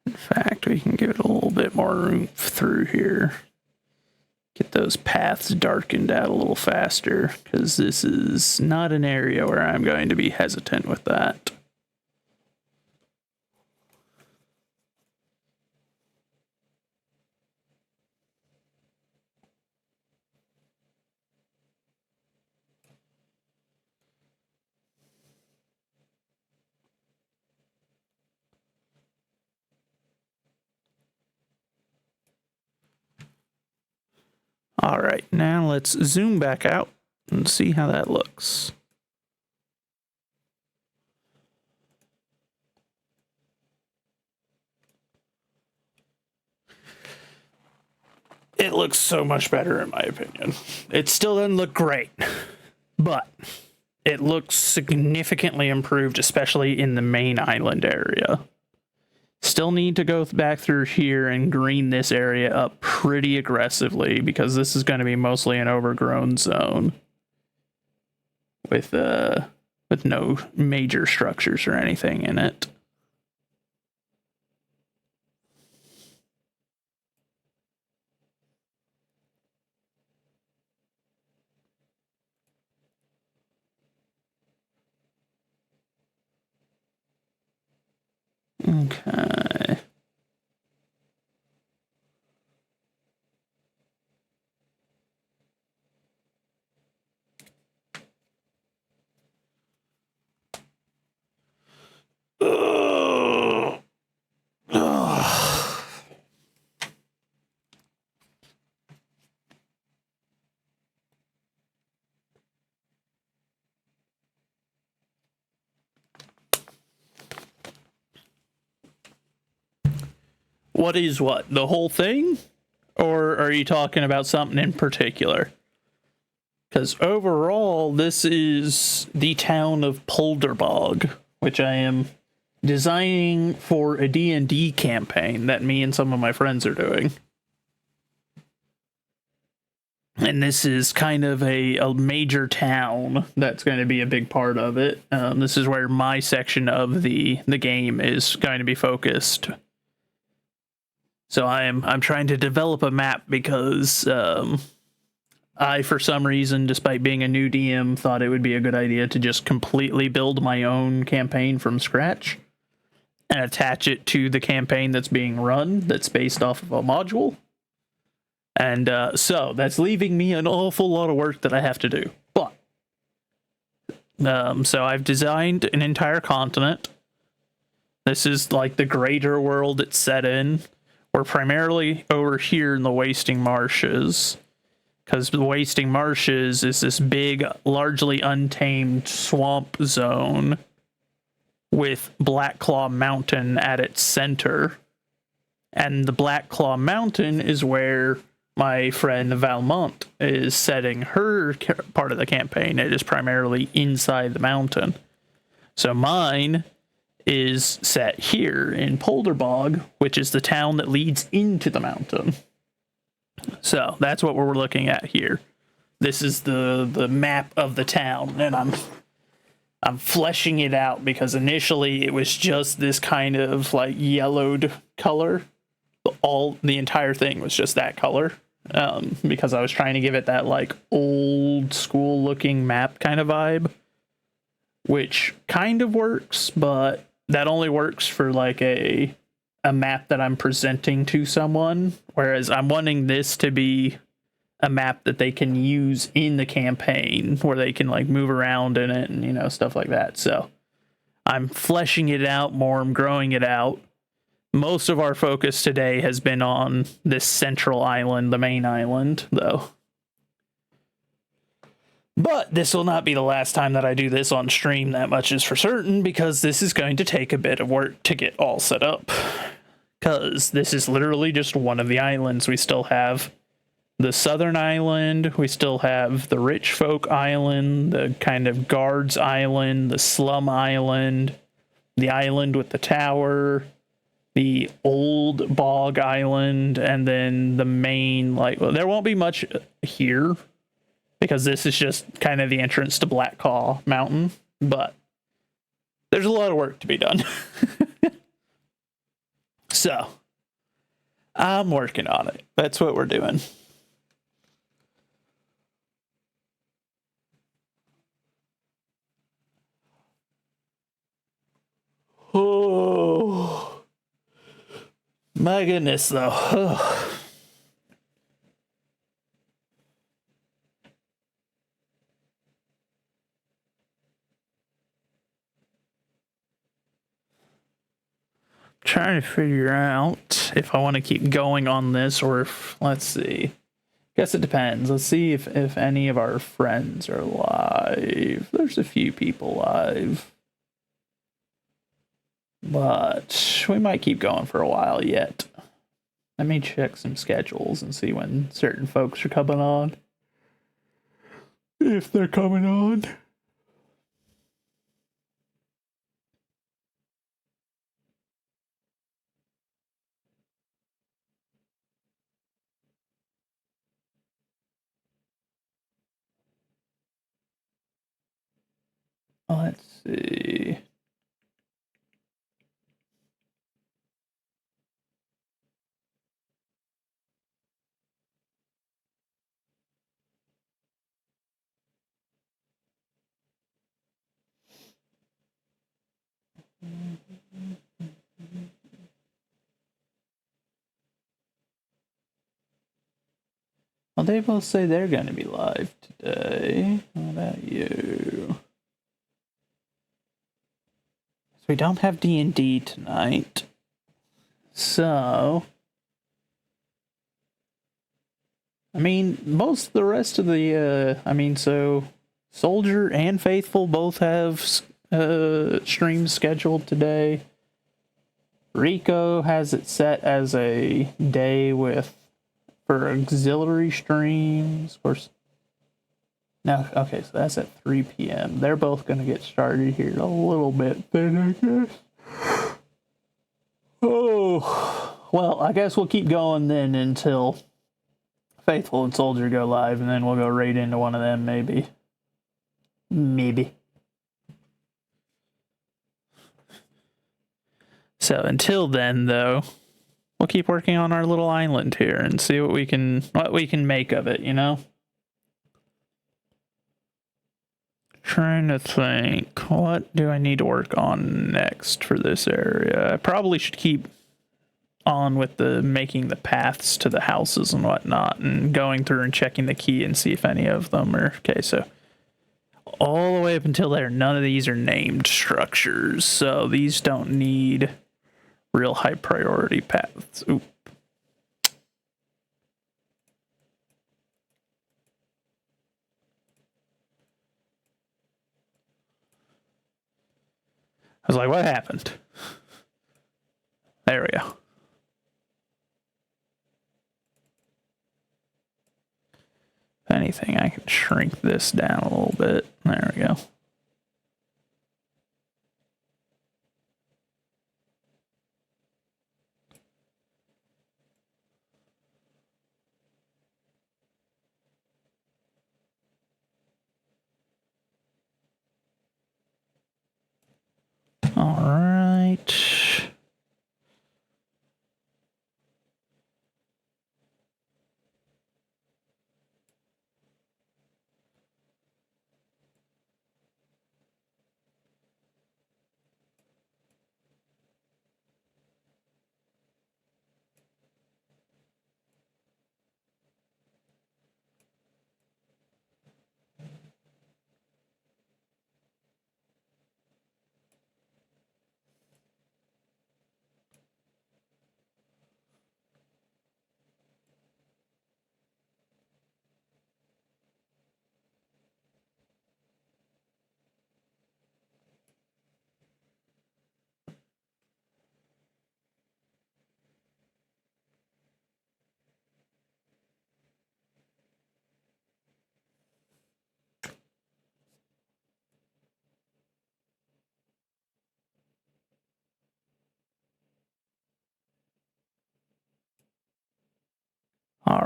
In fact, we can give it a little bit more room through here. Get those paths darkened out a little faster, because this is not an area where I'm going to be hesitant with that. All right, now let's zoom back out and see how that looks. It looks so much better in my opinion. It still doesn't look great, but it looks significantly improved, especially in the main island area. Still need to go back through here and green this area up pretty aggressively, because this is going to be mostly an overgrown zone with no major structures or anything in it. Okay. Ugh. Ugh. What is what? The whole thing? Or are you talking about something in particular? Because overall, this is the town of Polderbog, which I am designing for a D&D campaign that me and some of my friends are doing. And this is kind of a major town that's going to be a big part of it. This is where my section of the game is going to be focused. So I'm trying to develop a map because I, for some reason, despite being a new DM, thought it would be a good idea to just completely build my own campaign from scratch and attach it to the campaign that's being run that's based off of a module. And so that's leaving me an awful lot of work that I have to do. But so I've designed an entire continent. This is like the greater world it's set in. We're primarily over here in the Wasting Marshes, because the Wasting Marshes is this big, largely untamed swamp zone with Black Claw Mountain at its center. And the Black Claw Mountain is where my friend Valmont is setting her part of the campaign. It is primarily inside the mountain. So mine is set here in Polderbog, which is the town that leads into the mountain. So that's what we're looking at here. This is the map of the town, and I'm fleshing it out because initially it was just this kind of like yellowed color. The entire thing was just that color, because I was trying to give it that like old school looking map kind of vibe, which kind of works, but that only works for like a a map that I'm presenting to someone, whereas I'm wanting this to be a map that they can use in the campaign where they can like move around in it and, you know, stuff like that. So I'm fleshing it out more, I'm growing it out. Most of our focus today has been on this central island, the main island, though. But this will not be the last time that I do this on stream, that much is for certain, because this is going to take a bit of work to get all set up. Because this is literally just one of the islands. We still have the southern island, we still have the rich folk island, the kind of guards island, the slum island, the island with the tower, the old bog island, and then the main, like, well, there won't be much here because this is just kind of the entrance to Black Claw Mountain, but there's a lot of work to be done. So I'm working on it. That's what we're doing. Oh, my goodness, though. Oh. Trying to figure out if I want to keep going on this or if, let's see. Guess it depends. Let's see if any of our friends are live. There's a few people live. But we might keep going for a while yet. Let me check some schedules and see when certain folks are coming on. If they're coming on. Let's see. Well, they both say they're going to be live today. What about you? So we don't have D&D tonight. So, I mean, most of the rest of the, so Soldier and Faithful both have streams scheduled today. Rico has it set as a day for auxiliary streams. Of course. No, okay, so that's at 3 p.m. They're both going to get started here a little bit then, I guess. Oh, well, I guess we'll keep going then until Faithful and Soldier go live, and then we'll go right into one of them, maybe. Maybe. So until then, though, we'll keep working on our little island here and see what we can make of it, you know? Trying to think, what do I need to work on next for this area? I probably should keep on with the making the paths to the houses and whatnot, and going through and checking the key and see if any of them are okay. So all the way up until there, none of these are named structures, so these don't need real high priority paths. Oop. I was like, what happened? There we go. If anything, I can shrink this down a little bit. There we go. All right.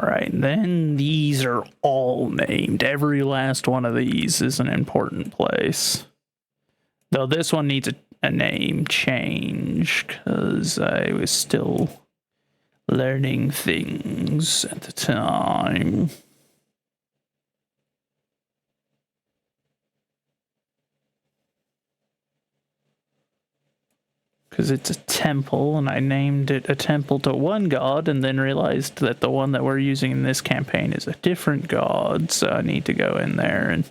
Alright, then these are all named. Every last one of these is an important place. Though this one needs a name change, because I was still learning things at the time. Because it's a temple, and I named it a temple to one god, and then realized that the one that we're using in this campaign is a different god, so I need to go in there and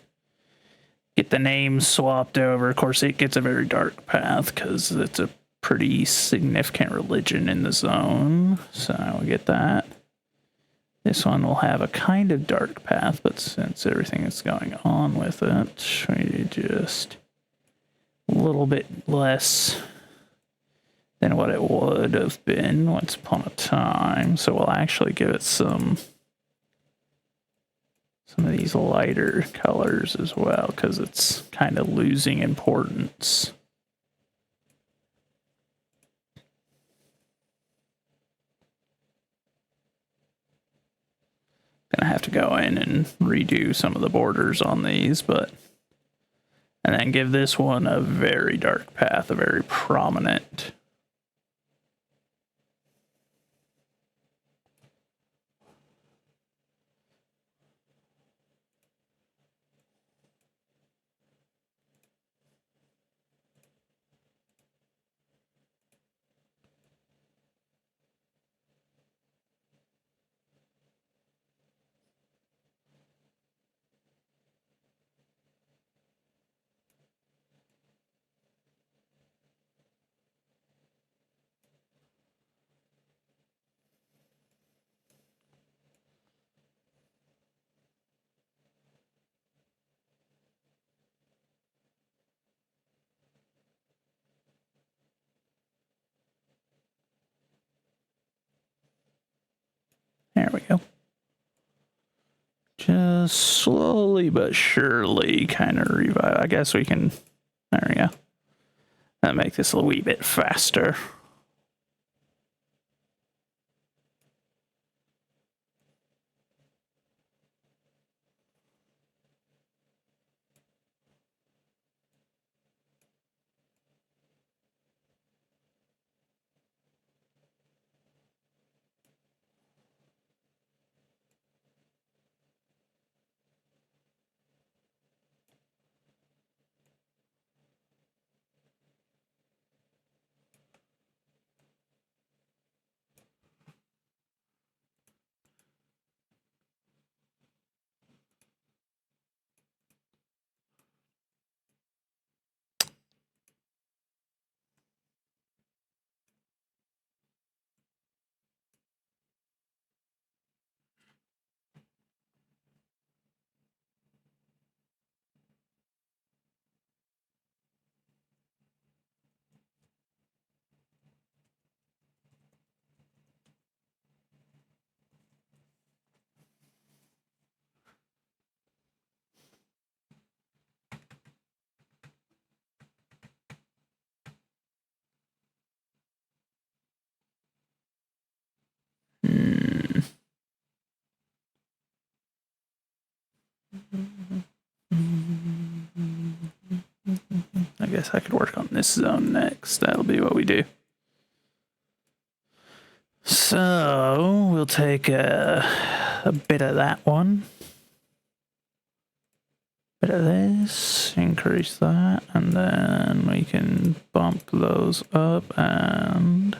get the name swapped over. Of course, it gets a very dark path, because it's a pretty significant religion in the zone, so I will get that. This one will have a kind of dark path, but since everything is going on with it, we just a little bit less than what it would have been once upon a time. So we'll actually give it some of these lighter colors as well, because it's kind of losing importance. Gonna have to go in and redo some of the borders on these, and then give this one a very dark path, a very prominent. There we go. Just slowly but surely kind of revive. I guess we can, there we go. That make this a wee bit faster. I guess I could work on this zone next. That'll be what we do. So we'll take a bit of that one. Bit of this, increase that, and then we can bump those up and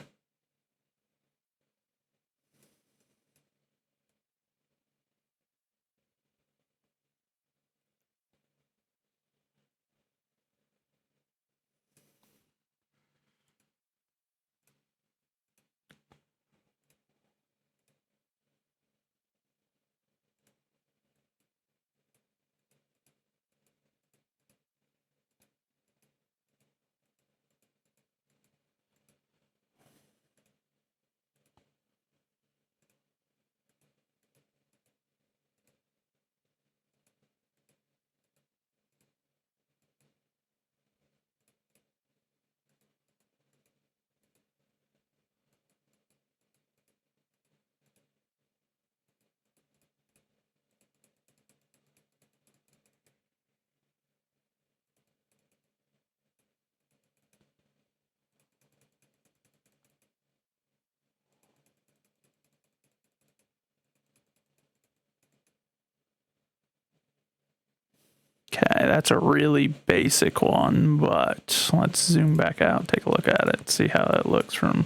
That's a really basic one, but let's zoom back out, take a look at it, see how that looks from...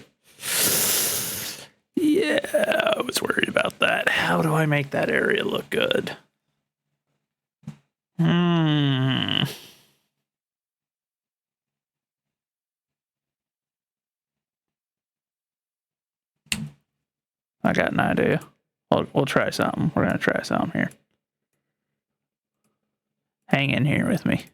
Yeah, I was worried about that. How do I make that area look good? I got an idea. We'll try something. We're going to try something here. Hang in here with me.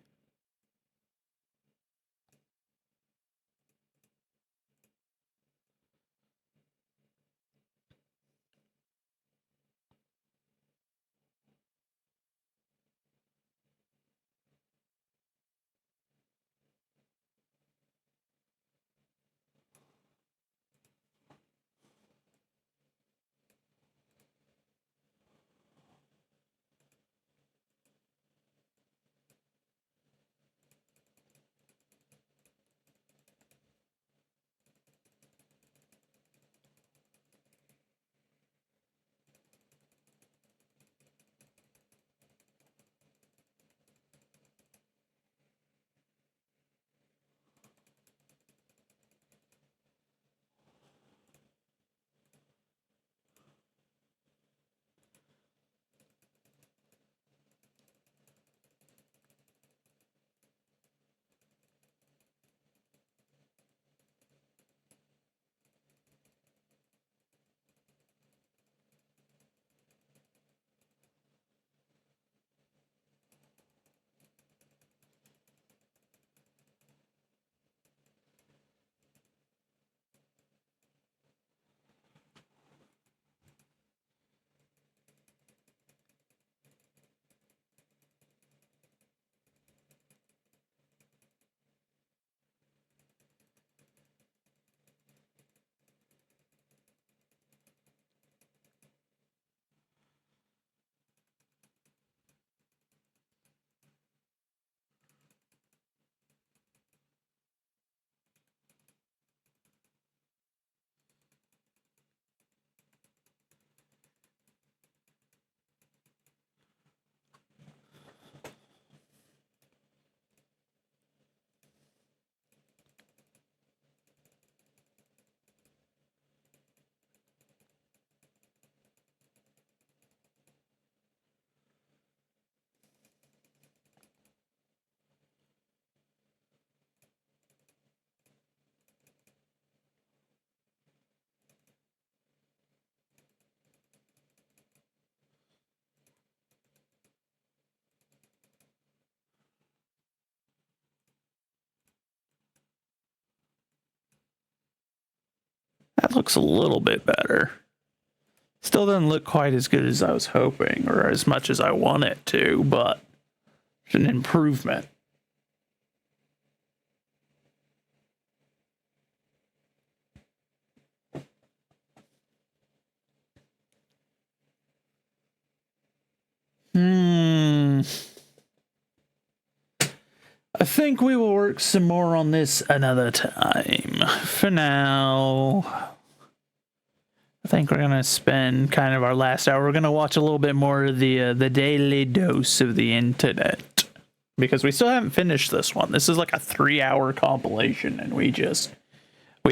That looks a little bit better. Still doesn't look quite as good as I was hoping, or as much as I want it to, but it's an improvement. I think we will work some more on this another time. For now, I think we're gonna spend kind of our last hour. We're gonna watch a little bit more of the daily dose of the internet, because we still haven't finished this one. This is like a 3-hour compilation, and we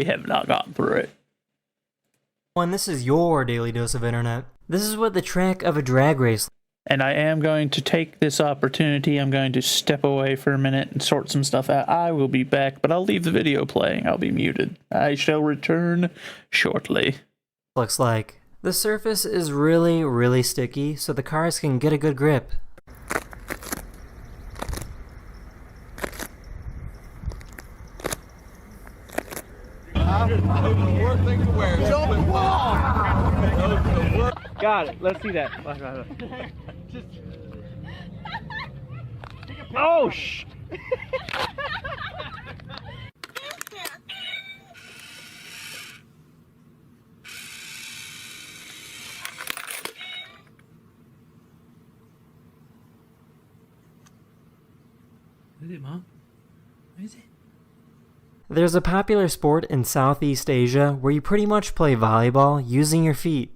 have not gotten through it. And this is your daily dose of internet. This is what the track of a drag race. And I am going to take this opportunity. I'm going to step away for a minute and sort some stuff out. I will be back, but I'll leave the video playing. I'll be muted. I shall return shortly. Looks like. The surface is really, really sticky, so the cars can get a good grip. Got it. Let's see that. Oh, shh. What is it, Mom? What is it? There's a popular sport in Southeast Asia where you pretty much play volleyball using your feet.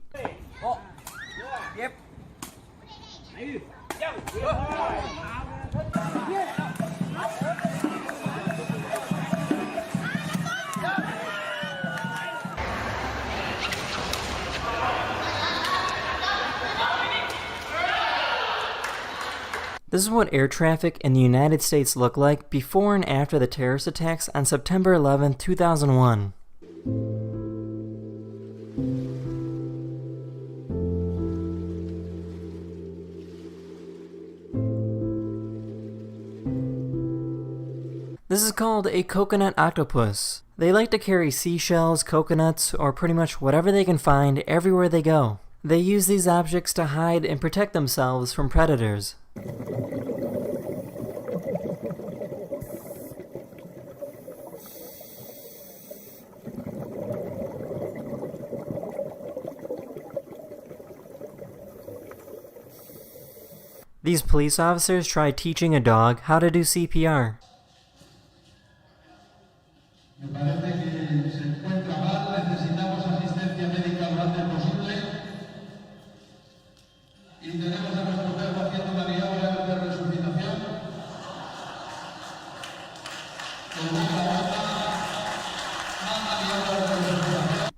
This is what air traffic in the United States looked like before and after the terrorist attacks on September 11, 2001. This is called a coconut octopus. They like to carry seashells, coconuts, or pretty much whatever they can find everywhere they go. They use these objects to hide and protect themselves from predators. These police officers tried teaching a dog how to do CPR.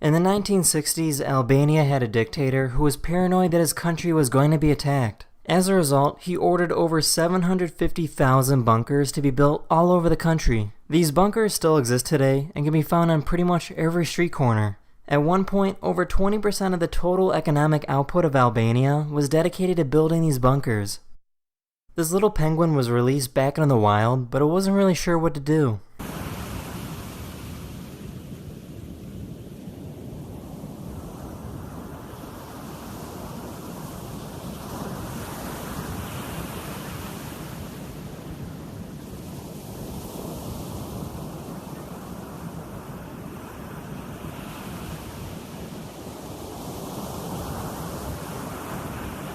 In the 1960s, Albania had a dictator who was paranoid that his country was going to be attacked. As a result, he ordered over 750,000 bunkers to be built all over the country. These bunkers still exist today and can be found on pretty much every street corner. At one point, over 20% of the total economic output of Albania was dedicated to building these bunkers. This little penguin was released back into the wild, but it wasn't really sure what to do.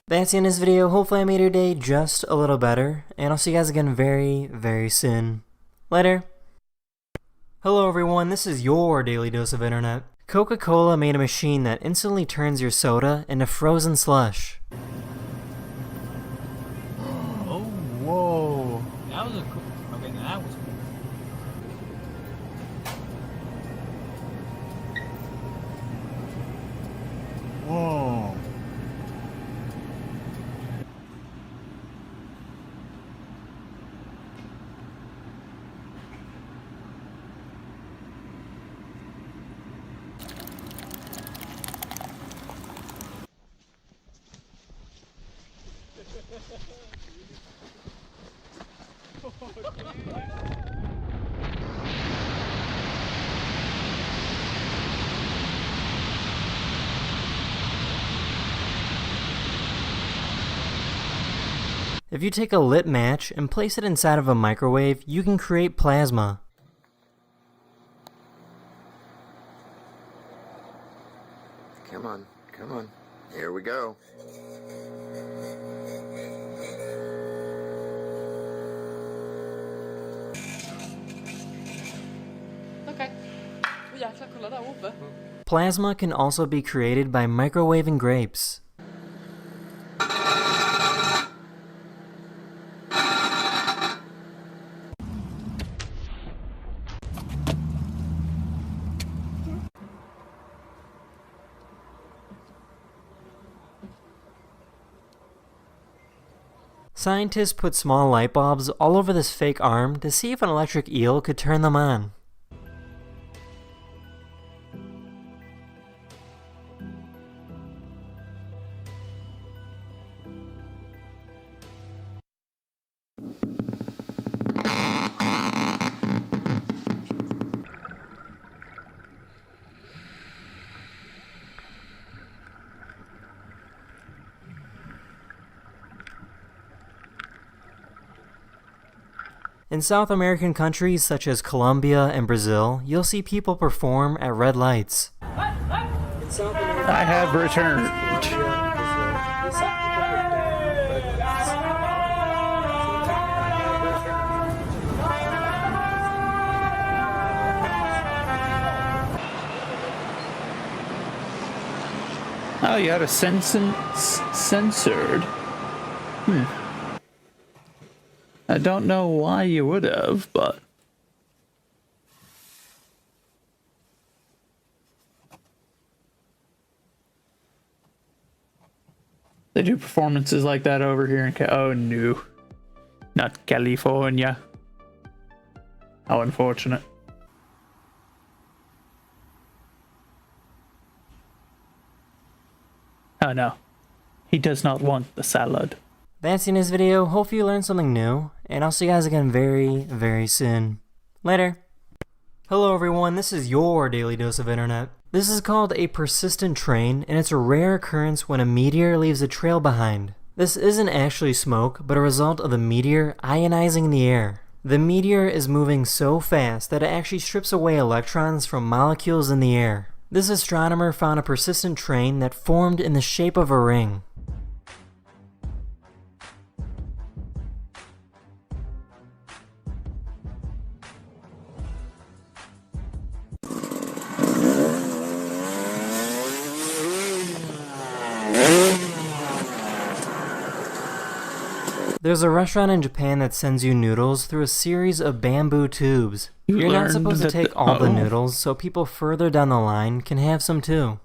That's the end of this video. Hopefully I made your day just a little better, and I'll see you guys again very, very soon. Later. Hello everyone, this is your Daily Dose of Internet. Coca-Cola made a machine that instantly turns your soda into frozen slush. Oh, whoa. That was a cool. Okay, that was cool. Whoa. If you take a lit match and place it inside of a microwave, you can create plasma. Come on, come on. Here we go. Plasma can also be created by microwaving grapes. Scientists put small light bulbs all over this fake arm to see if an electric eel could turn them on. In South American countries such as Colombia and Brazil, you'll see people perform at red lights. I have returned. Oh, you had a censored. I don't know why you would have, but they do performances like that over here in oh no. Not California. How unfortunate. Oh no. He does not want the salad. That's in this video. Hope you learned something new, and I'll see you guys again very, very soon. Later. Hello everyone, this is your Daily Dose of Internet. This is called a persistent train, and it's a rare occurrence when a meteor leaves a trail behind. This isn't actually smoke, but a result of the meteor ionizing the air. The meteor is moving so fast that it actually strips away electrons from molecules in the air. This astronomer found a persistent train that formed in the shape of a ring. There's a restaurant in Japan that sends you noodles through a series of bamboo tubes. You're not supposed to take all the noodles, so people further down the line can have some too.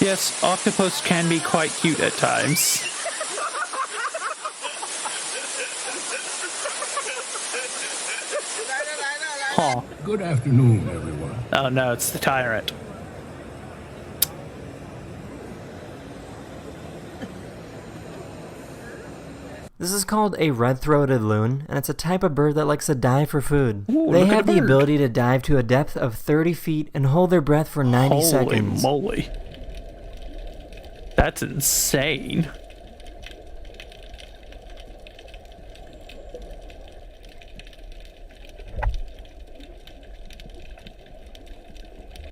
Yes, octopus can be quite cute at times. Huh. Good afternoon, everyone. Oh no, it's the tyrant. This is called a red-throated loon, and it's a type of bird that likes to dive for food. Ooh, they look at have the the bird. ability to dive to a depth of 30 feet and hold their breath for 90 seconds. Holy moly. That's insane.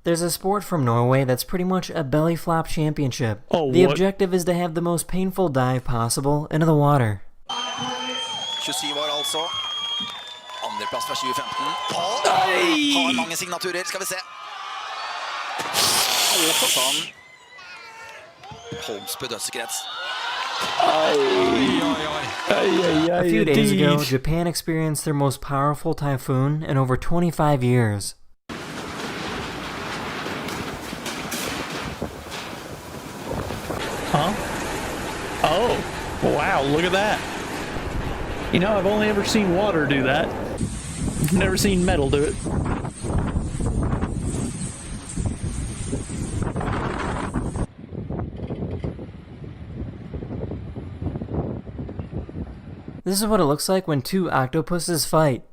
There's a sport from Norway that's pretty much a belly flop championship. Oh, the what? objective is to have the most painful dive possible into the water. 27 år altså. Andreplass fra 2015. Paul har mange signaturer, skal vi se. Sånn. Holmsbø dødskrets. A few days ago, Japan experienced their most powerful typhoon in over 25 years. Huh? Oh, wow, look at that. You know, I've only ever seen water do that. I've never seen metal do it. This is what it looks like when two octopuses fight.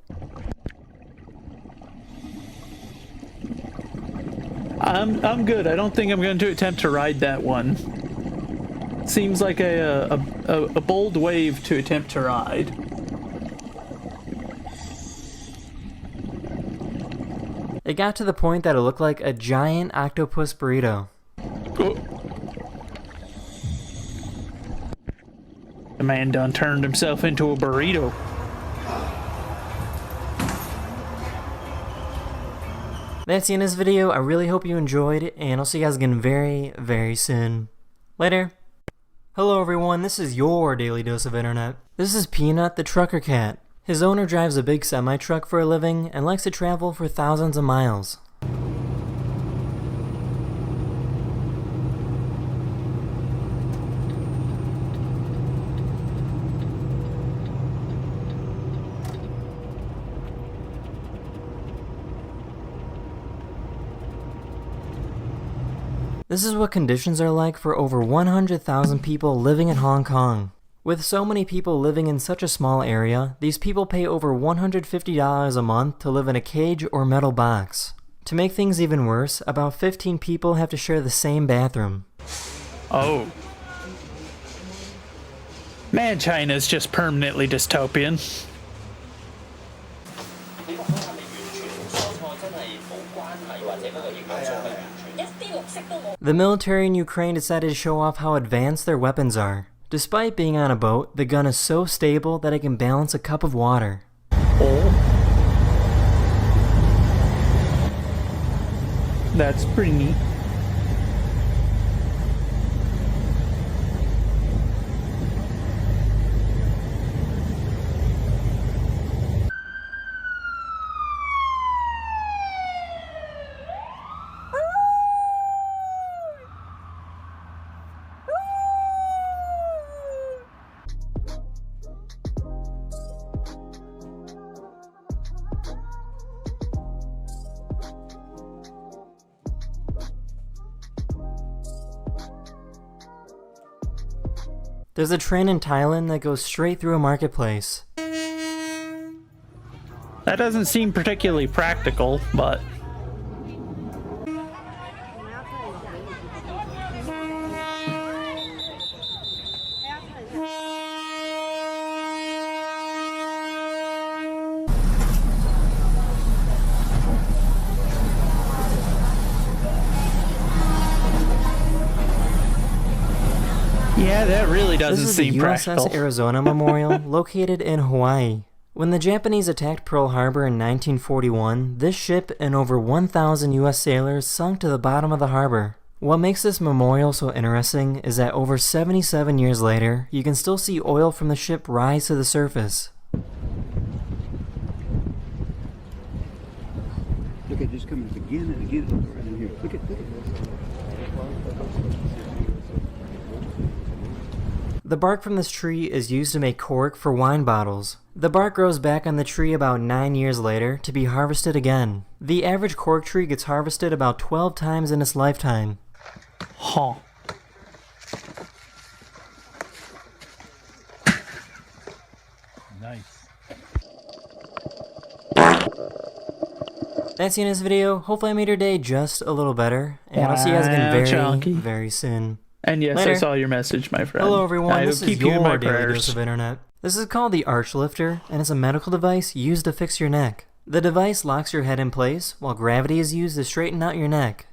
I'm good. I don't think I'm going to attempt to ride that one. Seems like a bold wave to attempt to ride. It got to the point that it looked like a giant octopus burrito. Oh. The man done turned himself into a burrito. That's the end of this video. I really hope you enjoyed it, and I'll see you guys again very, very soon. Later. Hello everyone, this is your Daily Dose of Internet. This is Peanut the Trucker Cat. His owner drives a big semi-truck for a living and likes to travel for thousands of miles. This is what conditions are like for over 100,000 people living in Hong Kong. With so many people living in such a small area, these people pay over $150 a month to live in a cage or metal box. To make things even worse, about 15 people have to share the same bathroom. Oh. Man, China's just permanently dystopian. The military in Ukraine decided to show off how advanced their weapons are. Despite being on a boat, the gun is so stable that it can balance a cup of water. Oh. That's pretty neat. There's a train in Thailand that goes straight through a marketplace. That doesn't seem particularly practical, but... Yeah, that really doesn't seem practical. This is the USS Arizona Memorial, located in Hawaii. When the Japanese attacked Pearl Harbor in 1941, this ship and over 1,000 US sailors sunk to the bottom of the harbor. What makes this memorial so interesting is that over 77 years later, you can still see oil from the ship rise to the surface. Look at just coming up again and again. Look right in here. Look at this. The bark from this tree is used to make cork for wine bottles. The bark grows back on the tree about 9 years later to be harvested again. The average cork tree gets harvested about 12 times in its lifetime. Huh. Nice. That's the end of this video. Hopefully I made your day just a little better. And I'll see you guys again very soon. And yes, Later. I saw your message, my friend. Hello everyone, this is your daily prayers. dose of internet. This is called the Arch Lifter, and it's a medical device used to fix your neck. The device locks your head in place, while gravity is used to straighten out your neck.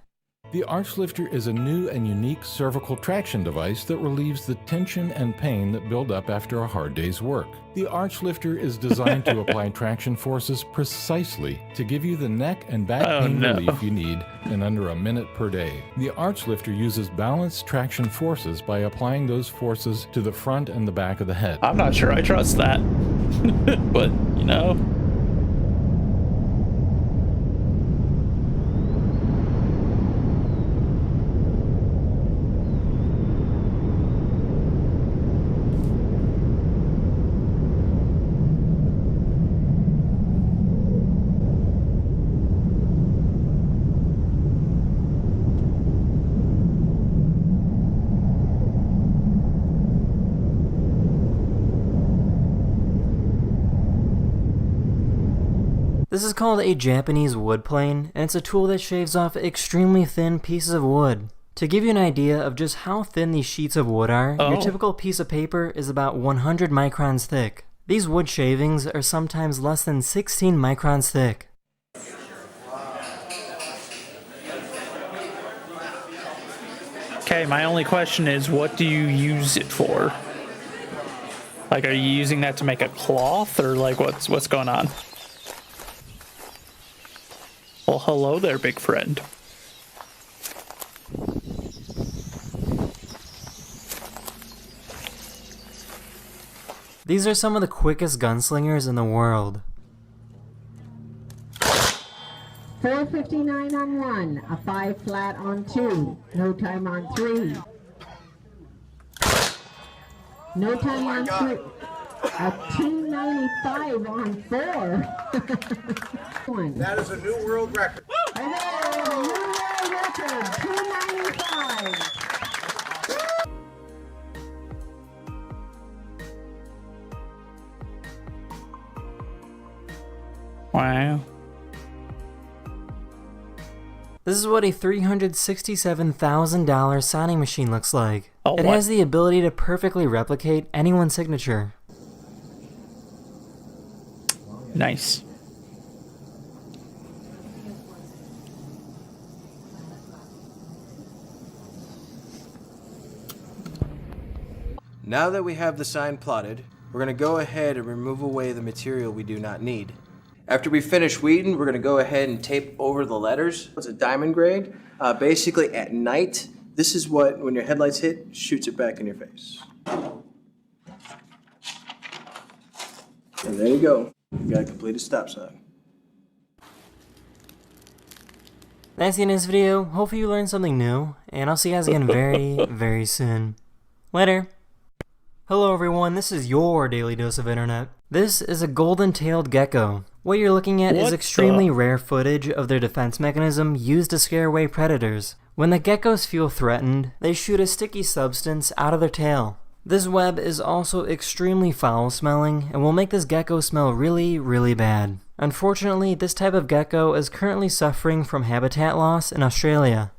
The Arch Lifter is a new and unique cervical traction device that relieves the tension and pain that build up after a hard day's work. The Arch Lifter is designed to apply traction forces precisely to give you the neck and back pain relief you need in under a minute per day. The Arch Lifter uses balanced traction forces by applying those forces to the front and the back of the head. I'm not sure I trust that. But, you know. This is called a Japanese wood plane, and it's a tool that shaves off extremely thin pieces of wood. To give you an idea of just how thin these sheets of wood are, your typical piece of paper is about 100 microns thick. These wood shavings are sometimes less than 16 microns thick. Okay, my only question is, what do you use it for? Like, are you using that to make a cloth, or like what's going on? Well, hello there, big friend. These are some of the quickest gunslingers in the world. 4:59 on 1, a 5 flat on 2, no time on 3. No time on 3. A 295 on 4. That is a new world record. New world record, 295. Wow. This is what a $367,000 signing machine looks like. Oh, it has the ability to perfectly replicate anyone's signature. Nice. Now that we have the sign plotted, we're going to go ahead and remove away the material we do not need. After we finish weeding, we're going to go ahead and tape over the letters. It's a diamond grade. Basically, at night, this is what, when your headlights hit, shoots it back in your face. And there you go. You got a completed stop sign. That's the end of this video. Hopefully you learned something new, and I'll see you guys again very soon. Later. Hello everyone, this is your daily dose of internet. This is a golden-tailed gecko. What you're looking at is extremely rare footage of their defense mechanism used to scare away predators. When the geckos feel threatened, they shoot a sticky substance out of their tail. This web is also extremely foul-smelling and will make this gecko smell really, really bad. Unfortunately, this type of gecko is currently suffering from habitat loss in Australia.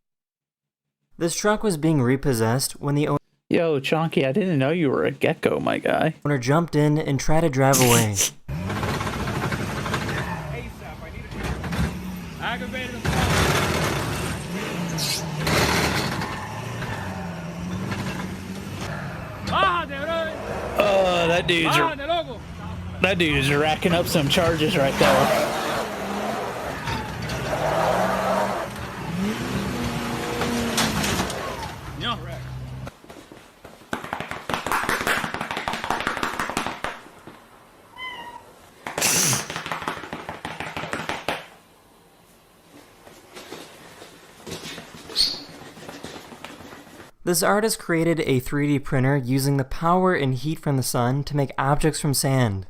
This truck was being repossessed when the Yo, Chonky, I didn't know you were a gecko, my guy. owner jumped in and tried to drive away. Oh, that dude is racking up some charges right there. This artist created a 3D printer using the power and heat from the sun to make objects from sand.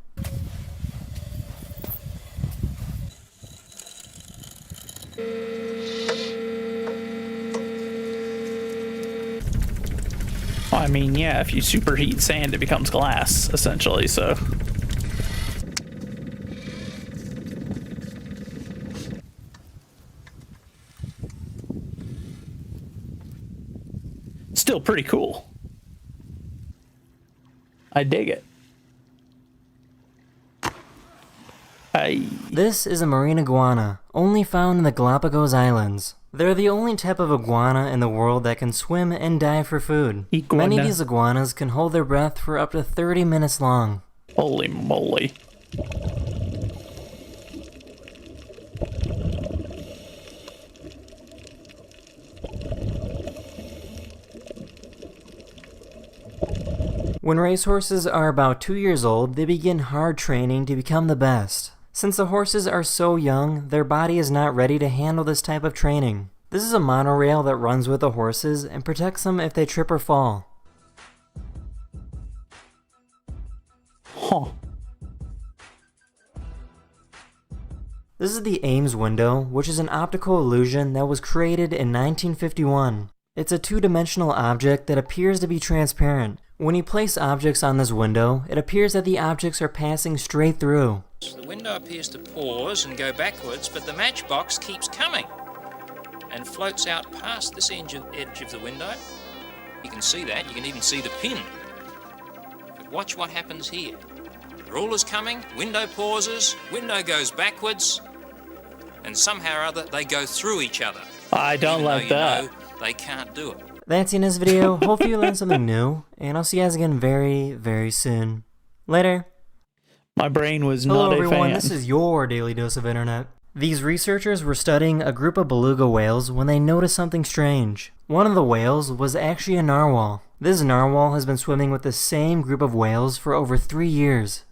Well, I mean, yeah, if you superheat sand, it becomes glass, essentially, so. Still pretty cool. I dig it. This is a marine iguana, only found in the Galapagos Islands. They're the only type of iguana in the world that can swim and dive for food. Many of these iguanas can hold their breath for up to 30 minutes long. Holy moly. When racehorses are about 2 years old, they begin hard training to become the best. Since the horses are so young, their body is not ready to handle this type of training. This is a monorail that runs with the horses and protects them if they trip or fall. Huh. This is the Ames window, which is an optical illusion that was created in 1951. It's a two-dimensional object that appears to be transparent. When you place objects on this window, it appears that the objects are passing straight through. The window appears to pause and go backwards, but the matchbox keeps coming and floats out past this edge of the window. You can see that. You can even see the pin. But watch what happens here. The ruler's coming, window pauses, window goes backwards, and somehow or other they go through each other. I don't like that. They can't do it. That's the end of this video. Hopefully you learned something new, and I'll see you guys again very, very soon. Later. My brain was Hello not everyone, a fan. this is your Daily Dose of Internet. These researchers were studying a group of beluga whales when they noticed something strange. One of the whales was actually a narwhal. This narwhal has been swimming with the same group of whales for over 3 years.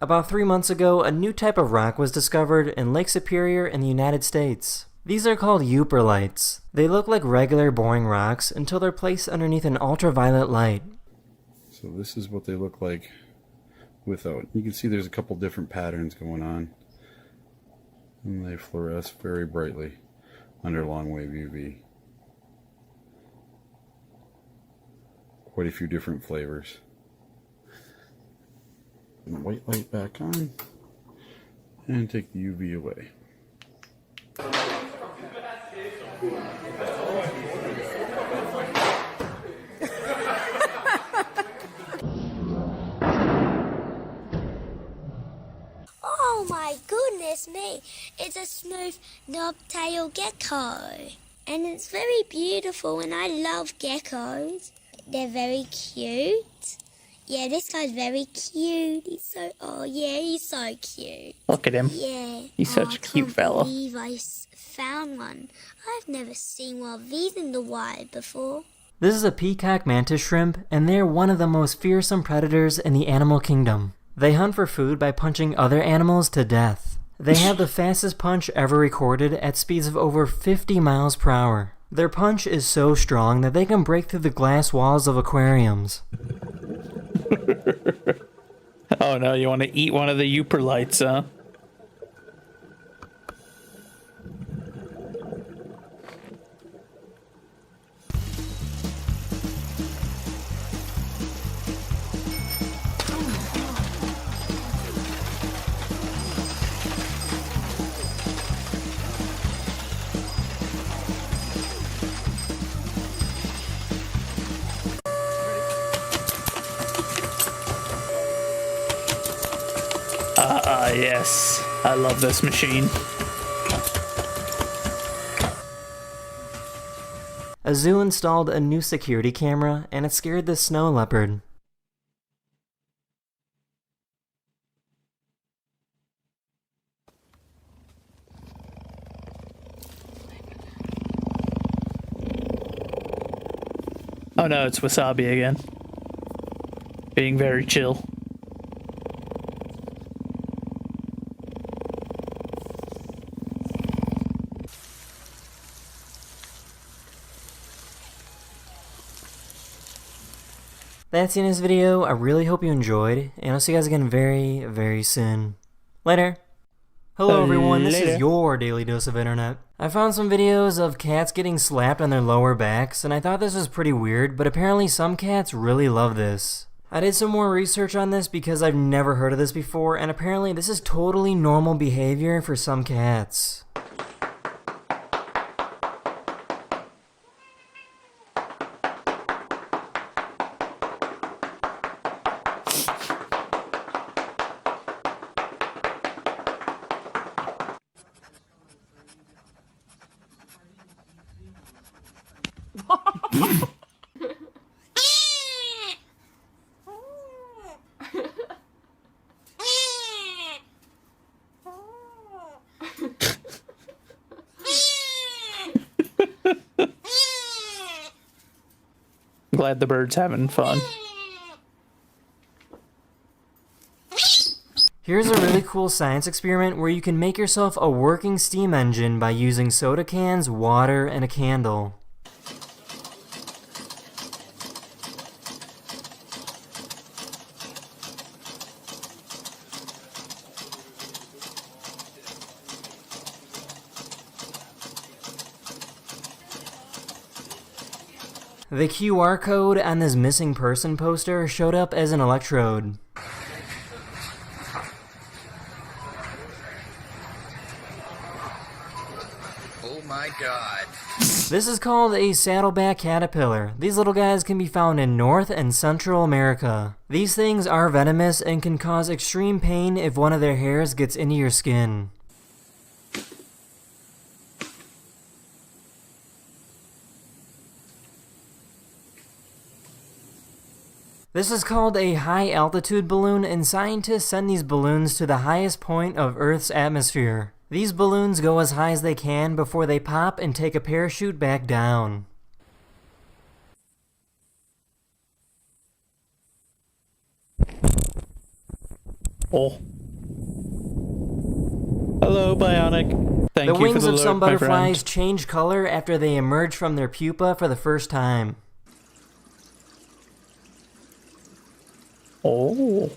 About 3 months ago, a new type of rock was discovered in Lake Superior in the United States. These are called euperlites. They look like regular boring rocks until they're placed underneath an ultraviolet light. So this is what they look like without. You can see there's a couple different patterns going on. And they fluoresce very brightly under long wave UV. Quite a few different flavors. And the white light back on and take the UV away. Oh my goodness me, it's a smooth knob-tail gecko. And it's very beautiful and I love geckos. They're very cute. Yeah, this guy's very cute. He's so, oh yeah, he's so cute. Look at him. Yeah. He's such a cute fella. I can't believe I found one. I've never seen one of these in the wild before. This is a peacock mantis shrimp, and they're one of the most fearsome predators in the animal kingdom. They hunt for food by punching other animals to death. They have the fastest punch ever recorded at speeds of over 50 miles per hour. Their punch is so strong that they can break through the glass walls of aquariums. Oh no, you want to eat one of the Uperlights, huh? Yes. I love this machine. A zoo installed a new security camera, and it scared the snow leopard. Oh no, it's Wasabi again. Being very chill. That's the end of this video. I really hope you enjoyed, and I'll see you guys again very, very soon. Later. Hello everyone, this is your Daily Dose of Internet. I found some videos of cats getting slapped on their lower backs, and I thought this was pretty weird, but apparently some cats really love this. I did some more research on this because I've never heard of this before, and apparently this is totally normal behavior for some cats. Glad the bird's having fun. Here's a really cool science experiment where you can make yourself a working steam engine by using soda cans, water, and a candle. The QR code on this missing person poster showed up as an electrode. Oh my god. This is called a saddleback caterpillar. These little guys can be found in North and Central America. These things are venomous and can cause extreme pain if one of their hairs gets into your skin. This is called a high-altitude balloon, and scientists send these balloons to the highest point of Earth's atmosphere. These balloons go as high as they can before they pop and take a parachute back down. Oh. Hello, Bionic. Thank you The for wings the of some alert, my friend. butterflies change color after they emerge from their pupa for the first time. Oh.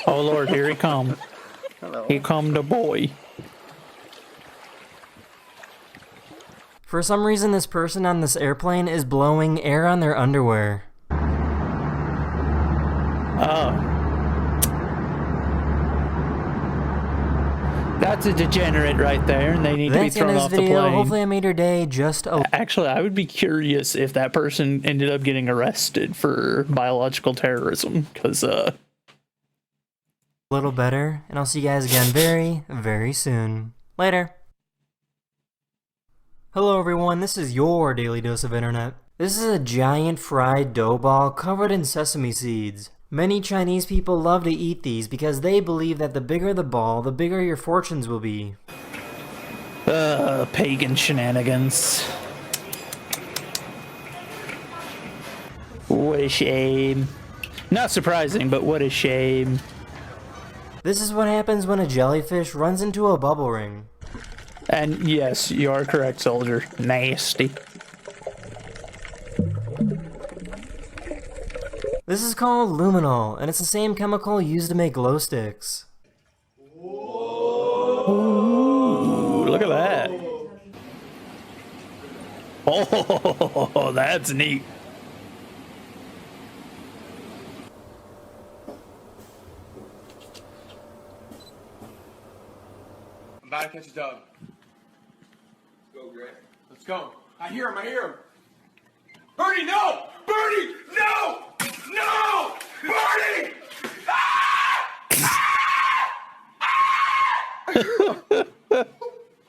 Oh Lord, here he come. Hello. Here come the boy. For some reason, this person on this airplane is blowing air on their underwear. Oh. That's a degenerate right there, and they need to be That's the end thrown of off this the video. plane. Hopefully I made your day just a Actually, I would be curious if that person ended up getting arrested for biological terrorism, because, little better, and I'll see you guys again very, very soon. Later. Hello everyone, this is your Daily Dose of Internet. This is a giant fried dough ball covered in sesame seeds. Many Chinese people love to eat these because they believe that the bigger the ball, the bigger your fortunes will be. pagan shenanigans. What a shame. Not surprising, but what a shame. This is what happens when a jellyfish runs into a bubble ring. And yes, you are correct, soldier. Nasty. This is called luminol, and it's the same chemical used to make glow sticks. Ooh, look at that. Oh, that's neat. I'm about to catch a dog. Let's go, Greg. Let's go. I hear him. Birdie, no! Birdie, no! No! Birdie!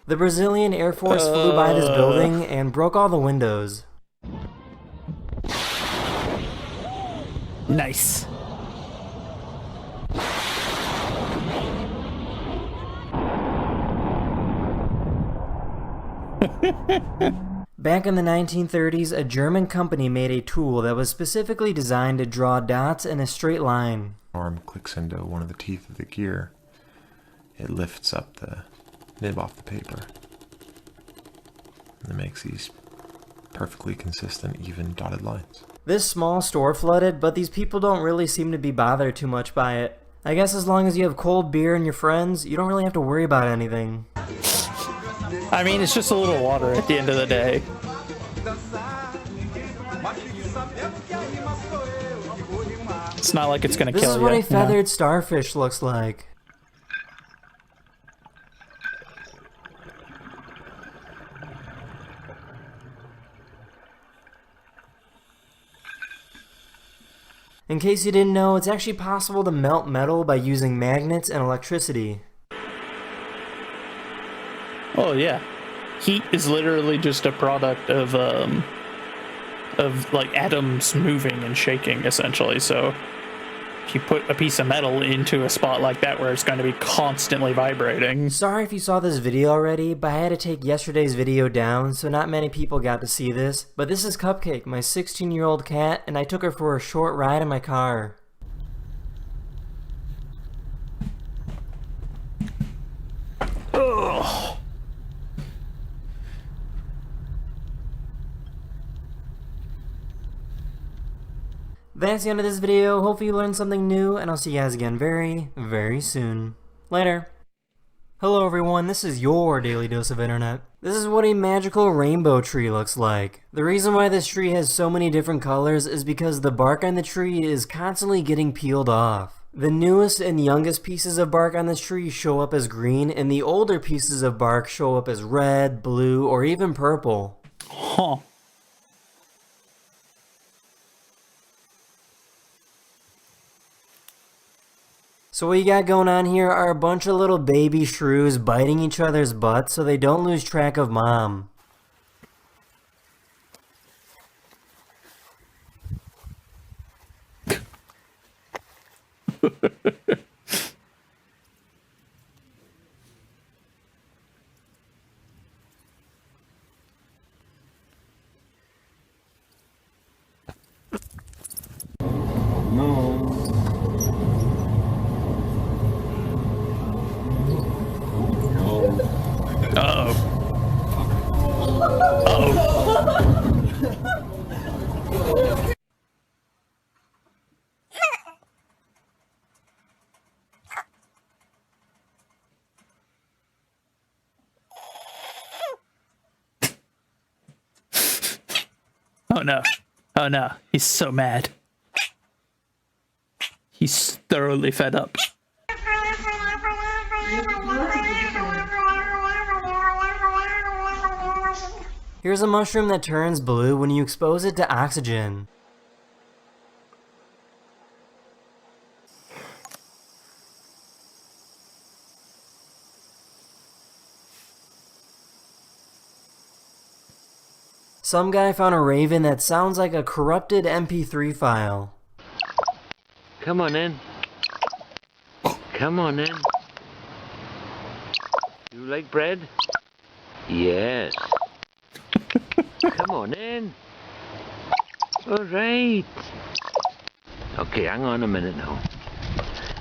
The Brazilian Air Force flew by this building and broke all the windows. Nice. Back in the 1930s, a German company made a tool that was specifically designed to draw dots in a straight line. Arm clicks into one of the teeth of the gear. It lifts up the nib off the paper. And it makes these perfectly consistent, even dotted lines. This small store flooded, but these people don't really seem to be bothered too much by it. I guess as long as you have cold beer and your friends, you don't really have to worry about anything. I mean, it's just a little water at the end of the day. It's not like it's gonna kill you. This is what a you know? feathered starfish looks like. In case you didn't know, it's actually possible to melt metal by using magnets and electricity. Oh yeah, heat is literally just a product of like atoms moving and shaking, essentially. So if you put a piece of metal into a spot like that where it's going to be constantly vibrating. Sorry if you saw this video already, but I had to take yesterday's video down, so not many people got to see this. But this is Cupcake, my 16-year-old cat, and I took her for a short ride in my car. Ugh. That's the end of this video. Hopefully you learned something new, and I'll see you guys again very, very soon. Later. Hello everyone, this is your Daily Dose of Internet. This is what a magical rainbow tree looks like. The reason why this tree has so many different colors is because the bark on the tree is constantly getting peeled off. The newest and youngest pieces of bark on this tree show up as green, and the older pieces of bark show up as red, blue, or even purple. Huh. So what you got going on here are a bunch of little baby shrews biting each other's butts so they don't lose track of mom. Oh no. Oh no. He's so mad. He's thoroughly fed up. Here's a mushroom that turns blue when you expose it to oxygen. Some guy found a raven that sounds like a corrupted MP3 file. Come on in. Come on in. You like bread? Yes. Come on in. All right. Okay, hang on a minute now.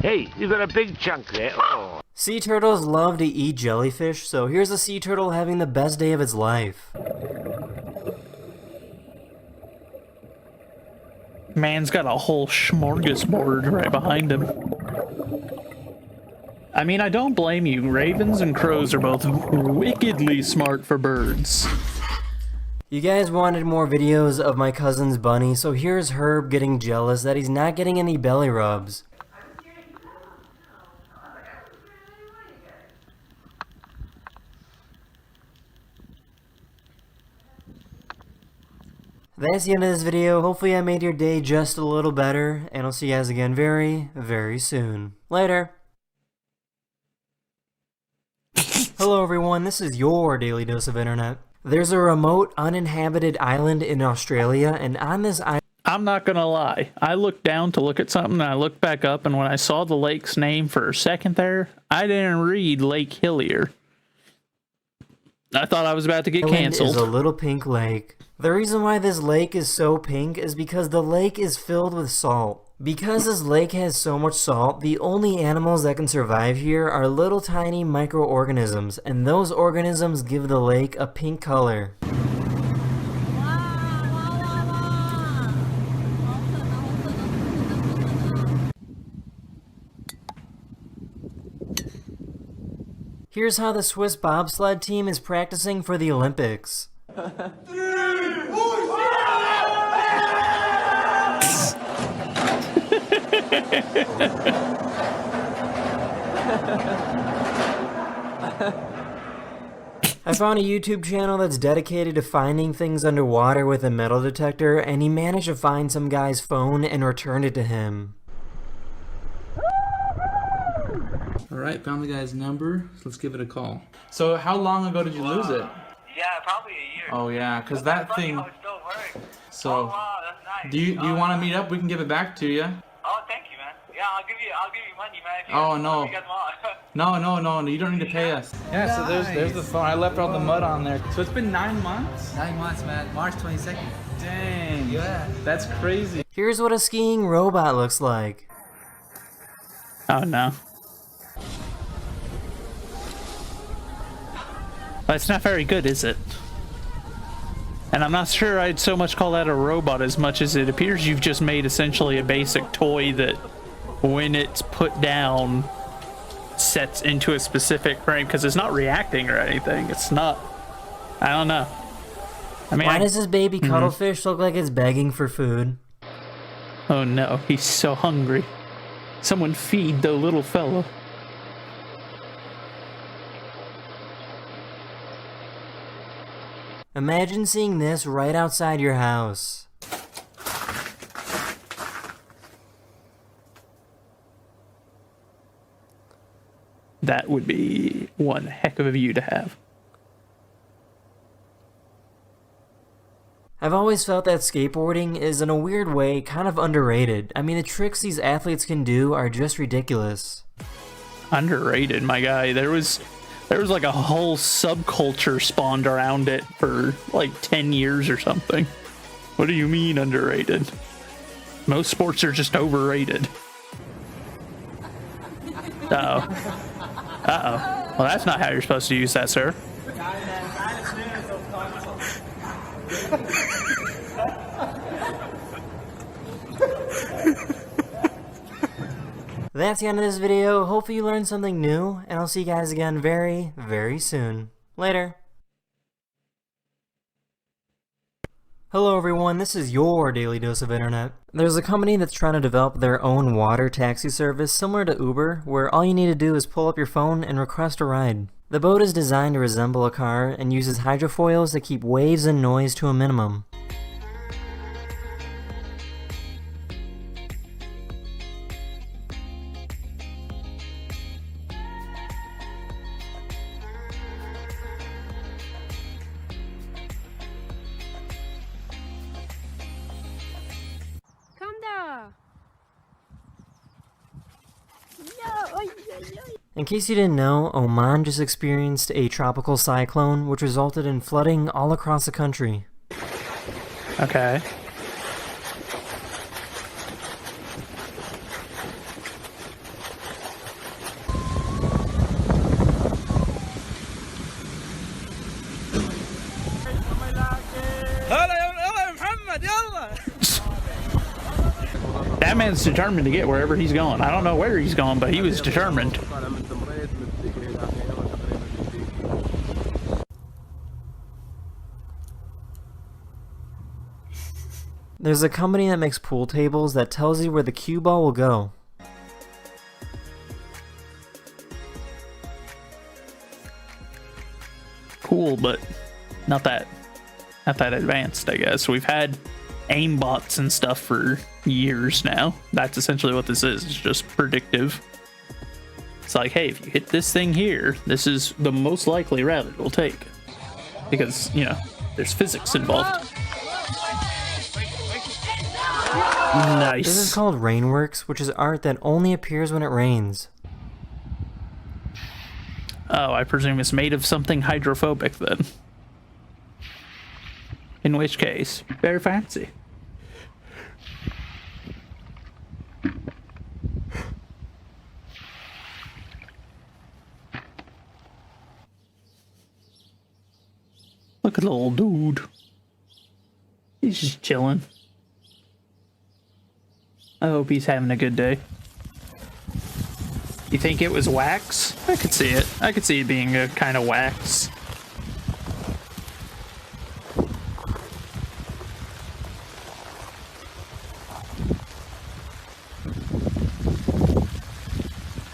Hey, you got a big chunk there. Oh. Sea turtles love to eat jellyfish, so here's a sea turtle having the best day of its life. Man's got a whole smorgasbord right behind him. I mean, I don't blame you. Ravens and crows are both wickedly smart for birds. You guys wanted more videos of my cousin's bunny, so here's Herb getting jealous that he's not getting any belly rubs. That's the end of this video. Hopefully I made your day just a little better, and I'll see you guys again very, very soon. Later! Hello everyone, this is your Daily Dose of Internet. There's a remote, uninhabited island in Australia, and on this island... I'm not gonna lie. I looked down to look at something, and I looked back up, and when I saw the lake's name for a second there, I didn't read Lake Hillier. I thought I was about to get canceled. Is a little pink lake. The reason why this lake is so pink is because the lake is filled with salt. Because this lake has so much salt, the only animals that can survive here are little tiny microorganisms, and those organisms give the lake a pink color. Here's how the Swiss bobsled team is practicing for the Olympics. I found a YouTube channel that's dedicated to finding things underwater with a metal detector, and he managed to find some guy's phone and returned it to him. Alright, found the guy's number. Let's give it a call. So how long ago did you lose it? Yeah, probably a year. Oh yeah, because that thing... So, Oh, wow, that's nice. do you want to meet up? We can give it back to you. Oh, thank you, man. Yeah, I'll give you money, man. If you Oh, guys, no. If you guys want. No, you don't need to pay us. Yeah, so there's the phone. I left all the mud on there. So it's been 9 months? 9 months, man. March 22nd. Dang. Yeah. That's crazy. Here's what a skiing robot looks like. Oh no. That's not very good, is it? And I'm not sure I'd so much call that a robot as much as it appears you've just made essentially a basic toy that, when it's put down, sets into a specific frame, because it's not reacting or anything. It's not... I don't know. I mean, why does this baby cuttlefish look like it's begging for food? Oh no, he's so hungry. Someone feed the little fellow. Imagine seeing this right outside your house. That would be one heck of a view to have. I've always felt that skateboarding is, in a weird way, kind of underrated. I mean, the tricks these athletes can do are just ridiculous. Underrated, my guy. There was like a whole subculture spawned around it for like 10 years or something. What do you mean underrated? Most sports are just overrated. Uh-oh. Uh-oh. Well, that's not how you're supposed to use that, sir. That's the end of this video. Hopefully you learned something new, and I'll see you guys again very, very soon. Later. Hello everyone, this is your Daily Dose of Internet. There's a company that's trying to develop their own water taxi service similar to Uber, where all you need to do is pull up your phone and request a ride. The boat is designed to resemble a car and uses hydrofoils that keep waves and noise to a minimum. In case you didn't know, Oman just experienced a tropical cyclone which resulted in flooding all across the country. Okay. That man's determined to get wherever he's going. I don't know where he's going, but he was determined. There's a company that makes pool tables that tells you where the cue ball will go. Cool, but not that advanced, I guess. We've had aimbots and stuff for years now. That's essentially what this is. It's just predictive. It's like, hey, if you hit this thing here, this is the most likely route it will take. Because, you know, there's physics involved. Nice. This is called Rainworks, which is art that only appears when it rains. Oh, I presume it's made of something hydrophobic then. In which case, very fancy. Look at the little dude. He's just chilling. I hope he's having a good day. You think it was wax? I could see it. I could see it being a kind of wax.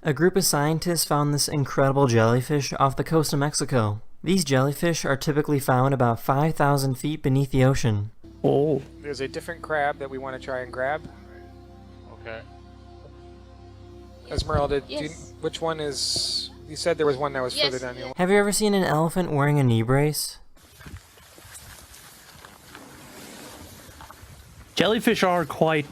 A group of scientists found this incredible jellyfish off the coast of Mexico. These jellyfish are typically found about 5,000 feet beneath the ocean. Oh. There's a different crab that we want to try and grab. Okay. Esmeralda, Yes. which one is... You said there was one that was further down your... Have you ever seen an elephant wearing a knee brace? Jellyfish are quite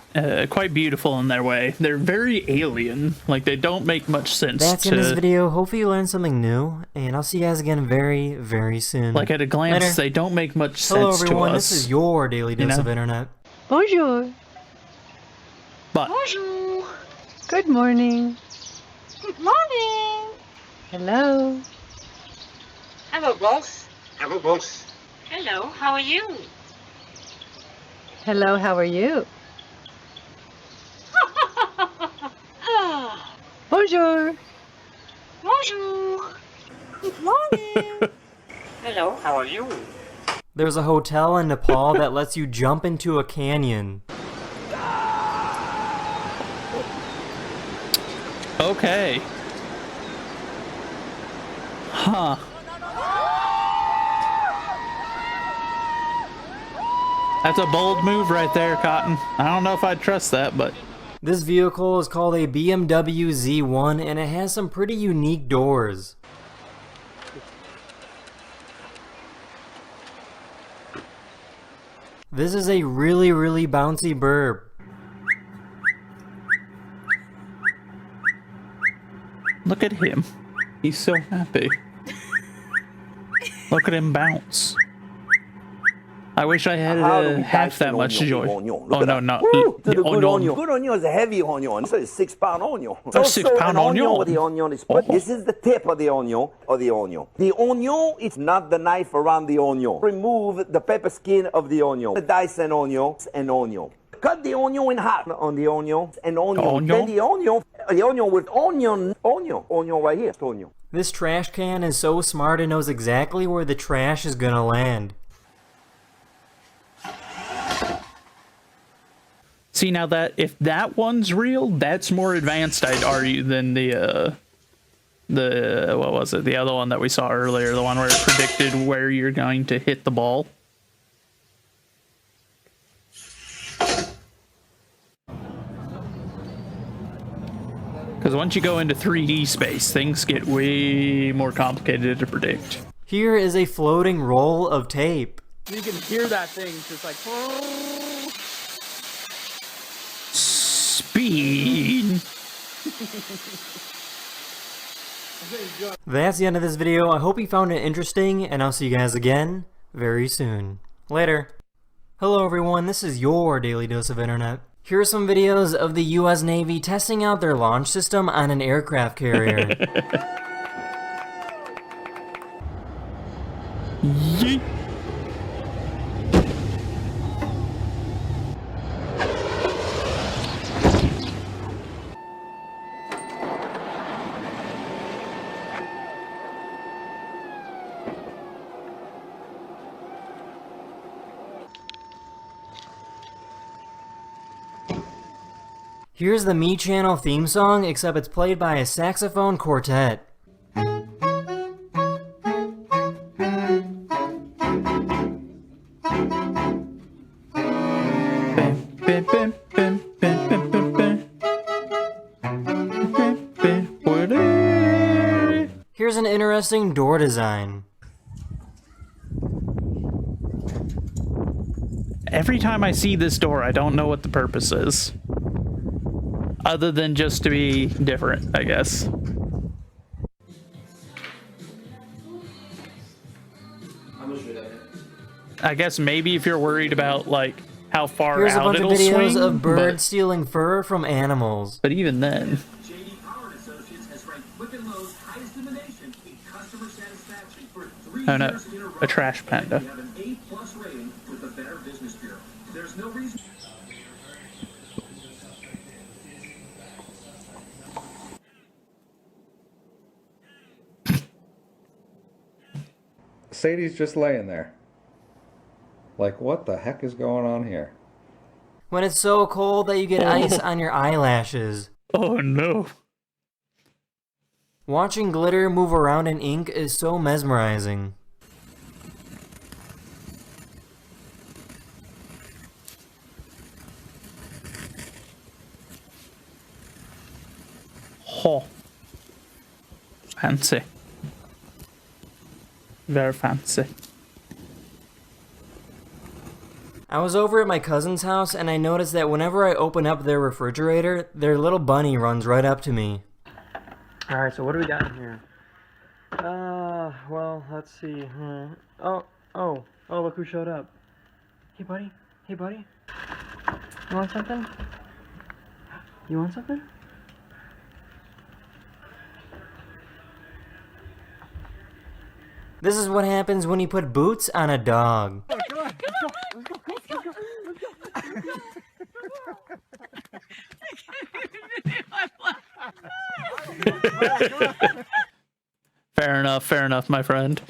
beautiful in their way. They're very alien. Like, they don't make much sense. That's in this video. Hopefully you learned something new, and I'll see you guys again very, very soon. Like, at a glance, Later. they don't make much sense Hello everyone, to us. this is your Daily Dose of Internet. Bonjour. But Bonjour. Good morning. Good morning. Hello. Hello, boss. Hello, boss. Hello, how are you? Hello, how are you? Bonjour. Bonjour. Good morning. Hello, how are you? There's a hotel in Nepal that lets you jump into a canyon. okay. Huh. That's a bold move right there, Cotton. I don't know if I'd trust that, but... This vehicle is called a BMW Z1 and it has some pretty unique doors. This is a really, really bouncy burb. Look at him. He's so happy. Look at him bounce. I wish I had half that much joy. Oh, no, no. The good onion. Good onion is a heavy onion. So it's 6 pound onion. A 6 pound onion. Where the onion is put. This is the tip of the onion. The onion is not the knife around the onion. Remove the pepper skin of the onion. Dice an onion. Cut the onion in half on the onion. And onion. Then the onion with onion right here. Onion. This trash can is so smart it knows exactly where the trash is gonna land. See, now that if that one's real, that's more advanced, I'd argue, than the what was it? The other one that we saw earlier, the one where it predicted where you're going to hit the ball. Because once you go into 3D space, things get way more complicated to predict. Here is a floating roll of tape. You can hear that thing just like... Speed. That's the end of this video. I hope you found it interesting, and I'll see you guys again very soon. Later. Hello everyone, this is your Daily Dose of Internet. Here are some videos of the US Navy testing out their launch system on an aircraft carrier. Yeet. Here's the Me Channel theme song, except it's played by a saxophone quartet. Here's an interesting door design. Every time I see this door, I don't know what the purpose is. Other than just to be different, I guess. I guess maybe if you're worried about, like, how far Here's a out bunch of it'll videos swing, of birds stealing fur from animals. But even then... Oh no, a trash panda. Sadie's just laying there. Like, what the heck is going on here? When it's so cold that you get ice on your eyelashes. Oh no. Watching glitter move around in ink is so mesmerizing. Oh. Fancy. Very fancy. I was over at my cousin's house and I noticed that whenever I open up their refrigerator, their little bunny runs right up to me. Alright, so what do we got in here? Well, let's see. Oh, look who showed up. Hey, buddy. Hey, buddy. You want something? You want something? This is what happens when you put boots on a dog. Fair enough, my friend.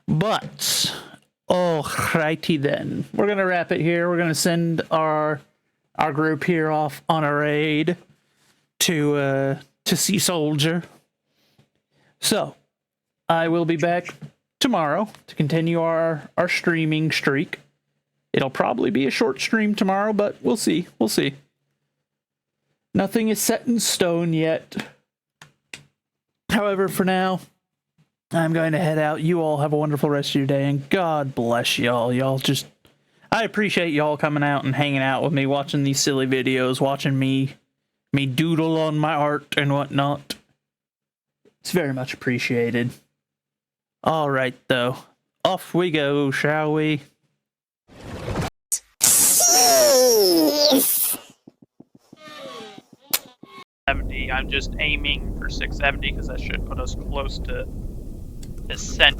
But, alrighty then. We're gonna wrap it here. We're gonna send our group here off on a raid to see Soldier. So, I will be back tomorrow to continue our streaming streak. It'll probably be a short stream tomorrow, but we'll see. We'll see. Nothing is set in stone yet. However, for now, I'm going to head out. You all have a wonderful rest of your day, and God bless y'all. I appreciate y'all coming out and hanging out with me, watching these silly videos, watching me doodle on my art and whatnot. It's very much appreciated. All right, though. Off we go, shall we? I'm just aiming for 670 because that should put us close to ascent.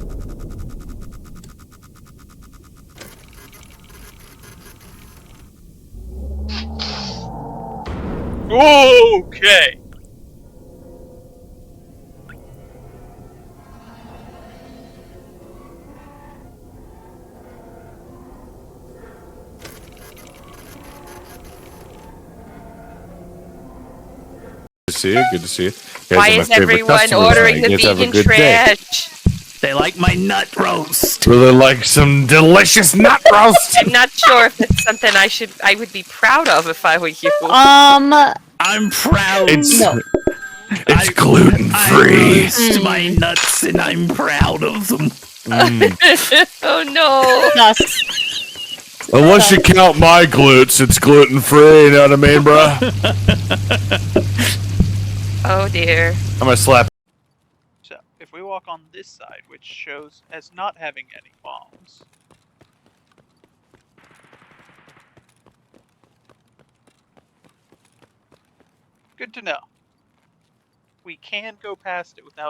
Okay. Good to see you. Good to see you. Why is everyone ordering the vegan trash? They like my nut roast. Really like some delicious nut roast. I'm not sure if it's something I would be proud of if I were you. I'm proud. It's gluten free. I roast my nuts and I'm proud of them. Oh no. Unless you count my glutes, it's gluten free. You know what I mean, bro? Oh dear. I'm gonna slap. So, if we walk on this side, which shows as not having any bombs. Good to know. We can go past it without